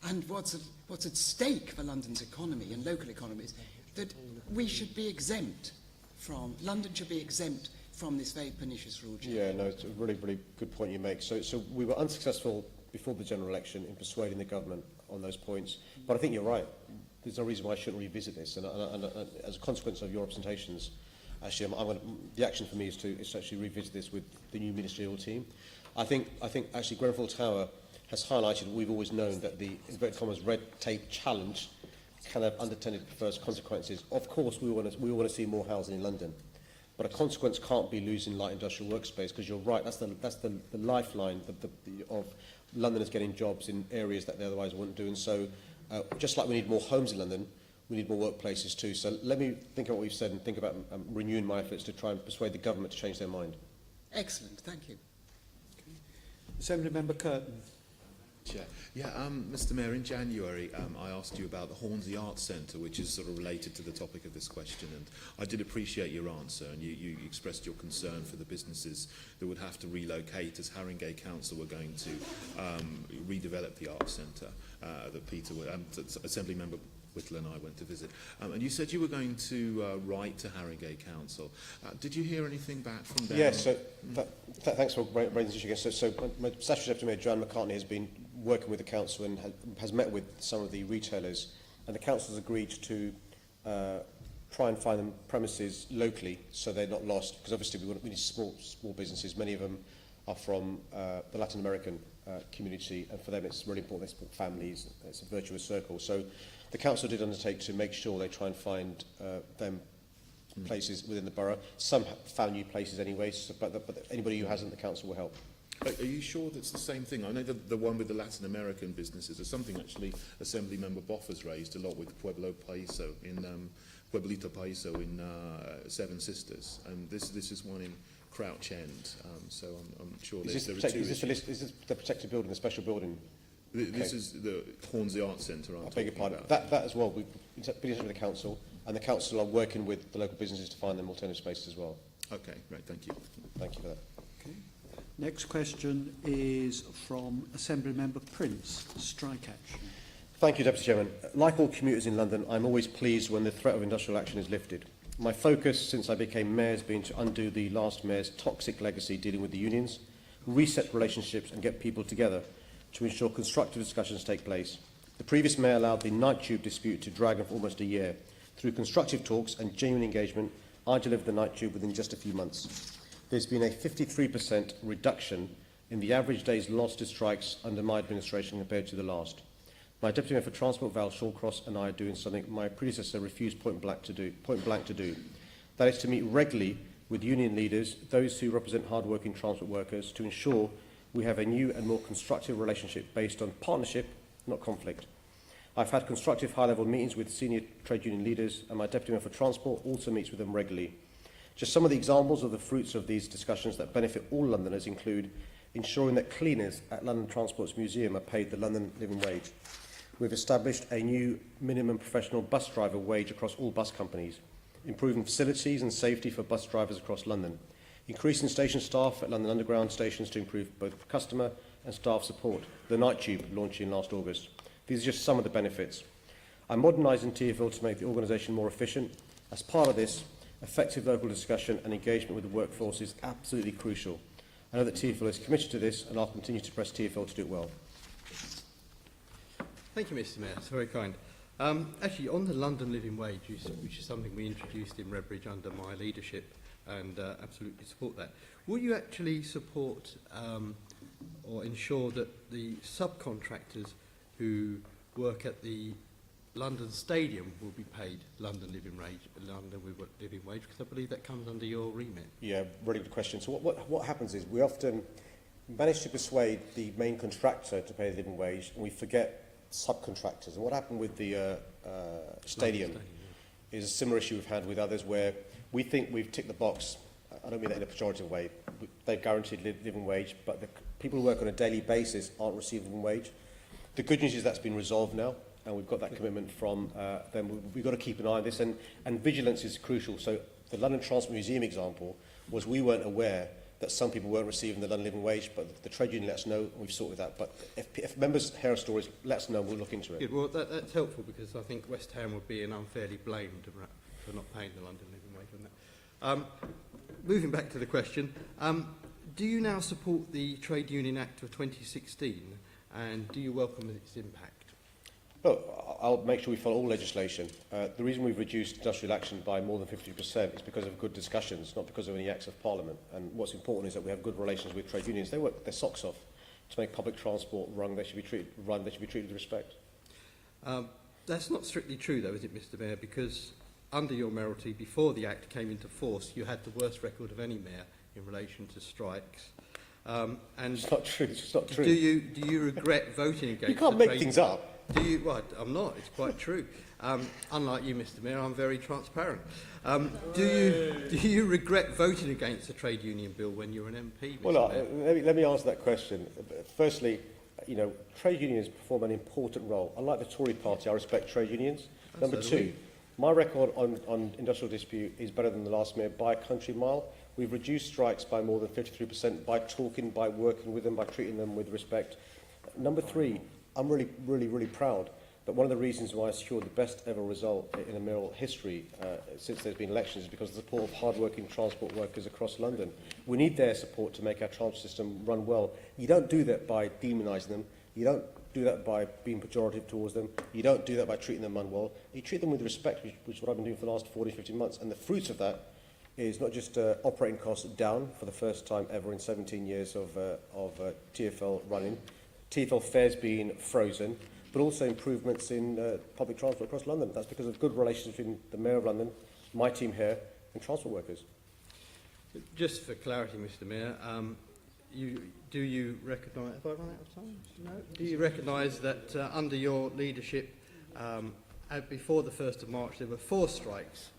and what's at stake for London's economy and local economies, that we should be exempt from, London should be exempt from this very pernicious rule change. Yeah, no, it's a really, really good point you make. So we were unsuccessful before the general election in persuading the government on those points, but I think you're right. There's no reason why I shouldn't revisit this, and as a consequence of your representations, actually, the action for me is to actually revisit this with the new ministerial team. I think actually Grenfell Tower has highlighted we've always known that the inverted commas red tape challenge can have unintended perverse consequences. Of course, we want to see more housing in London, but a consequence can't be losing light industrial workspace, because you're right. That's the lifeline of Londoners getting jobs in areas that they otherwise wouldn't do. And so, just like we need more homes in London, we need more workplaces too. So let me think about what you've said and think about renewing my efforts to try and persuade the government to change their mind. Excellent, thank you. Okay. Assembly Member Curtin. Chair. Yeah, Mr. Mayor, in January I asked you about the Hornsey Arts Centre, which is sort of related to the topic of this question, and I did appreciate your answer, and you expressed your concern for the businesses that would have to relocate as Haringey Council were going to redevelop the Arts Centre that Peter, Assembly Member Whittle and I went to visit. And you said you were going to write to Haringey Council. Did you hear anything back from them? Yes, so thanks for raising this issue again. So my Statutory Deputy Mayor, Joanne McCartney, has been working with the council and has met with some of the retailers, and the council has agreed to try and find them premises locally so they're not lost, because obviously we need small businesses. Many of them are from the Latin American community, and for them it's really important they support families. It's a virtuous circle. So the council did undertake to make sure they try and find them places within the borough. Some found new places anyway, so, but anybody who hasn't, the council will help. Are you sure that's the same thing? I know the one with the Latin American businesses is something actually Assembly Member Boff has raised a lot with Pueblito Paiso in Seven Sisters, and this is one in Crouch End. So I'm sure there are two issues. Is this the protected building, the special building? This is the Hornsey Arts Centre. I beg your pardon. That as well. We've been in touch with the council, and the council are working with the local businesses to find them alternative spaces as well. Okay, right. Thank you. Thank you for that. Okay. Next question is from Assembly Member Prince. Strike action. Thank you, Deputy Chairman. Like all commuters in London, I'm always pleased when the threat of industrial action is lifted. My focus since I became Mayor has been to undo the last Mayor's toxic legacy dealing with the unions, reset relationships and get people together to ensure constructive discussions take place. The previous Mayor allowed the night tube dispute to drag on for almost a year. Through constructive talks and genuine engagement, I delivered the night tube within just a few months. There's been a 53% reduction in the average days lost to strikes under my administration compared to the last. My Deputy Mayor for Transport, Val Shawcross, and I are doing something my predecessor refused point blank to do. That is to meet regularly with union leaders, those who represent hard-working transport workers, to ensure we have a new and more constructive relationship based on partnership, not conflict. I've had constructive high-level meetings with senior trade union leaders, and my Deputy Mayor for Transport also meets with them regularly. Just some of the examples of the fruits of these discussions that benefit all Londoners include ensuring that cleaners at London Transport's museum are paid the London living wage. We've established a new minimum professional bus driver wage across all bus companies, improving facilities and safety for bus drivers across London, increasing station staff at London Underground stations to improve both customer and staff support, the night tube launching last August. These are just some of the benefits. I'm modernising TfL to make the organisation more efficient. As part of this, effective local discussion and engagement with the workforce is absolutely crucial. I know that TfL is committed to this, and I'll continue to press TfL to do it well. Thank you, Mr. Mayor. That's very kind. Actually, on the London living wage, which is something we introduced in Redbridge under my leadership, and absolutely support that. Will you actually support or ensure that the subcontractors who work at the London Stadium will be paid London living wage? Because I believe that comes under your remit. Yeah, really good question. So what happens is we often manage to persuade the main contractor to pay the living wage, and we forget subcontractors. And what happened with the stadium is a similar issue we've had with others, where we think we've ticked the box. I don't mean that in a pejorative way. They've guaranteed living wage, but the people who work on a daily basis aren't receiving living wage. The good news is that's been resolved now, and we've got that commitment from them. We've got to keep an eye on this, and vigilance is crucial. So the London Transport Museum example was we weren't aware that some people weren't receiving the London living wage, but the trade union let us know, and we've sorted that. But if members hear our stories, let us know, we'll look into it. Good. Well, that's helpful, because I think West Ham would be unfairly blamed for not paying the London living wage on that. Moving back to the question, do you now support the Trade Union Act of 2016, and do you welcome its impact? Well, I'll make sure we follow all legislation. The reason we've reduced industrial action by more than 50% is because of good discussions, not because of any acts of Parliament. And what's important is that we have good relations with trade unions. They work their socks off to make public transport run. They should be treated with respect. That's not strictly true, though, is it, Mr. Mayor? Because under your mayoralty, before the Act came into force, you had the worst record of any mayor in relation to strikes. And it's not true. It's not true. Do you regret voting against? You can't make things up. Do you? Well, I'm not. It's quite true. Unlike you, Mr. Mayor, I'm very transparent. Do you regret voting against the trade union bill when you're an MP? Mr. Mayor? Let me answer that question. Firstly, trade unions perform an important role. Unlike the Tory party, I respect trade unions. Number two, my record on industrial dispute is better than the last mayor by a country mile. We've reduced strikes by more than 53% by talking, by working with them, by treating them with respect. Number three, I'm really proud that one of the reasons why I secured the best ever result in a mayoral history since there's been elections is because of the support of hard-working transport workers across London. We need their support to make our transport system run well. You don't do that by demonising them. You don't do that by being pejorative towards them. You don't do that by treating them unwell. You treat them with respect, which is what I've been doing for the last 40, 50 months. And the fruits of that is not just operating costs down for the first time ever in 17 years of TfL running, TfL fares being frozen, but also improvements in public transport across London. That's because of good relations between the Mayor of London, my team here, and transport workers. Just for clarity, Mr. Mayor, do you recognise? Have I run out of time? No. Do you recognise that under your leadership, before the 1st of March, there were 4 strikes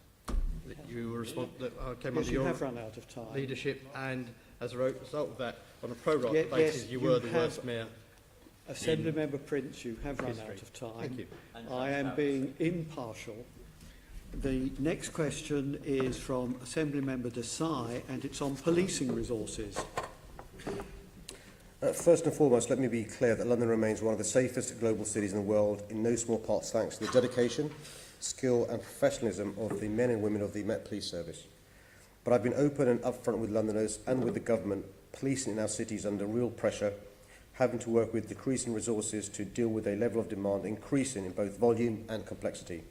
that you were that came under your have run out of time. leadership, and as a result of that, on a pro-rata basis, you were the worst mayor. Assembly Member Prince, you have run out of time. Thank you. I am being impartial. The next question is from Assembly Member Desai, and it's on policing resources. First and foremost, let me be clear that London remains one of the safest global cities in the world, in no small part thanks to the dedication, skill and professionalism of the men and women of the Met Police Service. But I've been open and upfront with Londoners and with the government. Policing in our cities under real pressure, having to work with decreasing resources to deal with a level of demand increasing in both volume and complexity.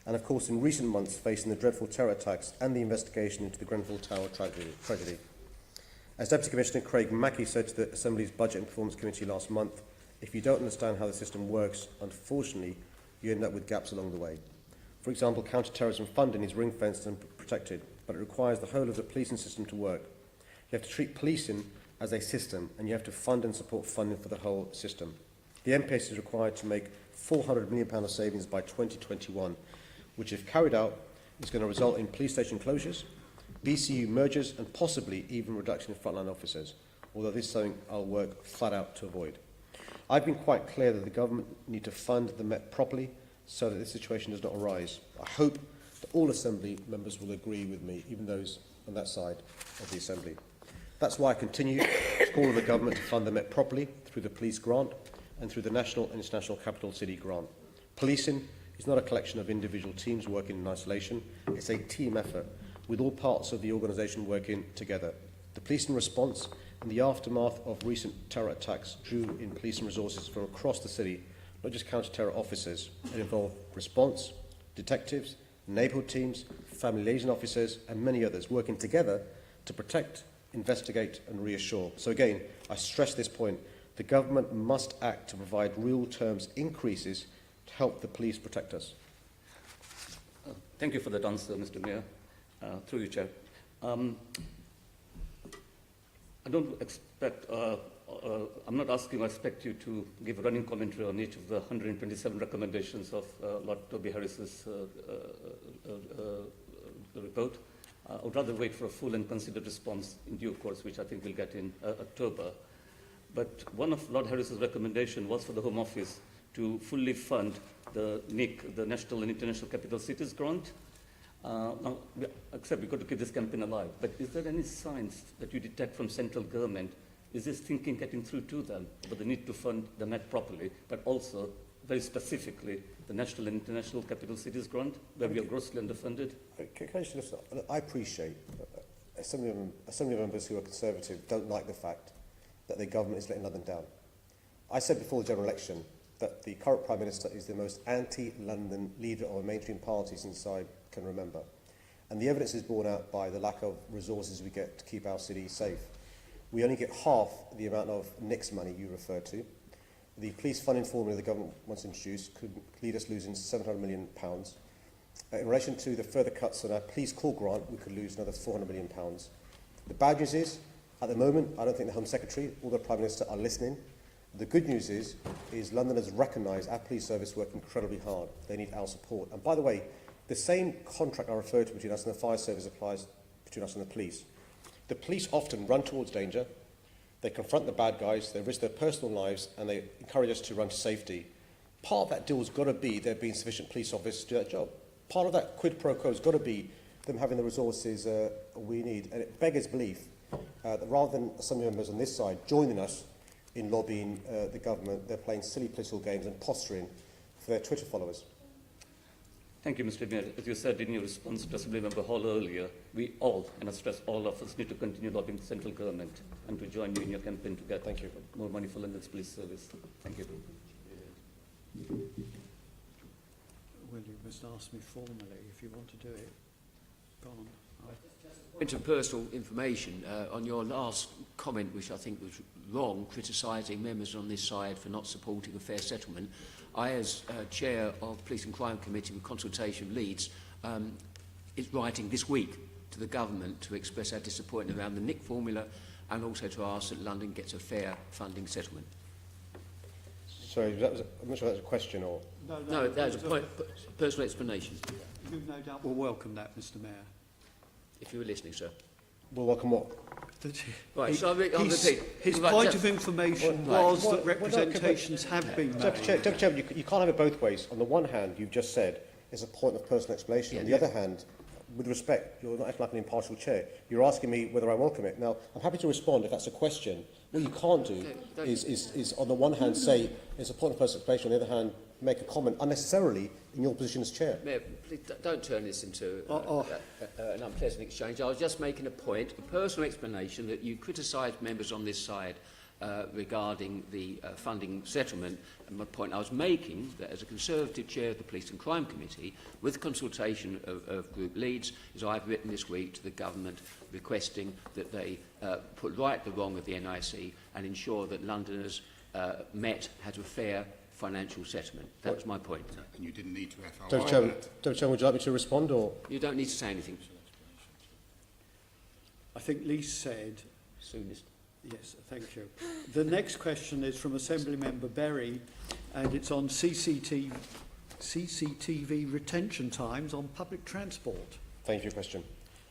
And of course, in recent months, facing the dreadful terror attacks and the investigation into the Grenfell Tower tragedy. As Deputy Commissioner Craig Mackey said to the Assembly's Budget and Performance Committee last month, if you don't understand how the system works, unfortunately, you end up with gaps along the way. For example, counter-terrorism funding is ring-fenced and protected, but it requires the whole of the policing system to work. You have to treat policing as a system, and you have to fund and support funding for the whole system. The MPS is required to make £400 million of savings by 2021, which, if carried out, is going to result in police station closures, BCU mergers, and possibly even reduction in frontline officers, although this is something I'll work flat out to avoid. I've been quite clear that the government need to fund the Met properly so that this situation does not arise. I hope that all Assembly members will agree with me, even those on that side of the Assembly. That's why I continue to call on the government to fund the Met properly through the police grant and through the national and international capital city grant. Policing is not a collection of individual teams working in isolation. It's a team effort with all parts of the organisation working together. The policing response in the aftermath of recent terror attacks drew in policing resources from across the city, not just counter-terror officers. It involved response, detectives, neighbourhood teams, family liaison officers and many others working together to protect, investigate and reassure. So again, I stress this point. The government must act to provide real terms increases to help the police protect us. Thank you for that answer, Mr. Mayor. Through you, Chair. I don't expect, I'm not asking or expect you to give a running commentary on each of the 127 recommendations of Lord Toby Harris's report. I would rather wait for a full and considered response in due course, which I think we'll get in October. But one of Lord Harris's recommendations was for the Home Office to fully fund the NIC, the National and International Capital Cities grant. Now, except we've got to keep this campaign alive, but is there any signs that you detect from central government? Is this thinking getting through to them about the need to fund the Met properly, but also, very specifically, the National and International Capital Cities grant, where we are grossly underfunded? Can I just listen? I appreciate Assembly members who are Conservative don't like the fact that the government is letting London down. I said before the general election that the current Prime Minister is the most anti-London leader of a mainstream party since I can remember. And the evidence is borne out by the lack of resources we get to keep our city safe. We only get half the amount of NICS money you referred to. The police funding formula the government wants to introduce could lead us losing £700 million. In relation to the further cuts on our police core grant, we could lose another £400 million. The bad news is, at the moment, I don't think the Home Secretary or the Prime Minister are listening. The good news is Londoners recognise our police service work incredibly hard. They need our support. And by the way, the same contract I referred to between us and the fire service applies between us and the police. The police often run towards danger. They confront the bad guys, they risk their personal lives, and they encourage us to run to safety. Part of that deal has got to be there being sufficient police officers to do that job. Part of that quid pro quo has got to be them having the resources we need. And it beggars belief that rather than some members on this side joining us in lobbying the government, they're playing silly political games and posturing for their Twitter followers. Thank you, Mr. Mayor. As you said in your response to Assembly Member Hall earlier, we all, and I stress all of us, need to continue lobbying the central government and to join you in your campaign to get more money for London's police service. Thank you. Well, you must ask me formally if you want to do it. Go on. Point of personal information on your last comment, which I think was wrong, criticising members on this side for not supporting a fair settlement. I, as chair of Police and Crime Committee with consultation of Leeds, is writing this week to the government to express our disappointment around the NIC formula and also to ask that London gets a fair funding settlement. Sorry, I'm not sure that's a question or... No, that was a personal explanation. You no doubt will welcome that, Mr. Mayor. If you were listening, sir. Well, welcome what? Right, so I'll repeat. His point of information was that representations have been made. Deputy Chairman, you can't have it both ways. On the one hand, you've just said it's a point of personal explanation. On the other hand, with respect, you're not acting like an impartial chair. You're asking me whether I welcome it. Now, I'm happy to respond if that's a question. What you can't do is on the one hand, say it's a point of personal explanation, on the other hand, make a comment unnecessarily in your position as chair. Mayor, please don't turn this into an unpleasant exchange. I was just making a point, a personal explanation that you criticised members on this side regarding the funding settlement, and my point I was making that as a Conservative chair of the Police and Crime Committee, with consultation of Group Leeds, is I've written this week to the government requesting that they put right the wrong of the NIC and ensure that Londoners had a fair financial settlement. That was my point. And you didn't need to FRI Deputy Chairman, would you like me to respond or...? You don't need to say anything. I think Lee said... Soonest. Yes, thank you. The next question is from Assembly Member Berry, and it's on CCTV retention times on public transport. Thank you for your question.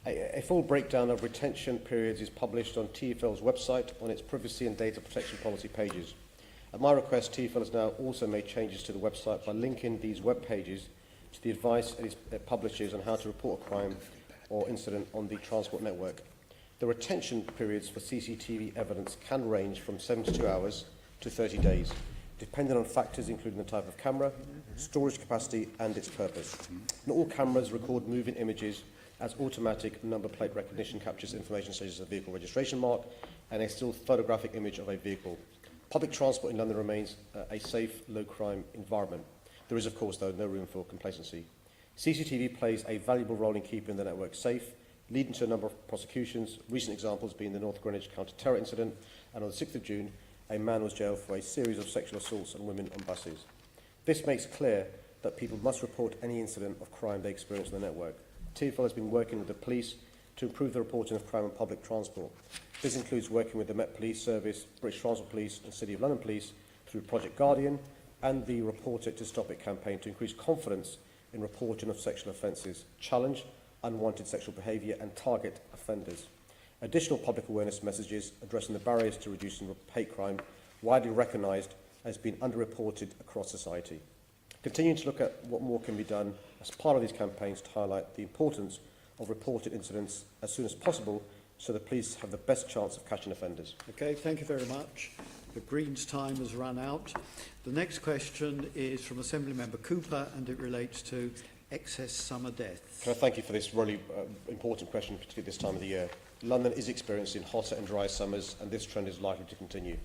A full breakdown of retention periods is published on TfL's website on its privacy and data protection policy pages. At my request, TfL has now also made changes to the website by linking these web pages to the advice it publishes on how to report a crime or incident on the transport network. The retention periods for CCTV evidence can range from 72 hours to 30 days, depending on factors including the type of camera, storage capacity and its purpose. Not all cameras record moving images, as automatic number plate recognition captures information such as a vehicle registration mark and a still photographic image of a vehicle. Public transport in London remains a safe, low-crime environment. There is, of course, though, no room for complacency. CCTV plays a valuable role in keeping the network safe, leading to a number of prosecutions, recent examples being the North Greenwich counter-terror incident, and on the 6th of June, a man was jailed for a series of sexual assaults on women on buses. This makes clear that people must report any incident of crime they experience on the network. TfL has been working with the police to improve the reporting of crime on public transport. This includes working with the Met Police Service, British Transport Police and City of London Police through Project Guardian and the Report It to Stop It campaign to increase confidence in reporting of sexual offences, challenge unwanted sexual behaviour and target offenders. Additional public awareness messages addressing the barriers to reducing hate crime, widely recognised as being underreported across society. Continuing to look at what more can be done as part of these campaigns to highlight the importance of reported incidents as soon as possible so the police have the best chance of catching offenders. Okay, thank you very much. The Greens' time has run out. The next question is from Assembly Member Cooper and it relates to excess summer deaths. Can I thank you for this really important question, particularly this time of the year. London is experiencing hotter and drier summers and this trend is likely to continue.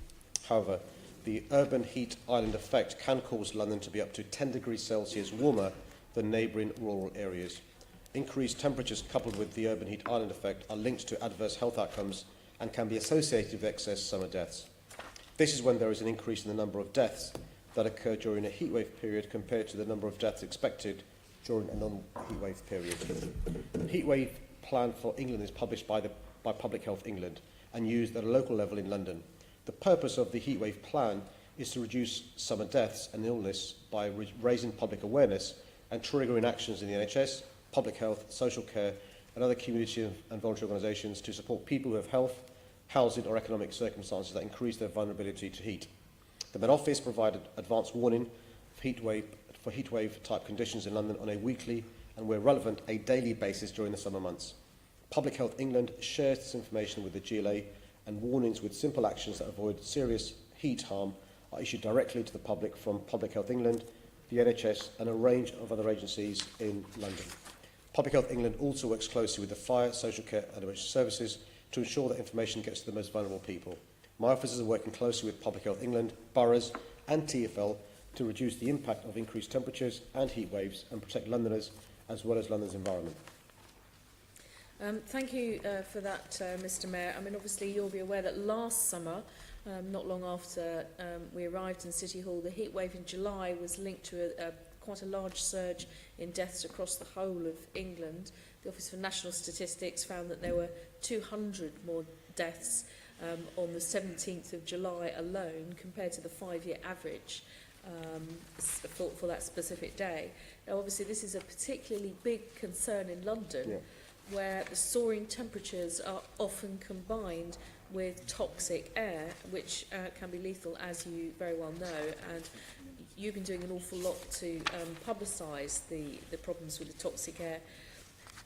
However, the urban heat island effect can cause London to be up to 10 degrees Celsius warmer than neighbouring rural areas. Increased temperatures coupled with the urban heat island effect are linked to adverse health outcomes and can be associated with excess summer deaths. This is when there is an increase in the number of deaths that occur during a heatwave period compared to the number of deaths expected during a non-heatwave period. The heatwave plan for England is published by Public Health England and used at a local level in London. The purpose of the heatwave plan is to reduce summer deaths and illness by raising public awareness and triggering actions in the NHS, public health, social care and other community and voluntary organisations to support people who have health, housing or economic circumstances that increase their vulnerability to heat. The Met Office provided advance warning for heatwave type conditions in London on a weekly and, where relevant, a daily basis during the summer months. Public Health England shares this information with the GLA and warnings with simple actions that avoid serious heat harm are issued directly to the public from Public Health England the NHS and a range of other agencies in London. Public Health England also works closely with the fire, social care and emergency services to ensure that information gets to the most vulnerable people. My officers are working closely with Public Health England, boroughs and TfL to reduce the impact of increased temperatures and heat waves and protect Londoners as well as London's environment. Thank you for that, Mr Mayor. I mean, obviously, you'll be aware that last summer, not long after we arrived in City Hall, the heat wave in July was linked to quite a large surge in deaths across the whole of England. The Office for National Statistics found that there were 200 more deaths on the 17th of July alone compared to the 5-year average for that specific day. Now, obviously, this is a particularly big concern in London, where the soaring temperatures are often combined with toxic air, which can be lethal, as you very well know. And you've been doing an awful lot to publicise the problems with the toxic air.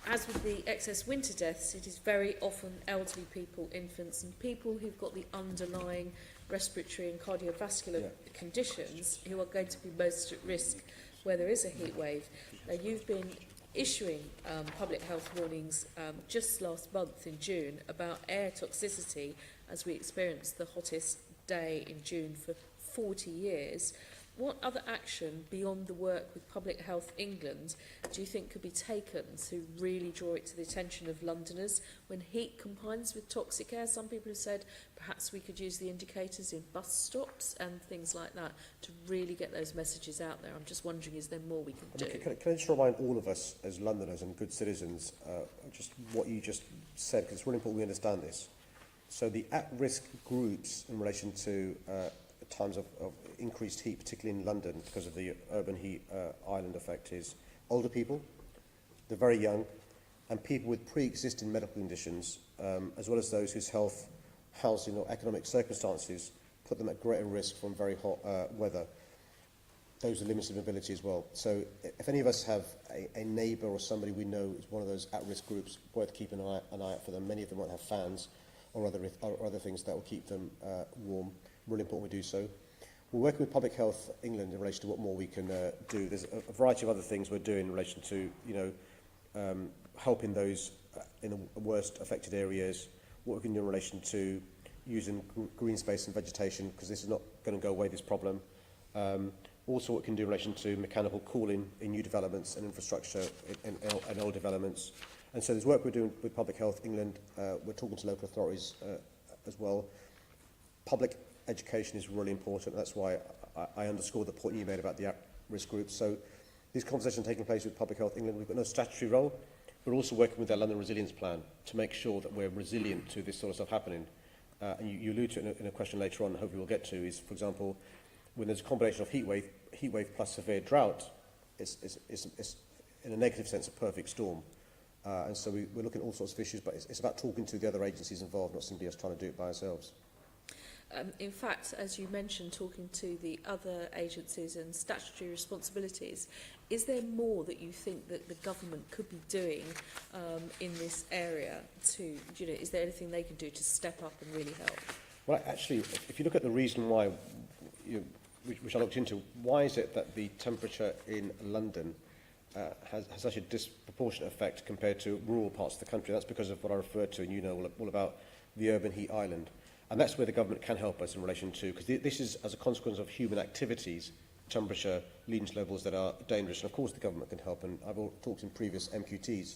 As with the excess winter deaths, it is very often elderly people, infants, and people who've got the underlying respiratory and cardiovascular conditions who are going to be most at risk where there is a heat wave. Now, you've been issuing public health warnings just last month in June about air toxicity as we experienced the hottest day in June for 40 years. What other action beyond the work with Public Health England do you think could be taken to really draw it to the attention of Londoners when heat combines with toxic air? Some people have said perhaps we could use the indicators in bus stops and things like that to really get those messages out there. I'm just wondering, is there more we can do? Can I just remind all of us as Londoners and good citizens just what you just said, because it's really important we understand this. So the at-risk groups in relation to times of increased heat, particularly in London because of the urban heat island effect, is older people, the very young, and people with pre-existing medical conditions, as well as those whose health, housing or economic circumstances put them at greater risk from very hot weather. Those are limited mobility as well. So if any of us have a neighbour or somebody we know is one of those at-risk groups, worth keeping an eye out for them. Many of them won't have fans or other things that will keep them warm. Really important we do so. We're working with Public Health England in relation to what more we can do. There's a variety of other things we're doing in relation to, helping those in the worst affected areas, what we can do in relation to using green space and vegetation, because this is not going to go away, this problem. Also what we can do in relation to mechanical cooling in new developments and infrastructure in old developments. And so there's work we're doing with Public Health England. We're talking to local authorities as well. Public education is really important. That's why I underscore the point you made about the at-risk groups. So these conversations are taking place with Public Health England. We've got no statutory role. We're also working with their London Resilience Plan to make sure that we're resilient to this sort of stuff happening. And you allude to it in a question later on, hopefully we'll get to, is, for example, when there's a combination of heat wave plus severe drought, it's in a negative sense, a perfect storm. And so we're looking at all sorts of issues, but it's about talking to the other agencies involved, not simply us trying to do it by ourselves. In fact, as you mentioned, talking to the other agencies and statutory responsibilities, is there more that you think that the government could be doing in this area to, is there anything they can do to step up and really help? Well, actually, if you look at the reason why, which I looked into, why is it that the temperature in London has such a disproportionate effect compared to rural parts of the country? That's because of what I referred to, and you know all about the urban heat island. And that's where the government can help us in relation to, because this is as a consequence of human activities, temperature leading to levels that are dangerous. And of course the government can help, and I've talked in previous MQTs,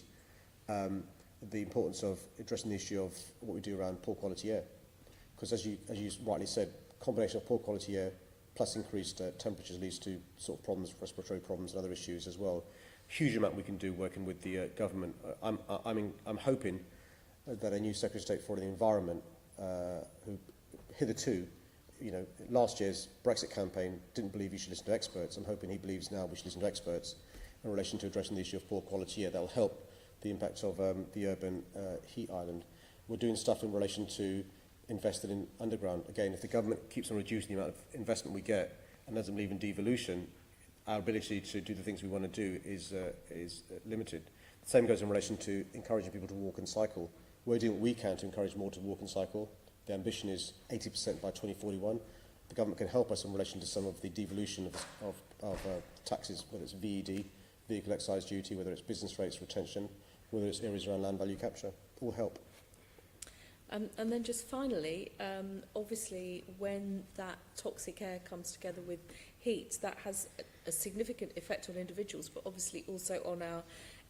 the importance of addressing the issue of what we do around poor quality air. Because as you rightly said, combination of poor quality air plus increased temperatures leads to sort of problems, respiratory problems and other issues as well. Huge amount we can do working with the government. I'm hoping that a new Secretary of State for the Environment, who hitherto, last year's Brexit campaign didn't believe you should listen to experts. I'm hoping he believes now we should listen to experts in relation to addressing the issue of poor quality air. That will help the impact of the urban heat island. We're doing stuff in relation to investing in underground. Again, if the government keeps on reducing the amount of investment we get and doesn't believe in devolution, our ability to do the things we want to do is limited. The same goes in relation to encouraging people to walk and cycle. We're doing what we can to encourage more to walk and cycle. The ambition is 80% by 2041. the government can help us in relation to some of the devolution of taxes, whether it's VED, vehicle excise duty, whether it's business rates retention, whether it's areas around land value capture, all help. And then just finally, obviously when that toxic air comes together with heat, that has a significant effect on individuals, but obviously also on our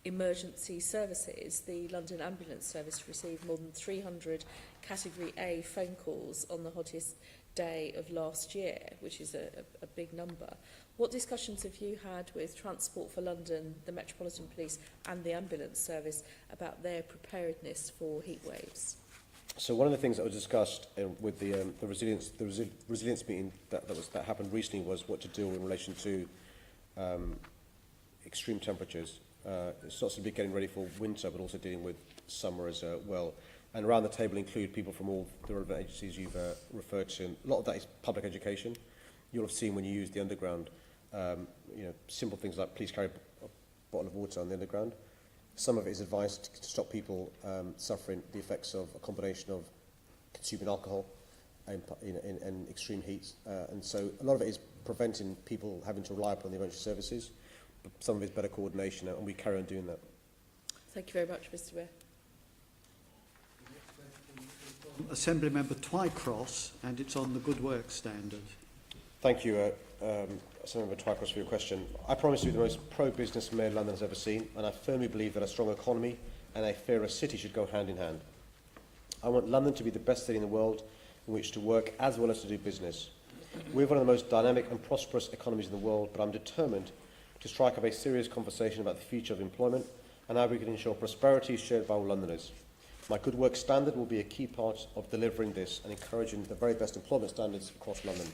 emergency services. The London Ambulance Service received more than 300 Category A phone calls on the hottest day of last year, which is a big number. What discussions have you had with Transport for London, the Metropolitan Police and the Ambulance Service about their preparedness for heat waves? So one of the things that was discussed with the resilience meeting that happened recently was what to do in relation to extreme temperatures. It's not simply getting ready for winter, but also dealing with summer as well. And around the table include people from all the relevant agencies you've referred to. And a lot of that is public education. You'll have seen when you use the underground, simple things like please carry a bottle of water on the underground. Some of it is advice to stop people suffering the effects of a combination of consuming alcohol in extreme heats. And so a lot of it is preventing people having to rely upon the emergency services. But some of it is better coordination, and we carry on doing that. Thank you very much, Mr. Mayor. Assembly Member Twycross, and it's on the Good Work Standard. Thank you, Assembly Member Twycross, for your question. I promise to be the most pro-business Mayor London has ever seen, and I firmly believe that a strong economy and a fairer city should go hand in hand. I want London to be the best city in the world in which to work as well as to do business. We have one of the most dynamic and prosperous economies in the world, but I'm determined to strike up a serious conversation about the future of employment and how we can ensure prosperity is shared by all Londoners. My Good Work Standard will be a key part of delivering this and encouraging the very best employment standards across London.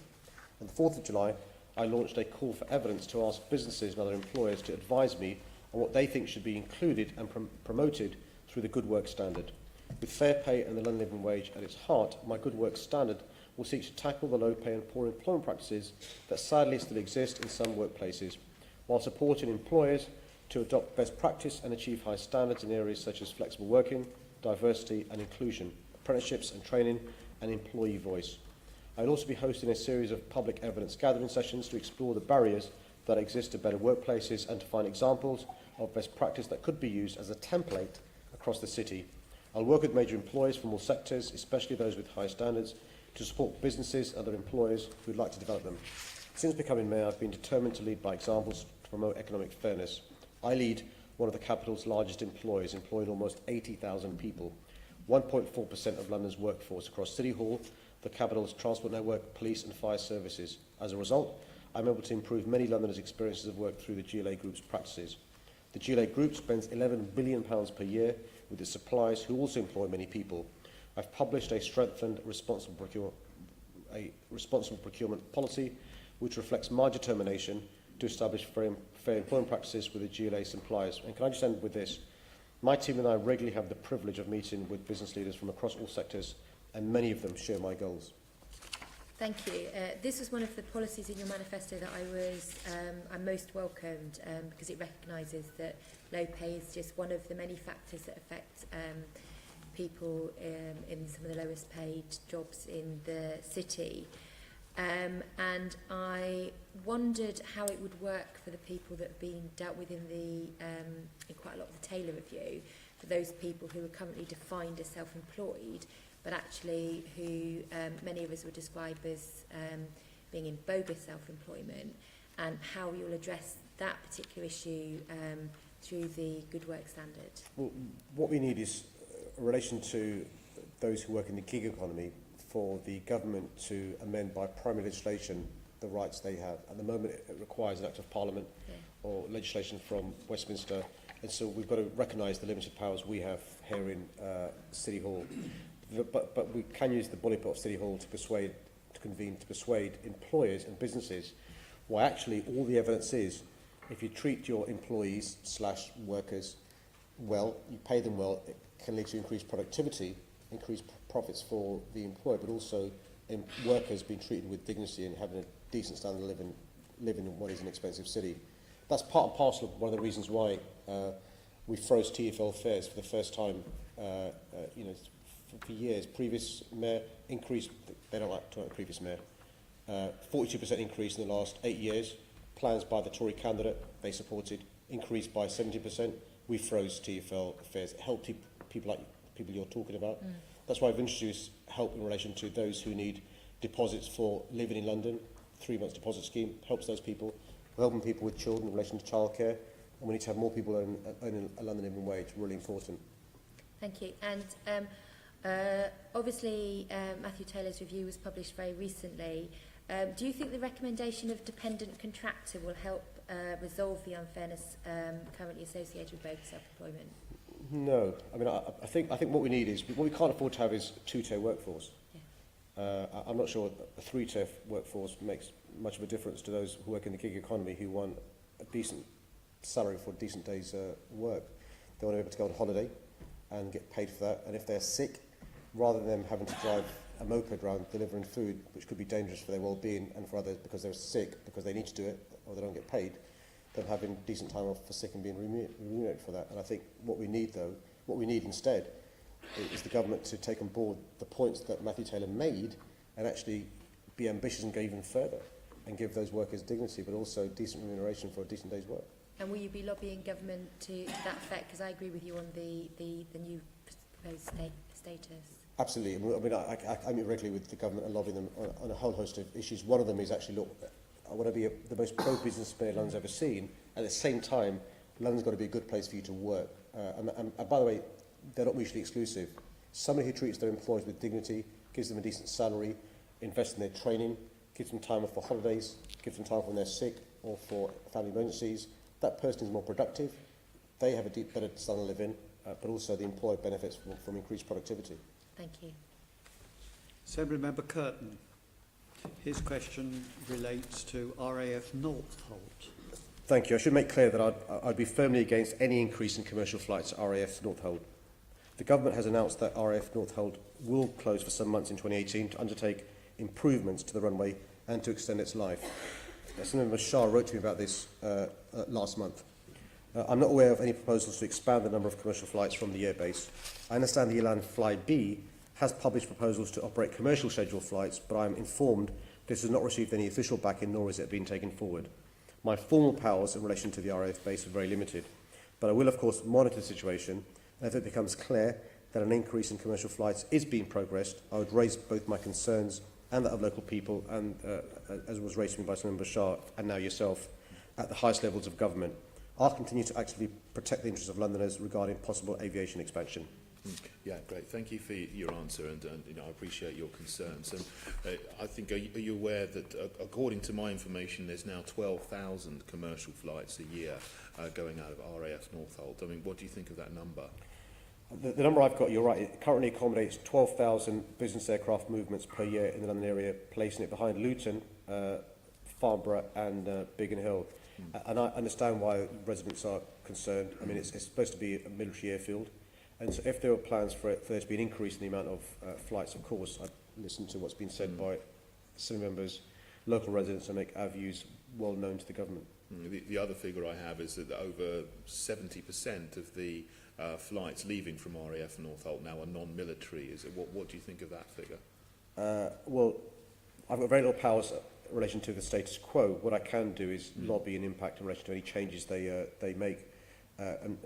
On the 4th of July, I launched a call for evidence to ask businesses and other employers to advise me on what they think should be included and promoted through the Good Work Standard. With fair pay and the London living wage at its heart, my Good Work Standard will seek to tackle the low pay and poor employment practices that sadly still exist in some workplaces, while supporting employers to adopt best practice and achieve high standards in areas such as flexible working, diversity and inclusion, apprenticeships and training, and employee voice. I will also be hosting a series of public evidence gathering sessions to explore the barriers that exist to better workplaces and to find examples of best practice that could be used as a template across the city. I'll work with major employers from all sectors, especially those with high standards, to support businesses and other employers who would like to develop them. Since becoming mayor, I've been determined to lead by examples to promote economic fairness. I lead one of the capital's largest employers, employing almost 80,000 people, 1.4% of London's workforce across City Hall, the capital's transport network, police and fire services. As a result, I'm able to improve many Londoners' experiences of work through the GLA Group's practices. The GLA Group spends £11 billion per year with its suppliers, who also employ many people. I've published a strengthened responsible procurement policy, which reflects my determination to establish fair employment practices with the GLA suppliers. And can I just end with this? My team and I regularly have the privilege of meeting with business leaders from across all sectors, and many of them share my goals. Thank you. This was one of the policies in your manifesto that I most welcomed, because it recognises that low pay is just one of the many factors that affect people in some of the lowest paid jobs in the city. And I wondered how it would work for the people that have been dealt with in quite a lot of the Taylor Review, for those people who are currently defined as self-employed, but actually who many of us would describe as being in bogus self-employment, and how you'll address that particular issue through the Good Work Standard. Well, what we need is, in relation to those who work in the gig economy, for the government to amend by primary legislation the rights they have. At the moment, it requires an Act of Parliament or legislation from Westminster, and so we've got to recognise the limited powers we have here in City Hall. But we can use the bully put of City Hall to persuade employers and businesses why actually all the evidence is, if you treat your employees / workers well, you pay them well, it can lead to increased productivity, increased profits for the employer, but also workers being treated with dignity and having a decent standard of living in what is an expensive city. That's part and parcel of one of the reasons why we froze TfL fares for the first time for years. Previous mayor increased, they don't like to talk about previous mayor, 42% increase in the last 8 years. Plans by the Tory candidate, they supported, increased by 70%. We froze TfL affairs. It helped people like people you're talking about. That's why I've introduced help in relation to those who need deposits for living in London. 3 months deposit scheme helps those people. We're helping people with children in relation to childcare. And we need to have more people earning a London living wage. Really important. Thank you. And obviously, Matthew Taylor's review was published very recently. Do you think the recommendation of dependent contractor will help resolve the unfairness currently associated with bogus self-employment? No. I mean, I think what we need is, what we can't afford to have is a two-tier workforce. Yeah. I'm not sure a three-tier workforce makes much of a difference to those who work in the gig economy who want a decent salary for a decent day's work. They want to be able to go on holiday and get paid for that. And if they're sick, rather than them having to drive a moped around delivering food, which could be dangerous for their well-being and for others because they're sick, because they need to do it or they don't get paid, them having decent time off for sick and being remunerated for that. And I think what we need, though, what we need instead is the government to take on board the points that Matthew Taylor made and actually be ambitious and go even further and give those workers dignity, but also decent remuneration for a decent day's work. And will you be lobbying government to that effect? Because I agree with you on the new proposed status. Absolutely. I mean, I meet regularly with the government and lobby them on a whole host of issues. One of them is actually, look, I want to be the most pro-business mayor London's ever seen. At the same time, London's got to be a good place for you to work. And by the way, they're not mutually exclusive. Somebody who treats their employees with dignity, gives them a decent salary, invests in their training, gives them time off for holidays, gives them time off when they're sick or for family emergencies, that person is more productive. They have a better standard of living, but also the employer benefits from increased productivity. Thank you. Assembly Member Curtin. His question relates to RAF Northolt. Thank you. I should make clear that I'd be firmly against any increase in commercial flights at RAF Northolt. The government has announced that RAF Northolt will close for some months in 2018 to undertake improvements to the runway and to extend its life. Senator Shah wrote to me about this last month. I'm not aware of any proposals to expand the number of commercial flights from the airbase. I understand the Elan Fly B has published proposals to operate commercial scheduled flights, but I am informed this has not received any official backing, nor has it been taken forward. My formal powers in relation to the RAF base are very limited, but I will, of course, monitor the situation, and if it becomes clear that an increase in commercial flights is being progressed, I would raise both my concerns and that of local people, and as was raised to me by Senator Bashar and now yourself, at the highest levels of government. I'll continue to actively protect the interests of Londoners regarding possible aviation expansion. Yeah, great. Thank you for your answer, and you know, I appreciate your concerns. And I think, are you aware that according to my information, there's now 12,000 commercial flights a year going out of RAF Northolt? I mean, what do you think of that number? The number I've got, you're right, it currently accommodates 12,000 business aircraft movements per year in the London area, placing it behind Luton, Farnborough and Biggin Hill. And I understand why residents are concerned. I mean, it's supposed to be a military airfield. And so if there were plans for there to be an increase in the amount of flights, of course, I'd listen to what's been said by some members, local residents, and make our views well known to the government. The other figure I have is that over 70% of the flights leaving from RAF Northolt now are non-military. What do you think of that figure? Well, I've got very little powers in relation to the status quo. What I can do is lobby and impact in relation to any changes they make. And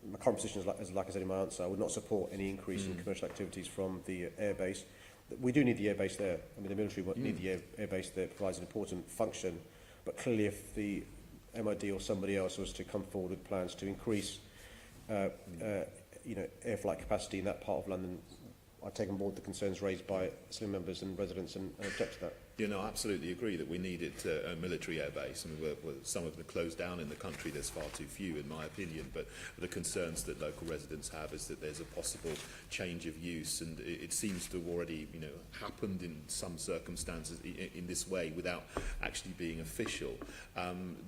my current position is, like I said in my answer, I would not support any increase in commercial activities from the airbase. We do need the airbase there. I mean, the military need the airbase there. It provides an important function. But clearly, if the MOD or somebody else was to come forward with plans to increase air flight capacity in that part of London, I take on board the concerns raised by Assembly members and residents and object to that. You know, I absolutely agree that we needed a military airbase. I mean, some of them are closed down in the country. There's far too few, in my opinion. But the concerns that local residents have is that there's a possible change of use, and it seems to have already, happened in some circumstances in this way without actually being official.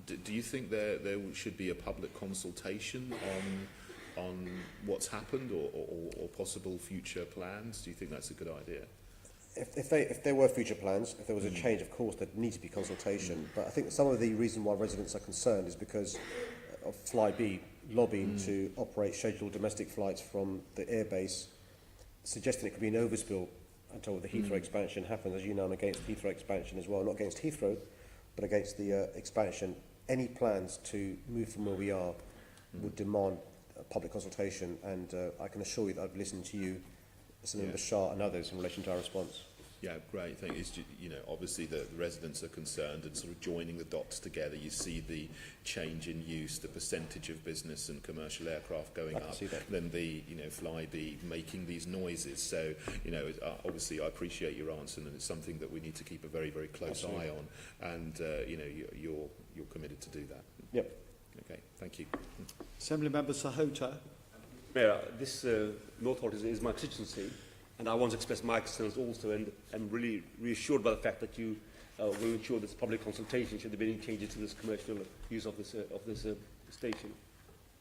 Do you think there should be a public consultation on what's happened or possible future plans? Do you think that's a good idea? If there were future plans, if there was a change, of course, there'd need to be consultation. But I think some of the reason why residents are concerned is because of Flybe lobbying to operate scheduled domestic flights from the airbase, suggesting it could be an overspill until the Heathrow expansion happens. As you know, I'm against Heathrow expansion as well. Not against Heathrow, but against the expansion. Any plans to move from where we are would demand public consultation, and I can assure you that I've listened to you, Senator Bashar and others in relation to our response. Yeah, great. I think it's, you know, obviously the residents are concerned, and sort of joining the dots together, you see the change in use, the percentage of business and commercial aircraft going up, then the, you know, Flybe making these noises. So, you know, obviously I appreciate your answer, and it's something that we need to keep a very, very close eye on. And, you know, you're committed to do that. Yep. Okay, thank you. Assembly Member Sahota. Mayor, this Northolt is my constituency, and I want to express my concerns also, and I'm really reassured by the fact that you will ensure this public consultation should there be any changes to this commercial use of this station.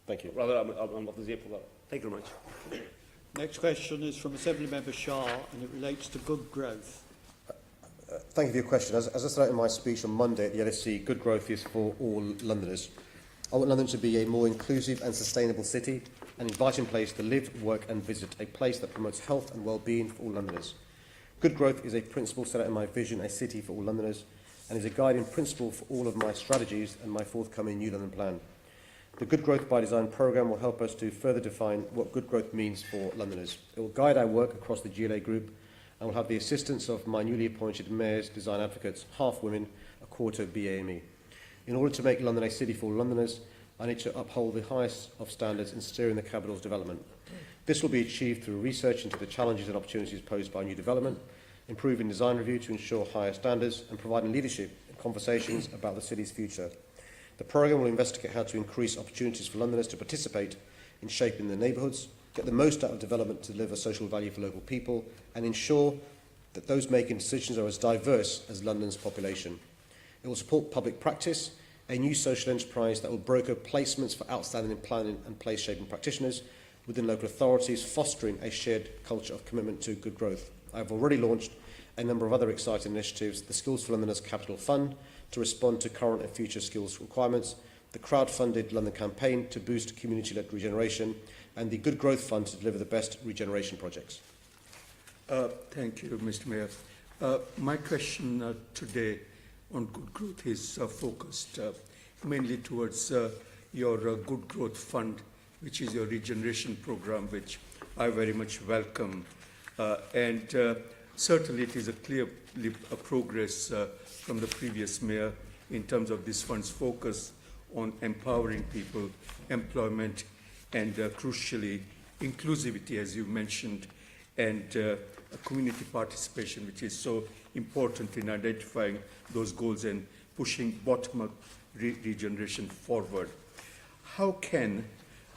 Thank you. Rather, I'm of this airport. Thank you very much. Next question is from Assembly Member Shah, and it relates to good growth. Thank you for your question. As I said in my speech on Monday at the LSE, good growth is for all Londoners. I want London to be a more inclusive and sustainable city, an inviting place to live, work and visit, a place that promotes health and well-being for all Londoners. Good growth is a principle set out in my vision, a city for all Londoners, and is a guiding principle for all of my strategies and my forthcoming New London plan. The Good Growth by Design programme will help us to further define what good growth means for Londoners. It will guide our work across the GLA group and will have the assistance of my newly appointed mayors, design advocates, half women, a quarter BAME. In order to make London a city for all Londoners, I need to uphold the highest of standards in steering the capital's development. This will be achieved through research into the challenges and opportunities posed by new development, improving design review to ensure higher standards, and providing leadership in conversations about the city's future. The programme will investigate how to increase opportunities for Londoners to participate in shaping their neighbourhoods, get the most out of development to deliver social value for local people, and ensure that those making decisions are as diverse as London's population. It will support public practice, a new social enterprise that will broker placements for outstanding planning and place-shaping practitioners within local authorities, fostering a shared culture of commitment to good growth. I have already launched a number of other exciting initiatives: the Skills for Londoners Capital Fund to respond to current and future skills requirements, the crowd-funded London campaign to boost community-led regeneration, and the Good Growth Fund to deliver the best regeneration projects. Thank you, Mr. Mayor. My question today on good growth is focused mainly towards your Good Growth Fund, which is your regeneration program, which I very much welcome. And certainly it is a clear progress from the previous mayor in terms of this fund's focus on empowering people, employment, and crucially, inclusivity, as you mentioned, and community participation, which is so important in identifying those goals and pushing bottom-up regeneration forward. How can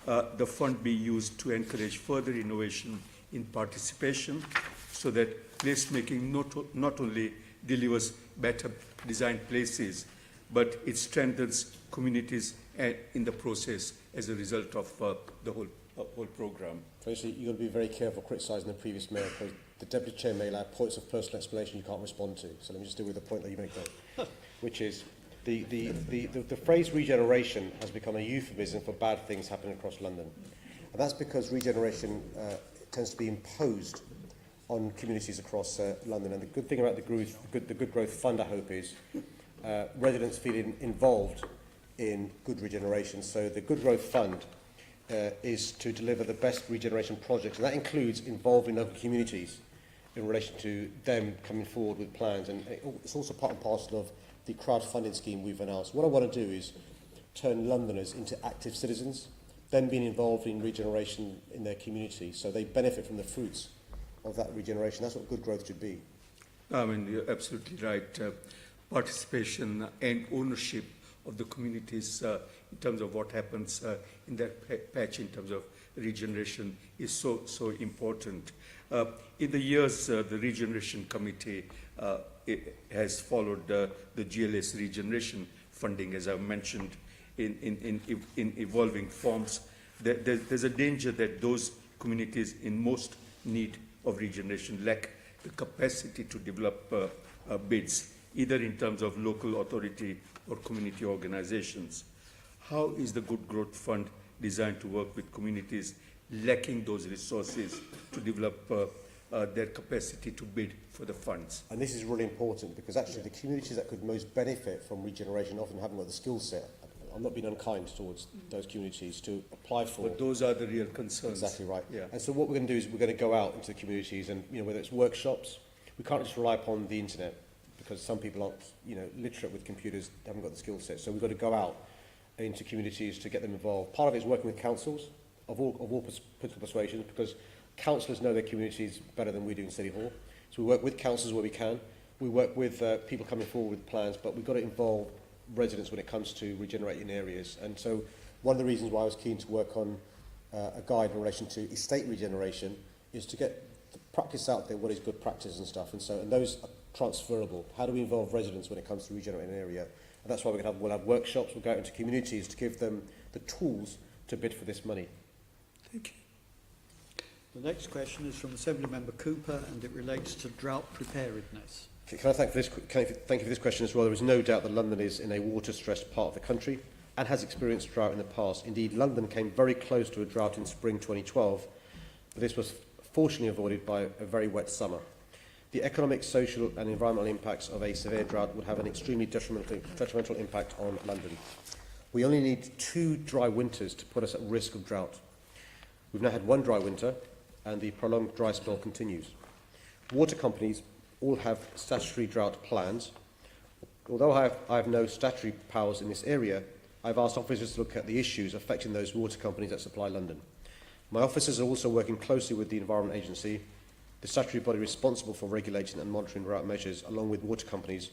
the fund be used to encourage further innovation in participation so that placemaking not only delivers better designed places, but it strengthens communities in the process as a result of the whole programme? Firstly, you've got to be very careful criticising the previous mayor, because the deputy chair may allow points of personal explanation you can't respond to. So let me just deal with the point that you make there, which is the phrase regeneration has become a euphemism for bad things happening across London. And that's because regeneration tends to be imposed on communities across London. And the good thing about the Good Growth Fund, I hope, is residents feeling involved in good regeneration. So the Good Growth Fund is to deliver the best regeneration projects, and that includes involving local communities in relation to them coming forward with plans. And it's also part and parcel of the crowdfunding scheme we've announced. What I want to do is turn Londoners into active citizens, them being involved in regeneration in their community, so they benefit from the fruits of that regeneration. That's what good growth should be. I mean, you're absolutely right. Participation and ownership of the communities in terms of what happens in that patch in terms of regeneration is so important. In the years, the Regeneration Committee has followed the GLS regeneration funding, as I've mentioned, in evolving forms. There's a danger that those communities in most need of regeneration lack the capacity to develop bids, either in terms of local authority or community organizations. How is the Good Growth Fund designed to work with communities lacking those resources to develop their capacity to bid for the funds. And this is really important because actually the communities that could most benefit from regeneration often haven't got the skill set. I'm not being unkind towards those communities to apply for. But those are the real concerns. Exactly right. Yeah. And so what we're going to do is we're going to go out into the communities and, whether it's workshops, we can't just rely upon the internet because some people aren't, literate with computers, haven't got the skill set. So we've got to go out into communities to get them involved. Part of it is working with councils of all political persuasions because councillors know their communities better than we do in City Hall. So we work with councils where we can. We work with people coming forward with plans, but we've got to involve residents when it comes to regenerating areas. And so one of the reasons why I was keen to work on a guide in relation to estate regeneration is to get the practice out there, what is good practice and stuff. And those are transferable. How do we involve residents when it comes to regenerating an area? And that's why we'll have workshops, we'll go out into communities to give them the tools to bid for this money. Thank you. The next question is from Assembly Member Cooper and it relates to drought preparedness. Can I thank you for this question as well? There is no doubt that London is in a water-stressed part of the country and has experienced drought in the past. Indeed, London came very close to a drought in spring 2012, but this was fortunately avoided by a very wet summer. The economic, social and environmental impacts of a severe drought would have an extremely detrimental impact on London. We only need 2 dry winters to put us at risk of drought. We've now had 1 dry winter and the prolonged dry spell continues. Water companies all have statutory drought plans. Although I have no statutory powers in this area, I've asked officers to look at the issues affecting those water companies that supply London. My officers are also working closely with the Environment Agency, the statutory body responsible for regulating and monitoring drought measures, along with water companies,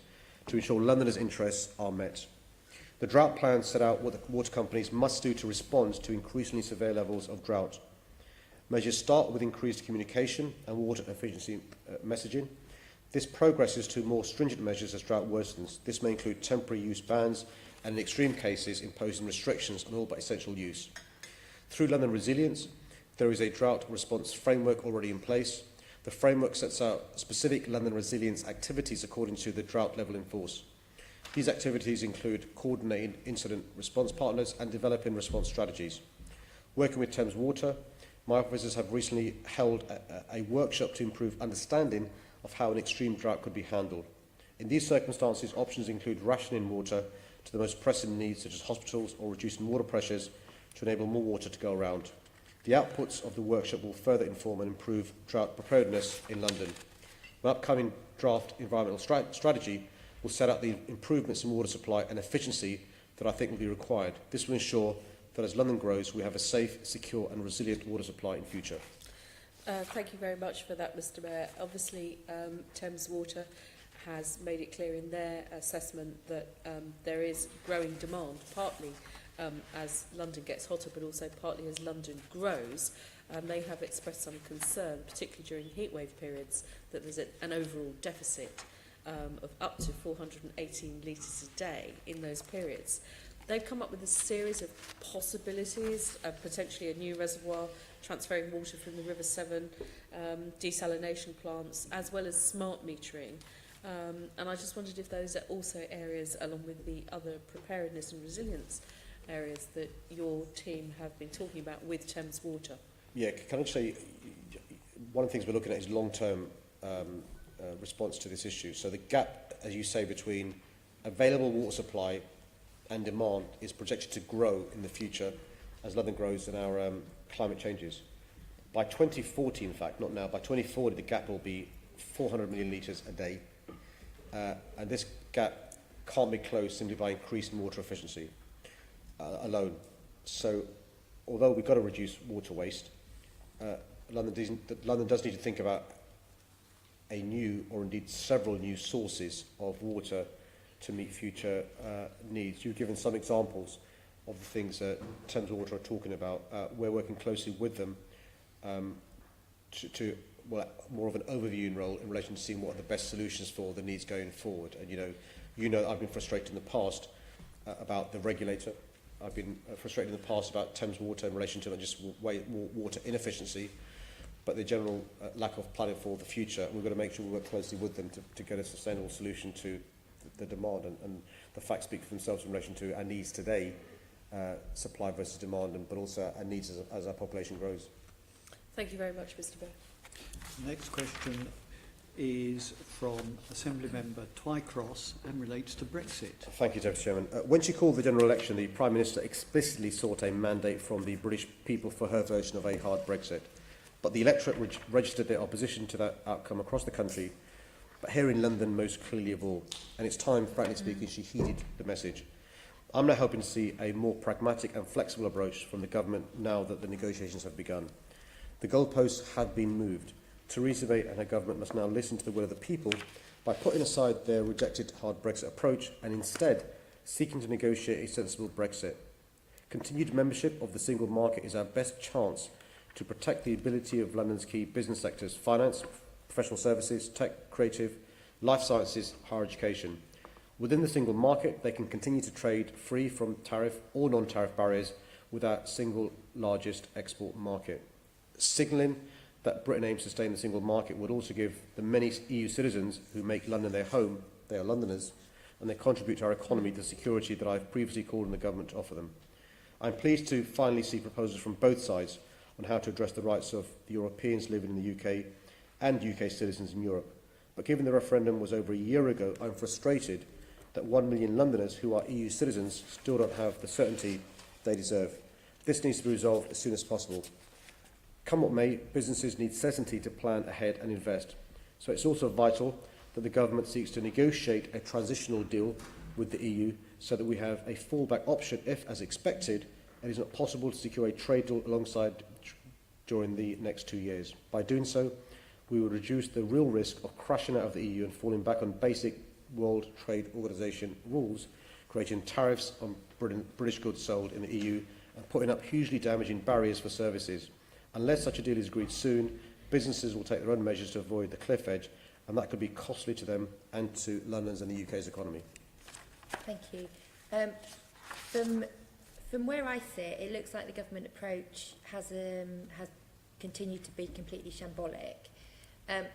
to ensure Londoners' interests are met. The drought plans set out what the water companies must do to respond to increasingly severe levels of drought. Measures start with increased communication and water efficiency messaging. This progresses to more stringent measures as drought worsens. This may include temporary use bans and, in extreme cases, imposing restrictions on all but essential use. Through London Resilience, there is a drought response framework already in place. The framework sets out specific London Resilience activities according to the drought level in force. These activities include coordinating incident response partners and developing response strategies. Working with Thames Water, my officers have recently held a workshop to improve understanding of how an extreme drought could be handled. In these circumstances, options include rationing water to the most pressing needs, such as hospitals, or reducing water pressures to enable more water to go around. The outputs of the workshop will further inform and improve drought preparedness in London. The upcoming draft environmental strategy will set out the improvements in water supply and efficiency that I think will be required. This will ensure that as London grows, we have a safe, secure and resilient water supply in future. Thank you very much for that, Mr Mayor. Obviously, Thames Water has made it clear in their assessment that there is growing demand, partly as London gets hotter, but also partly as London grows. They have expressed some concern, particularly during heatwave periods, that there's an overall deficit of up to 418 litres a day in those periods. They've come up with a series of possibilities, potentially a new reservoir, transferring water from the River Severn, desalination plants, as well as smart metering. And I just wondered if those are also areas, along with the other preparedness and resilience areas, that your team have been talking about with Thames Water. Yeah, can I say, one of the things we're looking at is long-term response to this issue. So the gap, as you say, between available water supply and demand is projected to grow in the future as London grows and our climate changes. By 2040, in fact, not now, by 2040 the gap will be 400 million litres a day. And this gap can't be closed simply by increasing water efficiency alone. So although we've got to reduce water waste, London does need to think about a new, or indeed several new sources of water to meet future needs. You've given some examples of the things that Thames Water are talking about. We're working closely with them to more of an overviewing role in relation to seeing what are the best solutions for the needs going forward. And you know I've been frustrated in the past about the regulator. I've been frustrated in the past about Thames Water in relation to not just water inefficiency, but the general lack of planning for the future. We've got to make sure we work closely with them to get a sustainable solution to the demand, and the facts speak for themselves in relation to our needs today, supply versus demand, but also our needs as our population grows. Thank you very much, Mr Bear. Next question is from Assemblymember Twycross and relates to Brexit. Thank you, Deputy Chairman. When she called the general election, the Prime Minister explicitly sought a mandate from the British people for her version of a hard Brexit. But the electorate registered their opposition to that outcome across the country, but here in London most clearly of all. And it's time, frankly speaking, she heeded the message. I'm now hoping to see a more pragmatic and flexible approach from the government now that the negotiations have begun. The goalposts have been moved. Theresa May and her government must now listen to the will of the people by putting aside their rejected hard Brexit approach and instead seeking to negotiate a sensible Brexit. Continued membership of the single market is our best chance to protect the ability of London's key business sectors: finance, professional services, tech, creative, life sciences, higher education. Within the single market, they can continue to trade free from tariff or non-tariff barriers with our single largest export market. Signalling that Britain aims to stay in the single market would also give the many EU citizens who make London their home, they are Londoners, and they contribute to our economy the security that I've previously called on the government to offer them. I'm pleased to finally see proposals from both sides on how to address the rights of the Europeans living in the UK and UK citizens in Europe. But given the referendum was over a year ago, I'm frustrated that 1 million Londoners who are EU citizens still don't have the certainty they deserve. This needs to be resolved as soon as possible. Come what may, businesses need certainty to plan ahead and invest. So it's also vital that the government seeks to negotiate a transitional deal with the EU so that we have a fallback option if, as expected, it is not possible to secure a trade deal alongside during the next 2 years. By doing so, we will reduce the real risk of crashing out of the EU and falling back on basic World Trade Organization rules, creating tariffs on British goods sold in the EU and putting up hugely damaging barriers for services. Unless such a deal is agreed soon, businesses will take their own measures to avoid the cliff edge, and that could be costly to them and to London's and the UK's economy. Thank you. From where I sit, it looks like the government approach has continued to be completely shambolic.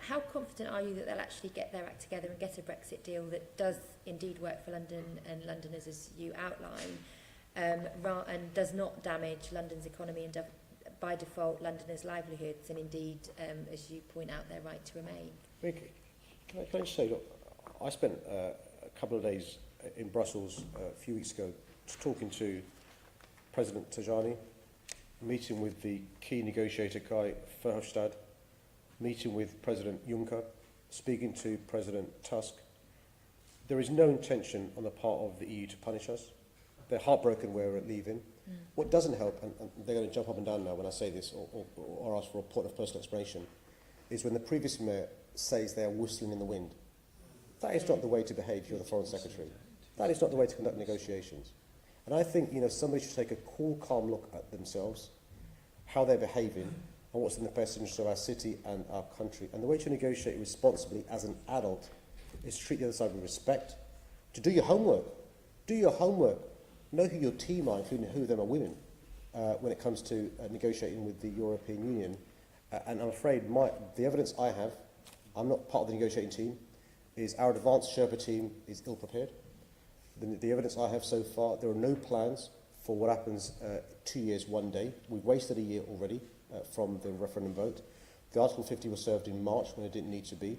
How confident are you that they'll actually get their act together and get a Brexit deal that does indeed work for London and Londoners, as you outline, and does not damage London's economy and by default Londoners' livelihoods and indeed, as you point out, their right to remain? Can I just say, look, I spent a couple of days in Brussels a few weeks ago talking to President Tajani, meeting with the key negotiator Guy Verhofstadt, meeting with President Juncker, speaking to President Tusk. There is no intention on the part of the EU to punish us. They're heartbroken we're leaving. What doesn't help, and they're going to jump up and down now when I say this or ask for a point of personal explanation, is when the previous mayor says they are whistling in the wind. That is not the way to behave if you're the Foreign Secretary. That is not the way to conduct negotiations. And I think, somebody should take a cool, calm look at themselves, how they're behaving, and what's in the best interest of our city and our country. And the way to negotiate responsibly as an adult is to treat the other side with respect, to do your homework. Do your homework. Know who your team are, including who of them are women, when it comes to negotiating with the European Union. And I'm afraid the evidence I have, I'm not part of the negotiating team, is our advanced Sherpa team is ill-prepared. The evidence I have so far, there are no plans for what happens 2 years, 1 day. We've wasted a year already from the referendum vote. The Article 50 was served in March when it didn't need to be,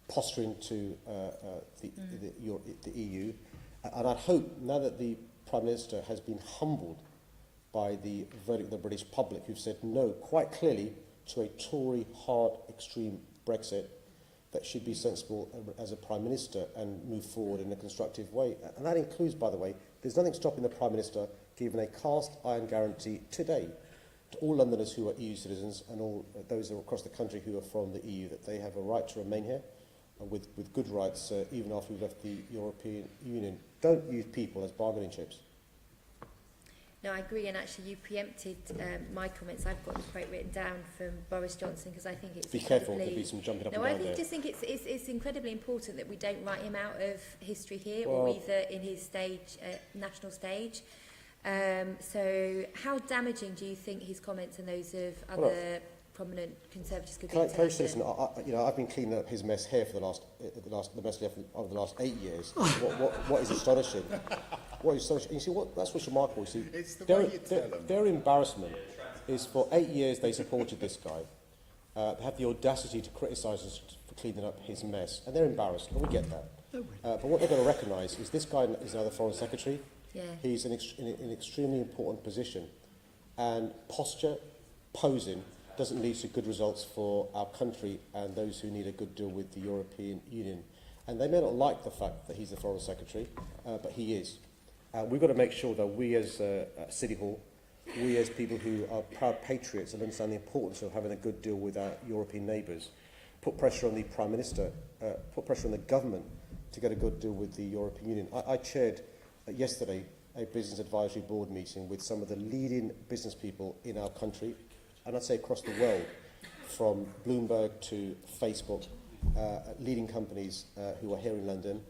posturing to the EU. And I'd hope, now that the Prime Minister has been humbled by the verdict of the British public, who've said no quite clearly to a Tory, hard, extreme Brexit, that should be sensible as a Prime Minister and move forward in a constructive way. And that includes, by the way, there's nothing stopping the Prime Minister giving a cast iron guarantee today to all Londoners who are EU citizens and all those who are across the country who are from the EU, that they have a right to remain here with good rights even after we've left the European Union. Don't use people as bargaining chips. No, I agree, and actually you preempted my comments. I've got the quote written down from Boris Johnson because I think it's Be careful, there'll be some jumping up and down there. I just think it's incredibly important that we don't write him out of history here, or either in his stage, national stage. So how damaging do you think his comments and those of other prominent Conservatives could be? Can I listen? I've been cleaning up his mess here for the mess of the last 8 years. What is astonishing? What is astonishing? You see, that's what's remarkable. You see, their embarrassment is for 8 years they supported this guy. they have the audacity to criticise us for cleaning up his mess. And they're embarrassed, and we get that. But what they've got to recognise is this guy is now the Foreign Secretary. Yeah. He's in an extremely important position. And posture, posing, doesn't lead to good results for our country and those who need a good deal with the European Union. And they may not like the fact that he's the Foreign Secretary, but he is. We've got to make sure that we as City Hall, we as people who are proud patriots and understand the importance of having a good deal with our European neighbours, put pressure on the Prime Minister, put pressure on the government to get a good deal with the European Union. I chaired yesterday a business advisory board meeting with some of the leading business people in our country, and I'd say across the world, from Bloomberg to Facebook, leading companies who are here in London.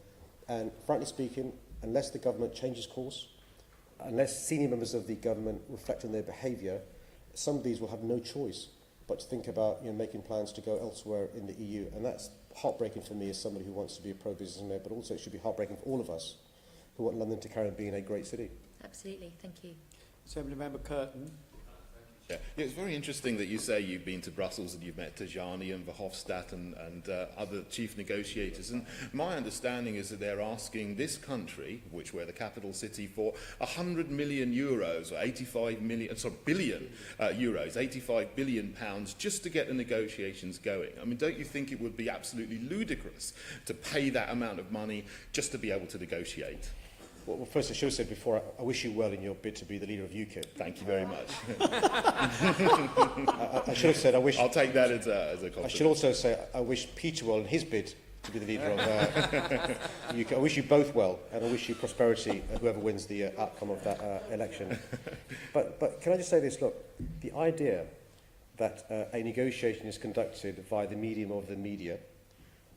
And frankly speaking, unless the government changes course, unless senior members of the government reflect on their behaviour, some of these will have no choice but to think about making plans to go elsewhere in the EU. And that's heartbreaking for me as somebody who wants to be a pro-business mayor, but also it should be heartbreaking for all of us who want London to carry on being a great city. Absolutely, thank you. Assembly Member Curtin. Yeah, it's very interesting that you say you've been to Brussels and you've met Tajani and Verhofstadt and other chief negotiators. And my understanding is that they're asking this country, which we're the capital city, for 100 million euros, or 85 billion euros, 85 billion pounds, just to get the negotiations going. I mean, don't you think it would be absolutely ludicrous to pay that amount of money just to be able to negotiate? Well, first I should have said before, I wish you well in your bid to be the leader of UKIP. Thank you very much. I should have said I wish... I'll take that as a compliment. I should also say I wish Peter well in his bid to be the leader of UK. I wish you both well, and I wish you prosperity, whoever wins the outcome of that election. But can I just say this? Look, the idea that a negotiation is conducted via the medium of the media,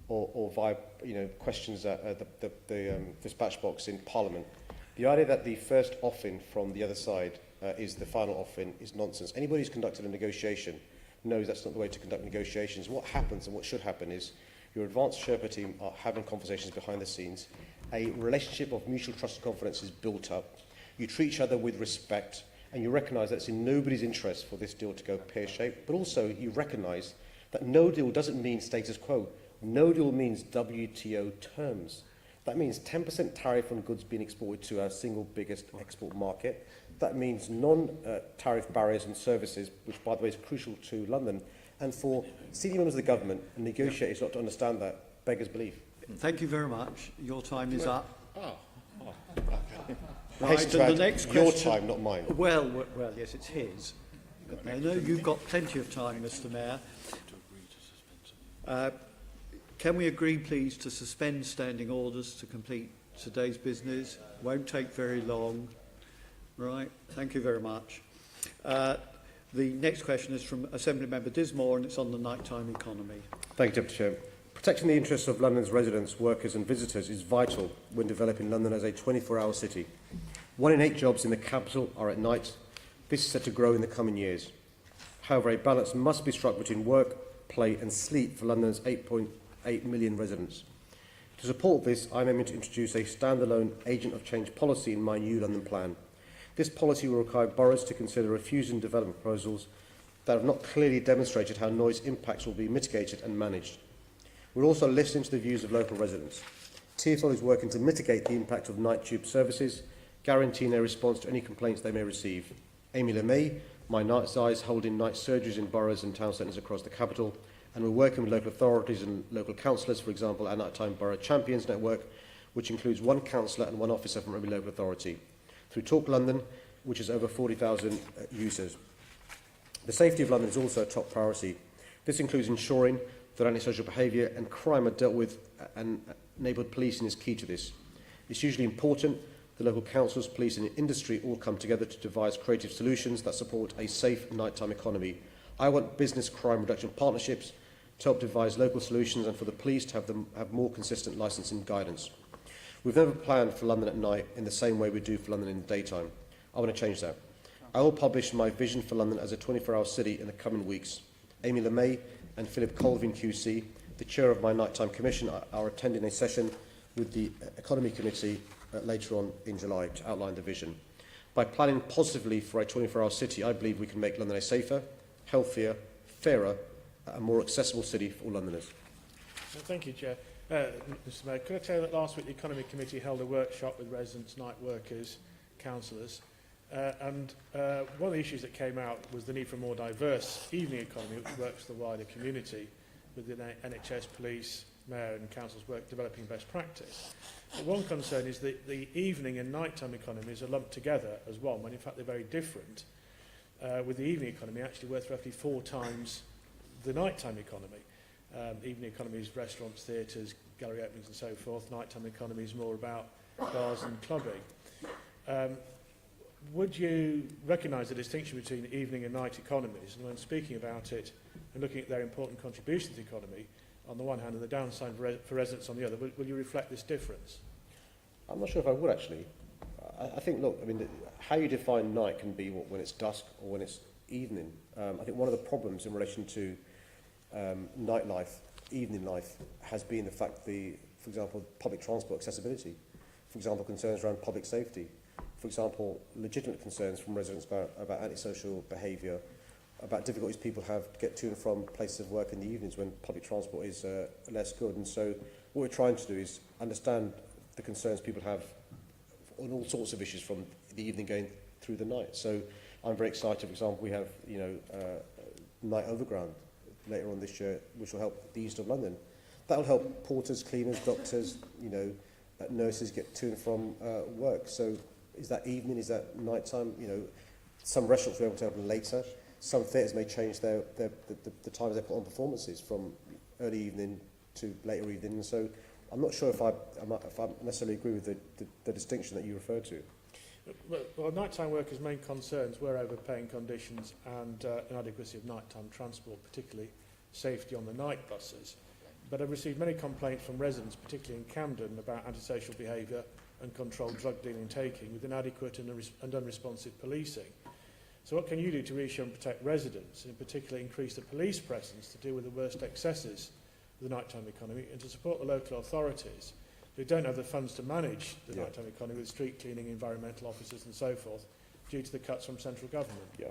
or via questions at the dispatch box in Parliament. The idea that the first offing from the other side is the final offing is nonsense. Anybody who's conducted a negotiation knows that's not the way to conduct negotiations. What happens and what should happen is your advanced Sherpa team are having conversations behind the scenes. A relationship of mutual trust and confidence is built up. You treat each other with respect, and you recognise that it's in nobody's interest for this deal to go pear-shaped, but also you recognise that no deal doesn't mean status quo. No deal means WTO terms. That means 10% tariff on goods being exported to our single biggest export market. That means non-tariff barriers and services, which, by the way, is crucial to London. And for senior members of the government and negotiators not to understand that, beggars belief. Thank you very much. Your time is up. Okay. Right, and the next question... Your time, not mine. Well, yes, it's his. I know you've got plenty of time, Mr. Mayor. Can we agree, please, to suspend standing orders to complete today's business? Won't take very long. Right, thank you very much. The next question is from Assembly Member Dismore, and it's on the nighttime economy. Thank you, Deputy Chair. Protecting the interests of London's residents, workers and visitors is vital when developing London as a 24-hour city. 1 in 8 jobs in the capital are at night. This is set to grow in the coming years. However, a balance must be struck between work, play and sleep for London's 8.8 million residents. To support this, I'm aiming to introduce a standalone agent of change policy in my new London plan. This policy will require boroughs to consider refusing development proposals that have not clearly demonstrated how noise impacts will be mitigated and managed. We're also listening to the views of local residents. TfL is working to mitigate the impact of night tube services, guaranteeing a response to any complaints they may receive. Amy LeMay, my night's eyes, holding night surgeries in boroughs and town centres across the capital, and we're working with local authorities and local councillors, for example, our Nighttime Borough Champions Network, which includes 1 councillor and 1 officer from every local authority, through Talk London, which has over 40,000 users. The safety of London is also a top priority. This includes ensuring that antisocial behaviour and crime are dealt with, and neighbourhood policing is key to this. It's hugely important the local councils, police and industry all come together to devise creative solutions that support a safe nighttime economy. I want business crime reduction partnerships to help devise local solutions and for the police to have more consistent licensing guidance. We've never planned for London at night in the same way we do for London in the daytime. I want to change that. I will publish my vision for London as a 24-hour city in the coming weeks. Amy LeMay and Philip Colvin QC, the chair of my nighttime commission, are attending a session with the Economy Committee later on in July to outline the vision. By planning positively for a 24-hour city, I believe we can make London a safer, healthier, fairer a more accessible city for all Londoners. Thank you, Chair. Mr Mayor, could I tell you that last week the Economy Committee held a workshop with residents, night workers, councillors, and one of the issues that came out was the need for a more diverse evening economy which works for the wider community, with the NHS, police, mayor and council's work developing best practice. But one concern is that the evening and nighttime economies are lumped together as one, when in fact they're very different, with the evening economy actually worth roughly 4 times the nighttime economy. Evening economy is restaurants, theatres, gallery openings and so forth. Nighttime economy is more about bars and clubbing. Would you recognise the distinction between evening and night economies? And when speaking about it and looking at their important contribution to the economy, on the one hand, and the downside for residents on the other, will you reflect this difference? I'm not sure if I would, actually. I think, look, I mean, how you define night can be when it's dusk or when it's evening. I think one of the problems in relation to nightlife, evening life, has been the fact for example, public transport accessibility, for example, concerns around public safety, for example, legitimate concerns from residents about antisocial behaviour, about difficulties people have to get to and from places of work in the evenings when public transport is less good. And so what we're trying to do is understand the concerns people have on all sorts of issues from the evening going through the night. So I'm very excited, for example, we have, night overground later on this year, which will help the east of London. That will help porters, cleaners, doctors, nurses get to and from work. So is that evening, is that night time? Some restaurants will be able to open later. Some theatres may change the times they put on performances from early evening to later evening. And so I'm not sure if I necessarily agree with the distinction that you referred to. Well, nighttime workers' main concerns were overpaying conditions and inadequacy of nighttime transport, particularly safety on the night buses. But I've received many complaints from residents, particularly in Camden, about antisocial behaviour and controlled drug dealing and taking, with inadequate and unresponsive policing. So what can you do to reassure and protect residents, and in particular increase the police presence to deal with the worst excesses of the nighttime economy, and to support the local authorities who don't have the funds to manage the nighttime economy with street cleaning, environmental officers and so forth, due to the cuts from central government? Yeah.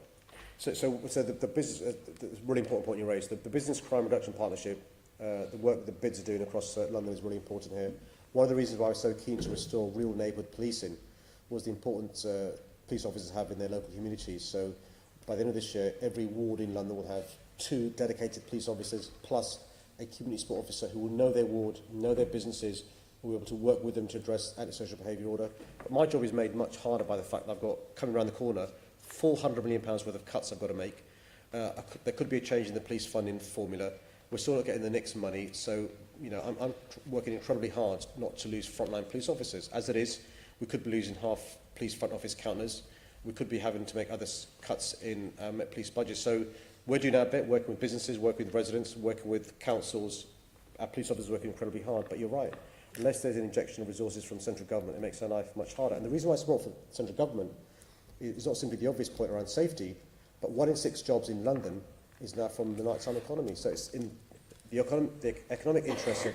So the business, the really important point you raised, the Business Crime Reduction Partnership, the work that the BIDS are doing across London is really important here. One of the reasons why I was so keen to restore real neighbourhood policing was the importance police officers have in their local communities. So by the end of this year, every ward in London will have 2 dedicated police officers plus a community support officer who will know their ward, know their businesses, will be able to work with them to address antisocial behaviour order. But my job is made much harder by the fact that I've got, coming around the corner, £400 million worth of cuts I've got to make. There could be a change in the police funding formula. We're still not getting the next money, so I'm working incredibly hard not to lose frontline police officers. As it is, we could be losing half police front office counters. We could be having to make other cuts in police budgets. So we're doing our bit, working with businesses, working with residents, working with councils. Our police officers are working incredibly hard, but you're right. Unless there's an injection of resources from central government, it makes our life much harder. And the reason why I support for central government is not simply the obvious point around safety, but 1 in 6 jobs in London is now from the nighttime economy. So it's in the economic interest of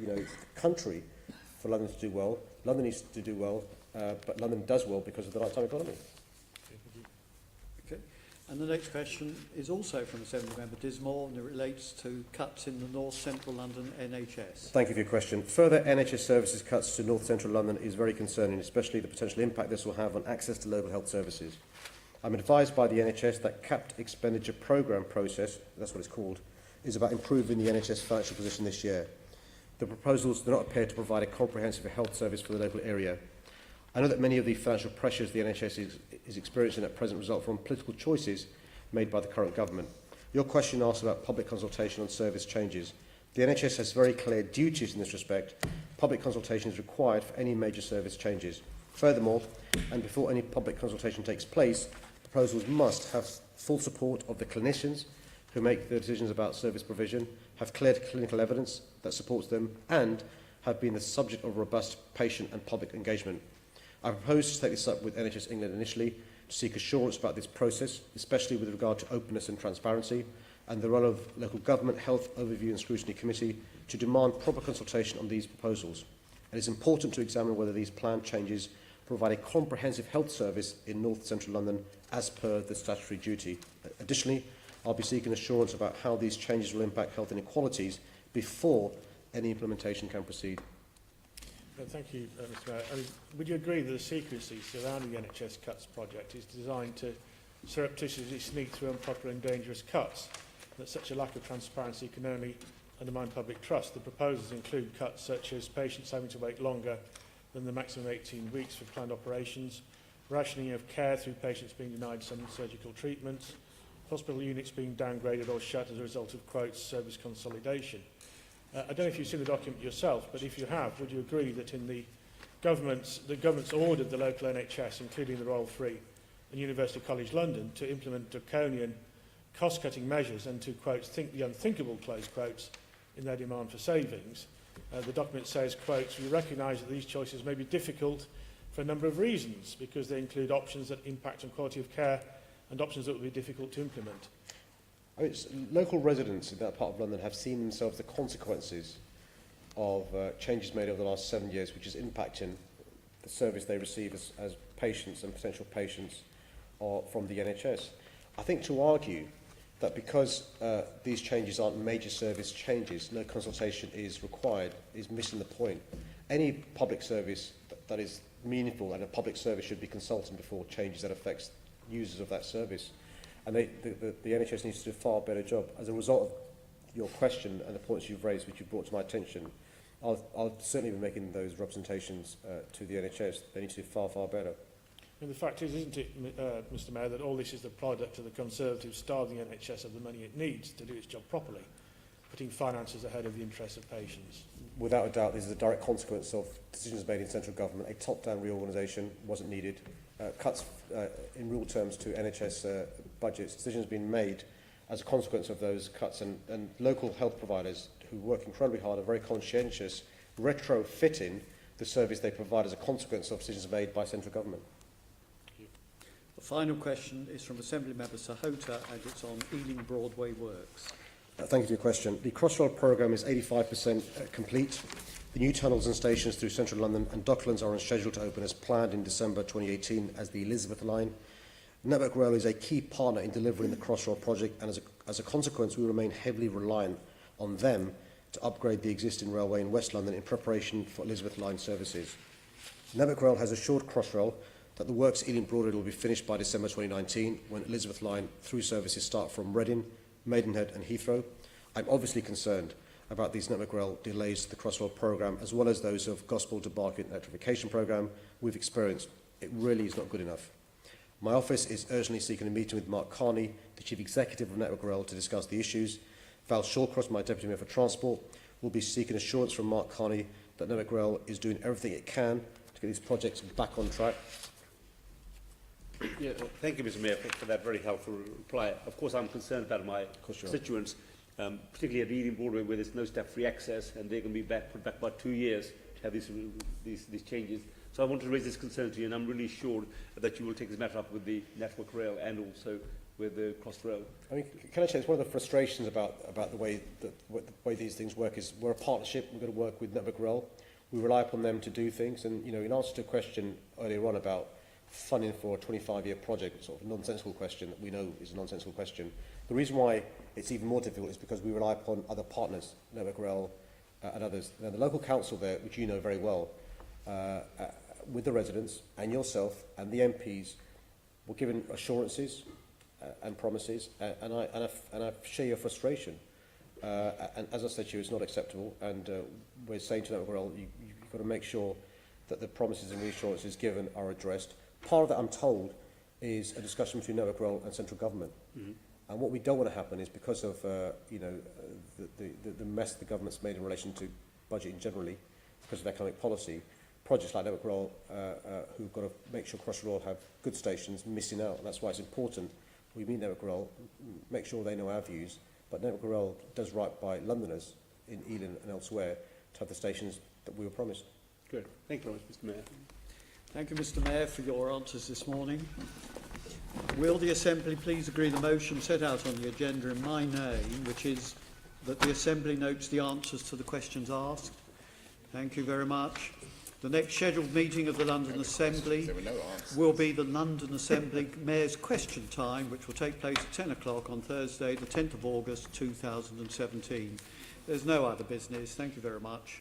the country for London to do well. London needs to do well, but London does well because of the nighttime economy. Okay. And the next question is also from Assembly Member Dismore, and it relates to cuts in the North Central London NHS. Thank you for your question. Further NHS services cuts to North Central London is very concerning, especially the potential impact this will have on access to local health services. I'm advised by the NHS that capped expenditure programme process, that's what it's called, is about improving the NHS financial position this year. The proposals do not appear to provide a comprehensive health service for the local area. I know that many of the financial pressures the NHS is experiencing at present result from political choices made by the current government. Your question asks about public consultation on service changes. The NHS has very clear duties in this respect. Public consultation is required for any major service changes. Furthermore, and before any public consultation takes place, proposals must have full support of the clinicians who make the decisions about service provision, have clear clinical evidence that supports them, and have been the subject of robust patient and public engagement. I propose to take this up with NHS England initially to seek assurance about this process, especially with regard to openness and transparency, and the role of local government health overview and scrutiny committee to demand proper consultation on these proposals. It is important to examine whether these planned changes provide a comprehensive health service in North Central London as per the statutory duty. Additionally, I'll be seeking assurance about how these changes will impact health inequalities before any implementation can proceed. Thank you, Mr Mayor. I mean, would you agree that the secrecy surrounding the NHS Cuts project is designed to surreptitiously sneak through improper and dangerous cuts, that such a lack of transparency can only undermine public trust? The proposals include cuts such as patients having to wait longer than the maximum 18 weeks for planned operations, rationing of care through patients being denied some surgical treatments, hospital units being downgraded or shut as a result of, quotes, service consolidation. I don't know if you've seen the document yourself, but if you have, would you agree that in the government's ordered the local NHS, including the Royal Free and University College London, to implement draconian cost-cutting measures and to, quote, think the unthinkable, close quotes, in their demand for savings? The document says, quotes, we recognise that these choices may be difficult for a number of reasons, because they include options that impact on quality of care and options that will be difficult to implement. I mean, local residents in that part of London have seen themselves the consequences of changes made over the last 7 years, which is impacting the service they receive as patients and potential patients from the NHS. I think to argue that because these changes aren't major service changes, no consultation is required, is missing the point. Any public service that is meaningful, and a public service should be consulting before changes that affects users of that service. And the NHS needs to do a far better job. As a result of your question and the points you've raised, which you've brought to my attention, I'll certainly be making those representations to the NHS. They need to do far, far better. And the fact is, isn't it, Mr Mayor, that all this is the product of the Conservatives starving the NHS of the money it needs to do its job properly, putting finances ahead of the interests of patients? Without a doubt, this is a direct consequence of decisions made in central government. A top-down reorganisation wasn't needed. Cuts in real terms to NHS budgets, decisions being made as a consequence of those cuts, and local health providers who work incredibly hard are very conscientious, retrofitting the service they provide as a consequence of decisions made by central government. The final question is from Assembly Member Sahota, and it's on Ealing Broadway works. Thank you for your question. The Crossrail programme is 85% complete. The new tunnels and stations through central London and Docklands are on schedule to open as planned in December 2018 as the Elizabeth line. Network Rail is a key partner in delivering the Crossrail project, and as a consequence, we remain heavily reliant on them to upgrade the existing railway in West London in preparation for Elizabeth line services. Network Rail has assured Crossrail that the works Ealing Broadway will be finished by December 2019, when Elizabeth line through services start from Reading, Maidenhead and Heathrow. I'm obviously concerned about these Network Rail delays to the Crossrail programme, as well as those of Gospel to Barking electrification programme we've experienced. It really is not good enough. My office is urgently seeking a meeting with Mark Carney, the Chief Executive of Network Rail, to discuss the issues. Val Shawcross, my Deputy Mayor for Transport, will be seeking assurance from Mark Carney that Network Rail is doing everything it can to get these projects back on track. Yeah, well, thank you, Mr Mayor, for that very helpful reply. Of course, I'm concerned about my constituents, particularly at Ealing Broadway, where there's no step-free access, and they're going to be put back about 2 years to have these changes. So I want to raise this concern to you, and I'm really sure that you will take this matter up with the Network Rail and also with the Crossrail. I mean, can I say, it's one of the frustrations about the way these things work is we're a partnership. We've got to work with Network Rail. We rely upon them to do things. And, you know, in answer to a question earlier on about funding for a 25-year project, sort of a nonsensical question that we know is a nonsensical question, the reason why it's even more difficult is because we rely upon other partners, Network Rail and others. Now, the local council there, which you know very well, with the residents and yourself and the MPs, were given assurances and promises, and I share your frustration. And as I said to you, it's not acceptable, and we're saying to Network Rail, you've got to make sure that the promises and reassurances given are addressed. Part of that, I'm told, is a discussion between Network Rail and central government. Mm-hmm. And what we don't want to happen is, because of the mess the government's made in relation to budgeting generally, because of economic policy, projects like Network Rail, who've got to make sure Crossrail have good stations, missing out. And that's why it's important we meet Network Rail, make sure they know our views, but Network Rail does right by Londoners in Ealing and elsewhere to have the stations that we were promised. Good. Thank you very much, Mr Mayor. Thank you, Mr Mayor, for your answers this morning. Will the Assembly please agree the motion set out on the agenda in my name, which is that the Assembly notes the answers to the questions asked? Thank you very much. The next scheduled meeting of the London Assembly will be the London Assembly Mayor's Question Time, which will take place at 10 o'clock on Thursday, the 10th of August 2017. There's no other business. Thank you very much.